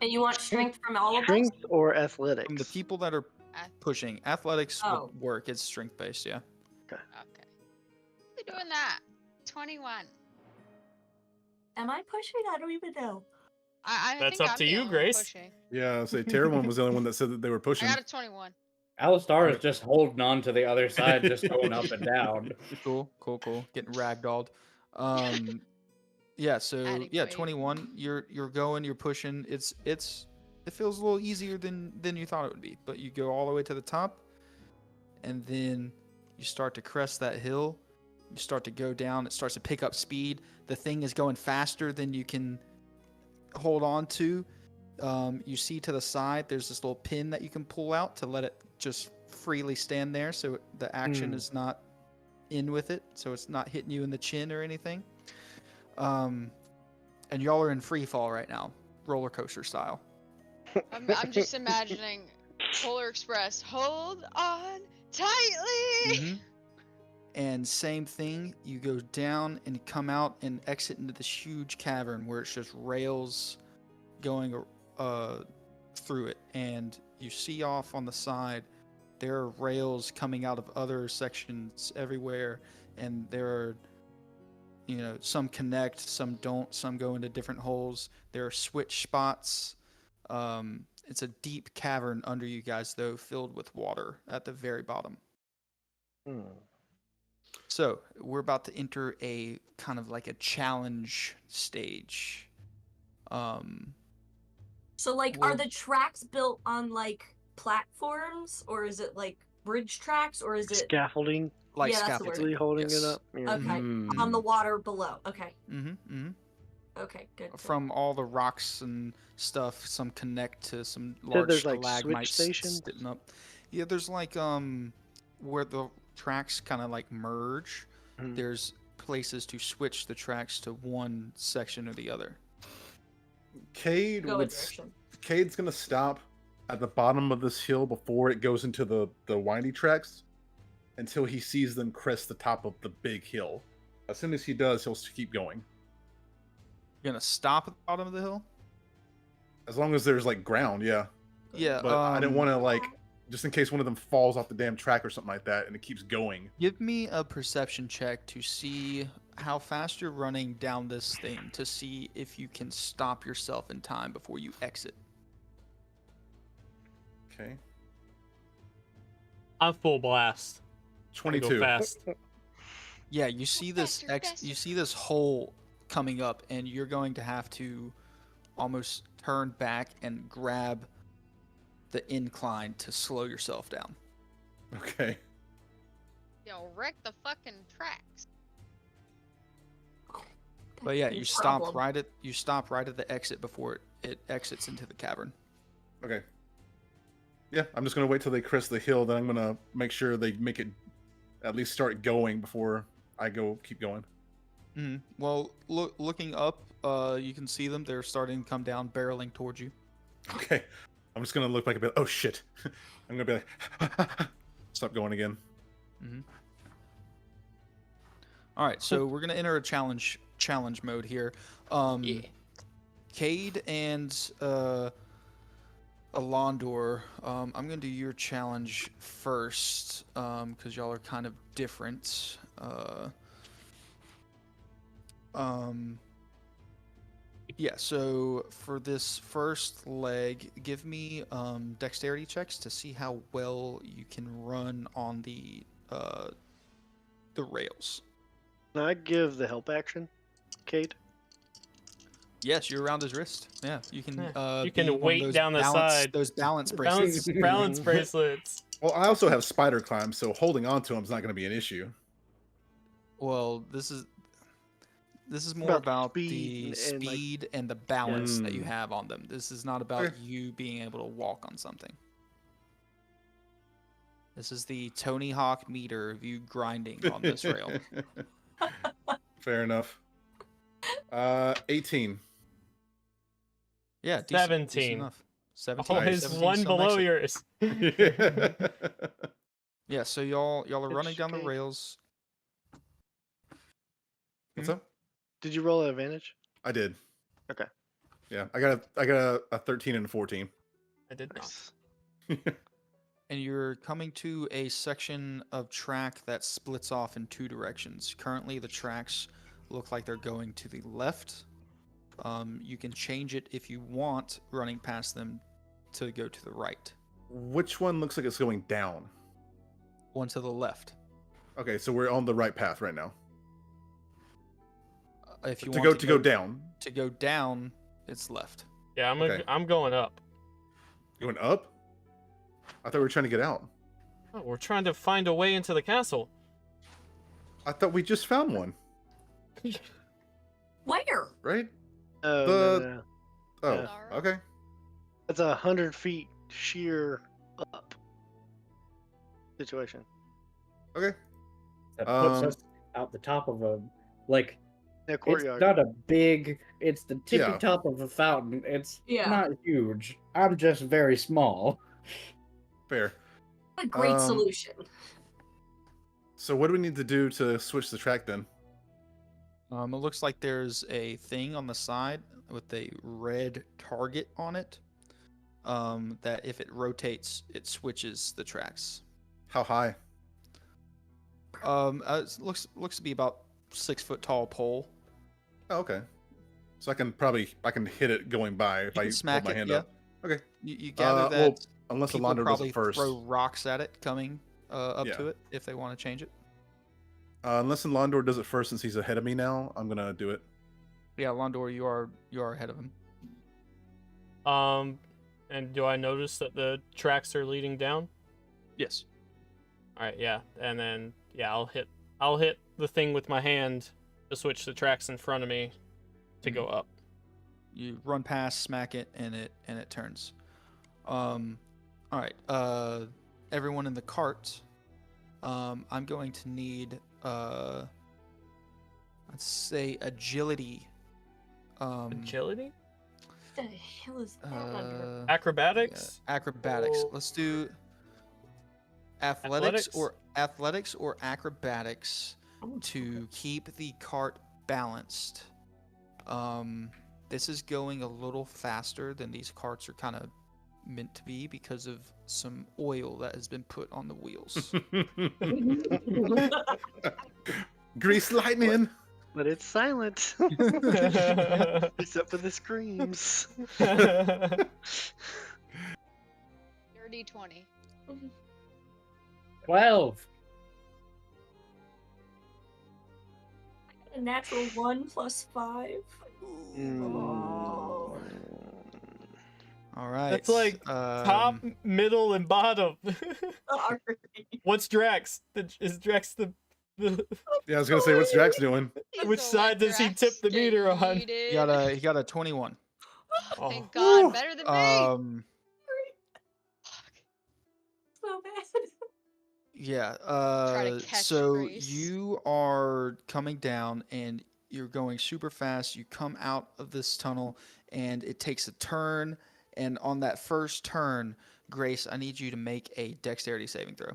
And you want strength from all of us? Strength or athletics? From the people that are Ath- pushing, athletics Oh. would work. It's strength based, yeah. Okay. We're doing that. 21. Am I pushing? I don't even know. I That's think up I'm to the you, only one Grace. pushing. Yeah, I'll say Terrawin was the only one that said that they were I pushing. got a 21. Alistar is just holding on to the other side, just going up and down. Cool. Getting ragdolled. Yeah. So Adding yeah, weight. 21. You're going. You're pushing. It feels a little easier than you thought it would be. But you go all the way to the top, and then you start to crest that hill. You start to go down. It starts to pick up speed. The thing is going faster than you can hold on to. You see to the side, there's this little pin that you can pull out to let it just freely stand there, so the action is not in with it, so it's not hitting you in the chin or anything. And y'all are in free fall right now, roller coaster style. I'm just imagining Polar Express. Hold on tightly. And same thing, you go down and come out and exit into this huge cavern where it's just rails going through it, and you see off on the side there are rails coming out of other sections everywhere, and there are, some connect, some don't, some go into different holes. There are switch spots. It's a deep cavern under you guys, though, filled with water at the very bottom. So we're about to enter a kind of like a challenge stage. So, like, Well- are the tracks built on, like, platforms? Or is it, like, bridge tracks? Or is it... Scaffolding, Like Yeah, that's the word. scaffolding. holding yes. it up. Yeah. Okay. Mm. On the water below. Okay. Okay, good. From all the rocks and stuff, some connect to some Said large there's, like, switch stalagmites stations? sitting up. Yeah, there's like where the tracks kind of like merge. Mhm. There's places to switch the tracks to one section or the other. Cade Go a would. direction. Cade's gonna stop at the bottom of this hill before it goes into the windy tracks until he sees them crest the top of the big hill. As soon as he does, he'll keep going. You're gonna stop at the bottom of the hill? As long as there's like ground, yeah. Yeah. But I didn't want to like, just in case one of them falls off the damn track or something like that, and it keeps going. Give me a perception check to see how fast you're running down this thing, to see if you can stop yourself in time before you exit. Okay. I'm full blast. I go 22. fast. Yeah, you see this Faster, you faster. see this hole coming up, and you're going to have to almost turn back and grab the incline to slow yourself down. Okay. Yo, wreck the fucking tracks. But yeah, No you stop problem. right at the exit before it exits into the cavern. Okay. Yeah, I'm just gonna wait till they crest the hill. Then I'm gonna make sure they make it at least start going before I keep going. Well, looking up, you can see them. They're starting to come down, barreling towards you. Okay. I'm just gonna look like a bit. Oh shit! I'm gonna be like, stop going again. All right, so we're gonna enter a challenge mode here. Yeah. Cade and Alondor, I'm gonna do your challenge first, because y'all are kind of different. Yeah, so for this first leg, give me dexterity checks to see how well you can run on the rails. Can I give the help action, Kate? Yes, you're around his wrist. Yeah, you can. Yeah, you be can one of weight those down the side. Those balance bracelets. Balance bracelets. Well, I also have spider climb, so holding on to him is not gonna be an issue. Well, this is more About about speed the and, like- speed and the balance that you Mm. have on them. This is not about Okay. you being able to walk on something. This is the Tony Hawk meter of you grinding on this rail. Fair enough. 18. Yeah, decent 17. enough. 17. Always 17 one still below makes it. yours. Yeah, so y'all are running down the Okay. rails. What's up? Did you roll an advantage? I did. Okay. Yeah, I got a 13 and a 14. I did not. Nice. And you're coming to a section of track that splits off in two directions. Currently, the tracks look like they're going to the left. You can change it if you want, running past them, to go to the right. Which one looks like it's going down? One to the left. Okay, so we're on the right path right now. If you To want go down. to go down, it's left. Yeah, Okay. I'm going up. Going up? I thought we were trying to get out. Oh, we're trying to find a way into the castle. I thought we just found one, Where? right? Oh, The- no. Oh, Yeah. okay. That's 100 feet sheer up situation. Okay. That puts Um, us out the top of a like. Yeah, It's courtyard. not a big. It's the tippy Yeah. top of a fountain. It's Yeah. not huge. I'm just very small. Fair. A great Um, solution. So what do we need to do to switch the track then? It looks like there's a thing on the side with a red target on it. That if it rotates, it switches the tracks. How high? It looks to be about 6 foot tall pole. Oh, okay. So I can hit it going by if You I can smack hold my it, hand yeah. up. Okay. You gather that Well, unless people Alondra does probably it first. throw rocks at it coming up Yeah. to it if they want to change it. Unless Alondra does it first since he's ahead of me now, I'm gonna do it. Yeah, Londor, you are ahead of him. And do I notice that the tracks are leading down? Yes. All right, yeah, and then yeah, I'll hit the thing with my hand to switch the tracks in front of me to go up. You run past, smack it, and it turns. All right. Everyone in the cart. I'm going to need let's say agility. Agility, What the hell is that under? acrobatics. Acrobatics. Oh. Let's do athletics or acrobatics to keep the cart balanced. This is going a little faster than these carts are kind of meant to be because of some oil that has been put on the wheels. Grease lightning. But it's silent. Except for the screams. Dirty 20. 12. A natural 1 plus 5. Oh. All right. That's like top, middle, and bottom. Sorry. What's Drax? Is Drax the Yeah, I was gonna say, what's Drax doing? He's which the side one does he Drax tip the get meter on? yeeted. He got a 21. Oh, thank Oh. God, Woo. better than me. So bad. Yeah. Try to catch So Grace. you are coming down and you're going super fast. You come out of this tunnel and it takes a turn. And on that first turn, Grace, I need you to make a dexterity saving throw.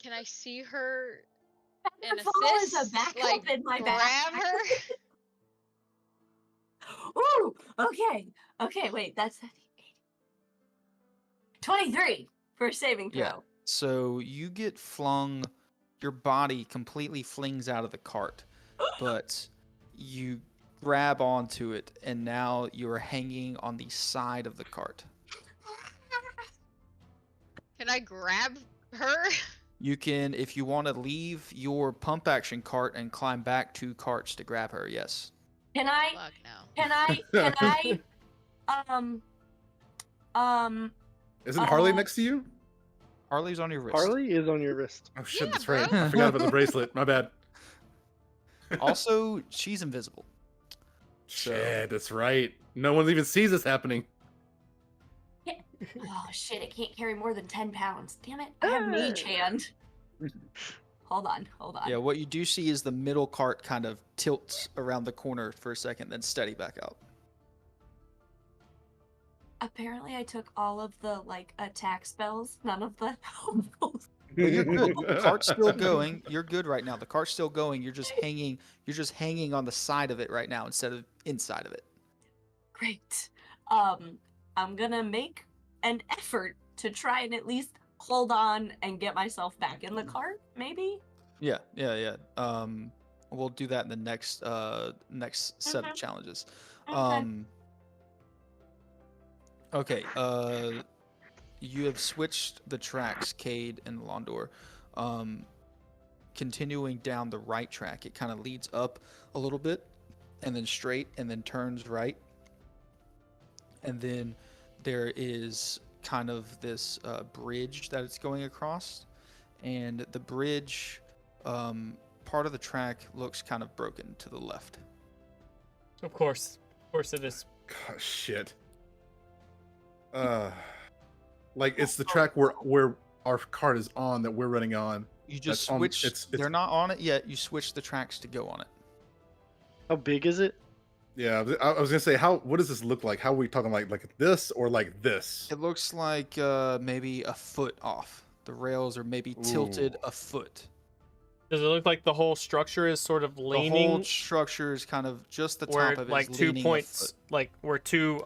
Can I see her and Fall is a assist? backup Like in my grab backpack. her? Ooh, okay. Okay, wait, that's 23 for a saving throw. Yeah. So you get flung, your body completely flings out of the cart, but you grab onto it and now you're hanging on the side of the cart. Can I grab her? You can, if you want to leave your pump action cart and climb back 2 carts to grab her, yes. Can I Fuck no. Isn't Harley next to you? Harley's on your wrist. Harley is on your wrist. Oh shit, Yeah, that's right. bro. I forgot about the bracelet. My bad. Also, she's invisible. Shit, that's right. No one even sees this happening. Oh shit, it can't carry more than 10 pounds. Damn it. I have mage hand. Hold on. Yeah, what you do see is the middle cart kind of tilts around the corner for a second, then steady back out. Apparently I took all of the attack spells, none of the helpfuls. Well, you're good. The cart's still going. You're good right now. The cart's still going. You're just hanging on the side of it right now instead of inside of it. Great. I'm gonna make an effort to try and at least hold on and get myself back in the cart, maybe? Yeah. We'll do that in the next set of challenges. Okay. You have switched the tracks, Cade and Londor. Continuing down the right track, it kind of leads up a little bit, and then straight, and then turns right. And then there is kind of this bridge that it's going across, and the bridge, part of the track looks kind of broken to the left. Of course it is. God, shit. Like it's the track where our cart is on that we're running on. You just That's on- switch. it's- They're not on it yet. You switch the tracks to go on it. How big is it? Yeah, I was gonna say, what does this look like? How are we talking, like this or like this? It looks like maybe a foot off. The rails are maybe tilted a foot. Does it look like the whole structure is sort of The leaning? whole structure is kind of just the where top of it like is 2 leaning a points, foot. like where 2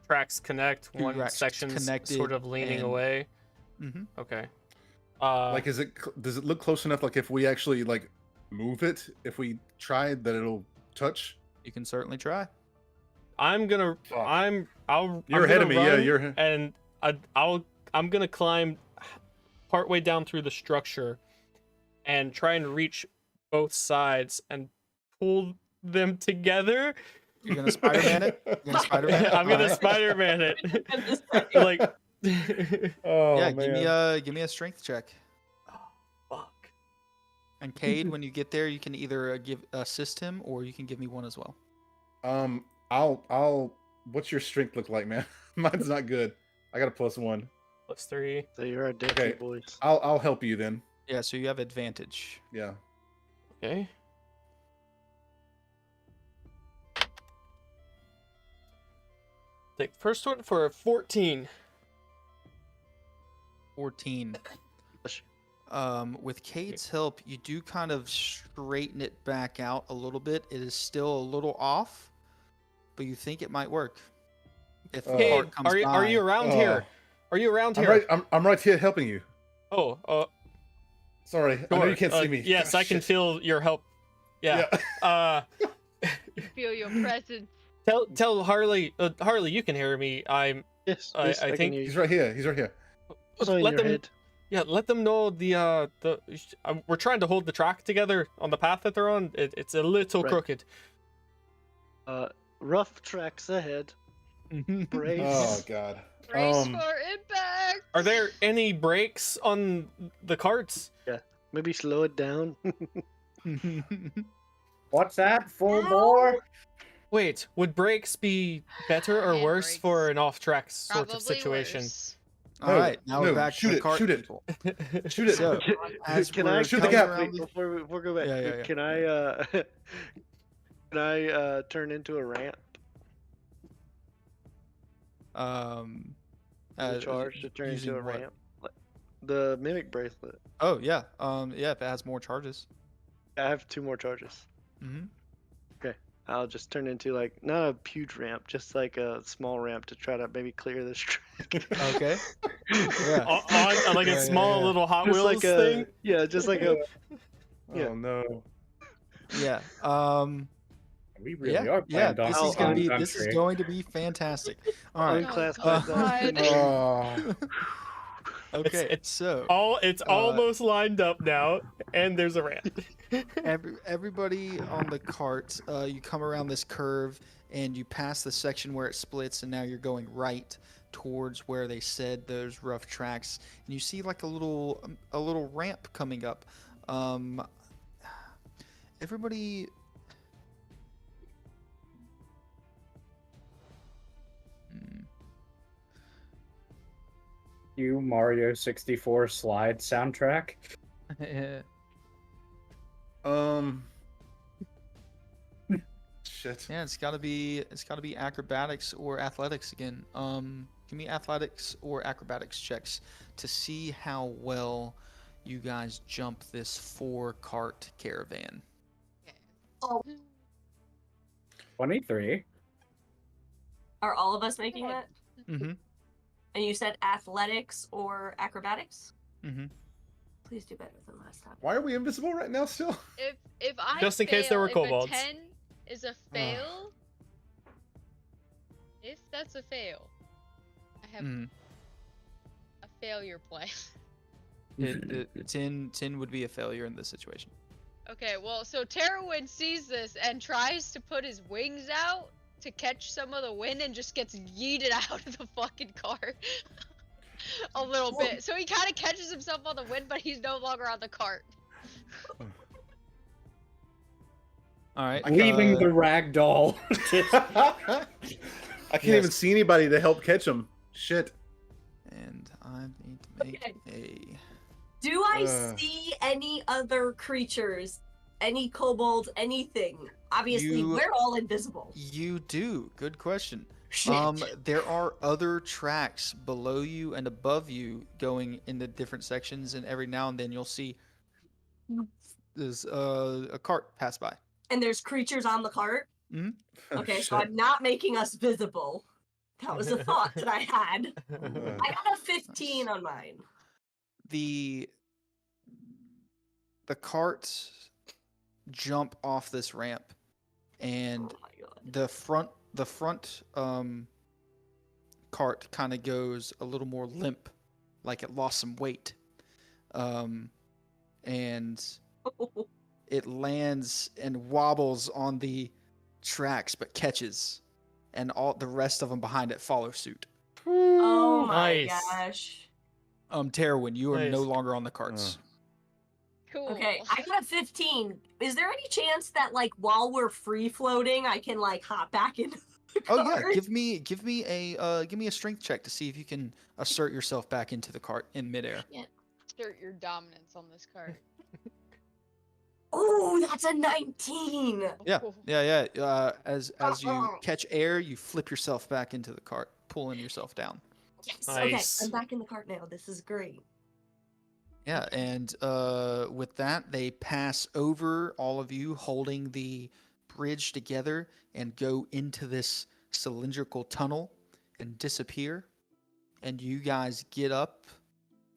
tracks connect, Two one tracks section's connected sort of leaning and- away. Mhm. Okay. Like, does it look close enough? Like, if we actually like move it, if we try, that it'll touch. You can certainly try. I'm gonna. Fuck. You're ahead of me, yeah, you're- And I'm gonna climb partway down through the structure, and try and reach both sides and pull them together. You're gonna Spider-Man it. You're gonna Spider-Man it. I'm gonna Alright. Spider-Man it. Like. Oh Yeah, man. give me a strength check. Fuck. And Cade, when you get there, you can either assist him or you can give me one as well. I'll. What's your strength look like, man? Mine's not good. I got a +1. +3. So you're a dicky Okay. boys. I'll help you then. Yeah, so you have advantage. Yeah. Okay. Take first one for 14. 14. With Cade's help, you do kind of straighten it back out a little bit. It is still a little off, but you think it might work. If the Hey, cart comes are by. you around here? Are you around I'm here? right. I'm right here helping you. Oh, Sorry, I know you sure. can't see me. Yes, God, I can shit. feel your help. Yeah. Feel your presence. Tell Harley. Harley, you can hear me. Yes, I yes, I, think can hear He's you. right here. He's right here. Also in let your them head. Yeah, let them know we're trying to hold the track together on the path that they're on. It's a little Right. crooked. Rough tracks ahead. Brace. Oh god. Brace for impact. Are there any brakes on the carts? Maybe slow it down. What's that? Full Ow. bore? Wait, would brakes be better or Hand worse brakes. for an off-track sort Probably of situation? worse. All right, now we're back shoot to the it, cart shoot it. people. Shoot it. So, as Can we're I Shoot the coming gap. around Wait, the- before we go back? Yeah. Can I can I turn into a ramp? Charge to turn using into a what? ramp. Like, the mimic bracelet. Oh yeah, yeah. If it has more charges. I have 2 more charges. Mm-hmm. I'll just turn into like not a huge ramp, just like a small ramp to try to maybe clear this track. Okay. Yeah. On like a Yeah, small yeah. little Hot Just Wheels like thing. just like a Yeah. Oh no. Yeah. We really Yeah. are Yeah. playing This Donkey is gonna Kong be Country. fantastic. All right. unclassified. God. Oh. Okay. It's So It's almost lined up now, and there's a ramp. everybody on the cart, you come around this curve and you pass the section where it splits, and now you're going right towards where they said those rough tracks, and you see like a little ramp coming up. Everybody. You Mario 64 slide soundtrack. Shit. Yeah, it's gotta be acrobatics or athletics again. Give me athletics or acrobatics checks to see how well you guys jump this 4-cart caravan. Oh, 23. are all of us making that? Mm-hmm. And you said athletics or acrobatics? Mm-hmm. Please do better than last time. Why are we invisible right now still? If I Just in case there fail, were if kobolds. a 10 is a fail, if that's a fail, I have Mm-hmm. a failure play. 10 would be a failure in this situation. Okay, well, so Terrawin sees this and tries to put his wings out to catch some of the wind and just gets yeeted out of the fucking cart a little bit. So he kind of catches himself on the wind, but he's no longer on the cart. All right. Leaving the rag doll. I can't Yes. even see anybody to help catch him. Shit. And I need to make Okay. a. Do I Uh. see any other creatures? Any kobolds? Anything? Obviously, You- we're all invisible. You do. Good question. Shit. There are other tracks below you and above you going into different sections, and every now and then you'll see there's a cart pass by. And there's creatures on the cart? Mhm. Okay, so Shit. I'm not making us visible. That was a thought that I had. Uh, I got a 15 on mine. The carts jump off this ramp, and Oh my god. the front cart kind of goes a little more limp, like it lost some weight, and it lands and wobbles on the tracks but catches, and all the rest of them behind it follow suit. Oh my Nice. gosh. Terwin, you are no Nice. longer on the carts. Cool. Okay, I got a 15. Is there any chance that, like, while we're free floating, I can, like, hop back into the Oh yeah, cart? give me a strength check to see if you can assert yourself back into the cart in midair. Assert your dominance on this card. Oh, that's a 19. Yeah, Ooh. yeah. As you Uh-oh. catch air, you flip yourself back into the cart, pulling yourself down. Yes. Nice. Okay, I'm back in the cart now. This is great. Yeah, and with that, they pass over all of you, holding the bridge together, and go into this cylindrical tunnel and disappear. And you guys get up.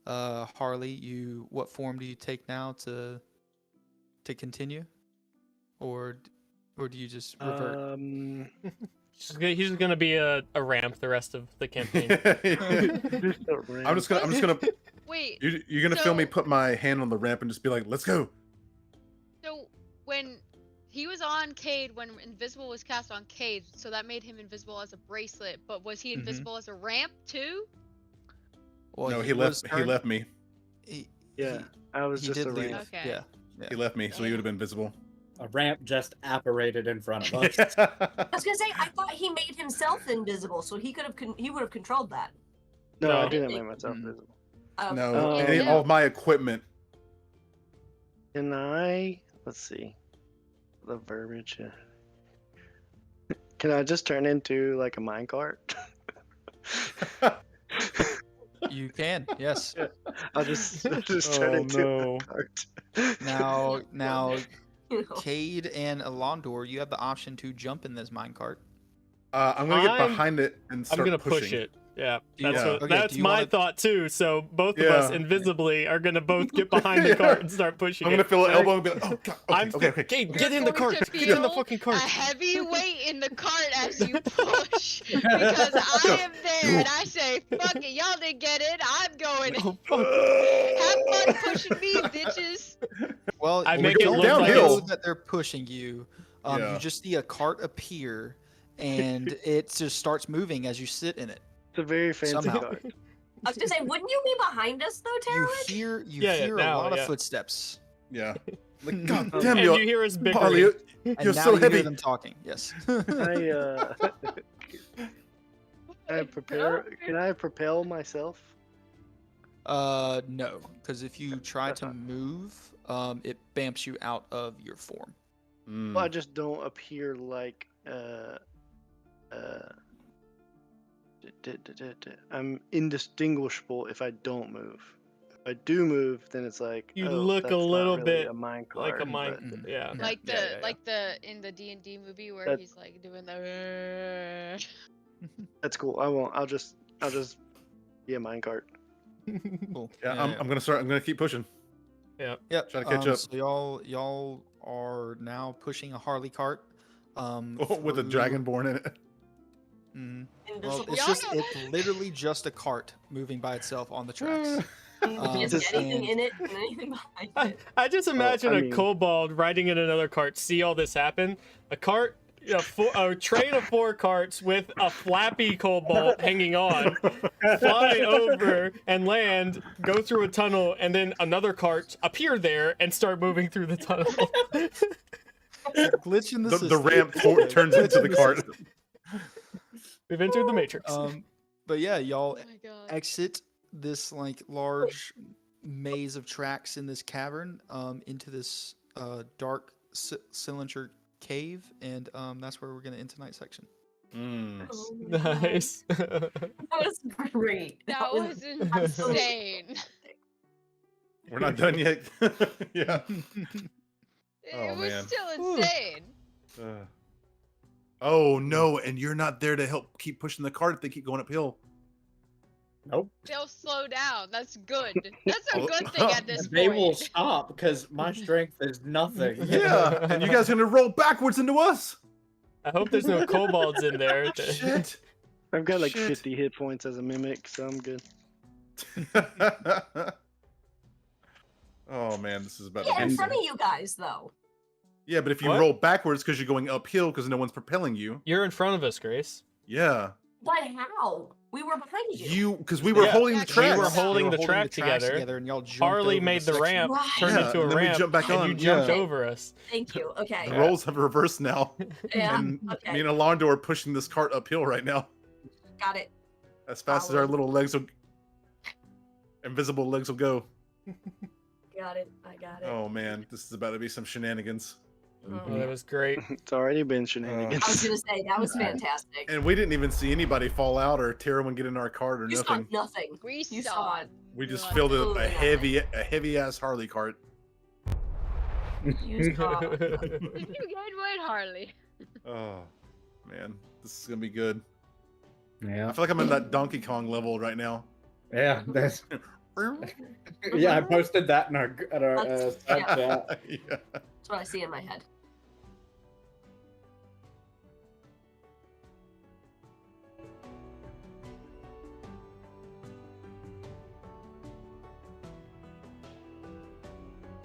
Harley, what form do you take now to continue, or do you just revert? He's just gonna be a ramp the rest of the campaign. Just a I'm just gonna Wait. You're gonna feel me So- put my hand on the ramp and just be like, "Let's go." So when he was on Cade, when invisible was cast on Cade, so that made him invisible as a bracelet. But was he Mhm. invisible as a ramp too? Well, No, he he left. was He left me. He, Yeah, he, I was he just did a leave. ramp. Okay. Yeah. He left me, so he would have been visible. A ramp just apparated in front of us. I was gonna say, I thought he made himself invisible, so he could have he would have controlled that. No, No. I didn't make myself Mm. visible. Oh. No, Yeah. all of my equipment. Can I? Let's see. The verbiage. Can I just turn into like a minecart? You can, yes. I'll just turn Oh, into no. a cart. Now, You know. Cade and Alondor, you have the option to jump in this minecart. I'm gonna get I'm- behind it and I'm start gonna pushing. push it. Yeah, Do you that's want- what, okay, that's do you my wanna- thought too. So both of us Yeah. invisibly are gonna both get behind the Yeah. cart and start pushing I'm it. gonna feel an And I- elbow and be like, "Oh God, I'm okay." Cade, You're get in the going cart. to Get in the feel fucking A cart. heavy weight in the cart as you push, because I am there and I say, "Fuck it, y'all didn't get it. I'm going. Oh, fuck. Have fun pushing me, bitches." Well, I you make it don't look like know it's- that they're pushing you. Yeah. You just see a cart appear, and it just starts moving as you sit in it. It's a very fancy Somehow. cart. I was gonna say, wouldn't you be behind us though, You Terrence? hear Yeah, a now, lot yeah. of footsteps, Yeah. Like, God And damn And you, you hear us bickering. Polly, and you're now so you heavy. hear them talking. Yes. Can I propel myself? No, because if you try to move, it bamps you out of your form. Mm. Well, I just don't appear like I'm indistinguishable if I don't move. If I do move, then it's like You oh, look a that's not little really bit a minecart, like a but mine. Mhm. Yeah. Yeah. Like the Yeah, yeah, yeah. like the in the D&D movie where That- he's like doing the. That's cool. I won't. I'll just be a minecart. Cool. Yeah, I'm gonna keep pushing. Yep. Try to catch up. So y'all are now pushing a Harley cart. With a through- dragonborn in it. Mhm. Well, Invisible. it's Y'all just know- it's literally just a cart moving by itself on the tracks. Is Just- anything and- in it and anything behind I, it? I just imagine I a mean- kobold riding in another cart, see all this happen. A cart, a train of 4 carts with a flappy kobold hanging on, fly over and land, go through a tunnel, and then another cart appear there and start moving through the tunnel. Glitch in the The system. ramp turns into the cart. We've entered the matrix. But yeah, Oh y'all my god. exit this like large maze of tracks in this cavern into this dark cylinder cave, and that's where we're gonna end tonight's section. Mm. Oh my God. Nice. That was great. That was absolutely- insane. We're not done yet. Yeah. It Oh, was man. still Whew. insane. Oh no, and you're not there to help keep pushing the cart if they keep going uphill. Nope. They'll slow down. That's good. That's a Oh, good thing at this They point. will stop because my strength is nothing. Yeah, and you guys are gonna roll backwards into us. I hope there's no kobolds in there. Shit. I've got like Shit. 50 hit points as a mimic, so I'm good. Oh man, this is about Yeah, to in be front of fun. you guys though. Yeah, but if you What? roll backwards because you're going uphill because no one's propelling you. You're in front of us, Grace. Yeah. But how? We were behind you. You because we were Yeah. holding the We tracks. were Tracks. holding They the were track tracks together. and y'all jumped Harley over made the section. ramp, Right. turned Yeah, into a and then we ramp, jumped back and on, you jumped yeah. over us. Thank you. Okay. The roles have reversed now. Yeah. And Okay. me and Alondor are pushing this cart uphill right now. Got it. As fast as our Following. little legs will invisible legs will go. Got it. I got it. Oh man, this is about to be some shenanigans. Oh, that was great. It's already been shenanigans. I was gonna say that was fantastic. And we didn't even see anybody fall out or tear one get in our cart or You nothing. saw nothing. We You saw saw it. We just nothing. filled a Absolutely heavy ass Harley cart. You saw. Did you gain weight, Harley? Oh man, this is gonna be good. I Yeah. feel like I'm in that Donkey Kong level right now. Yeah. That's. Yeah, I posted that in our That's- side yeah. chat. Yeah. That's what I see in my head.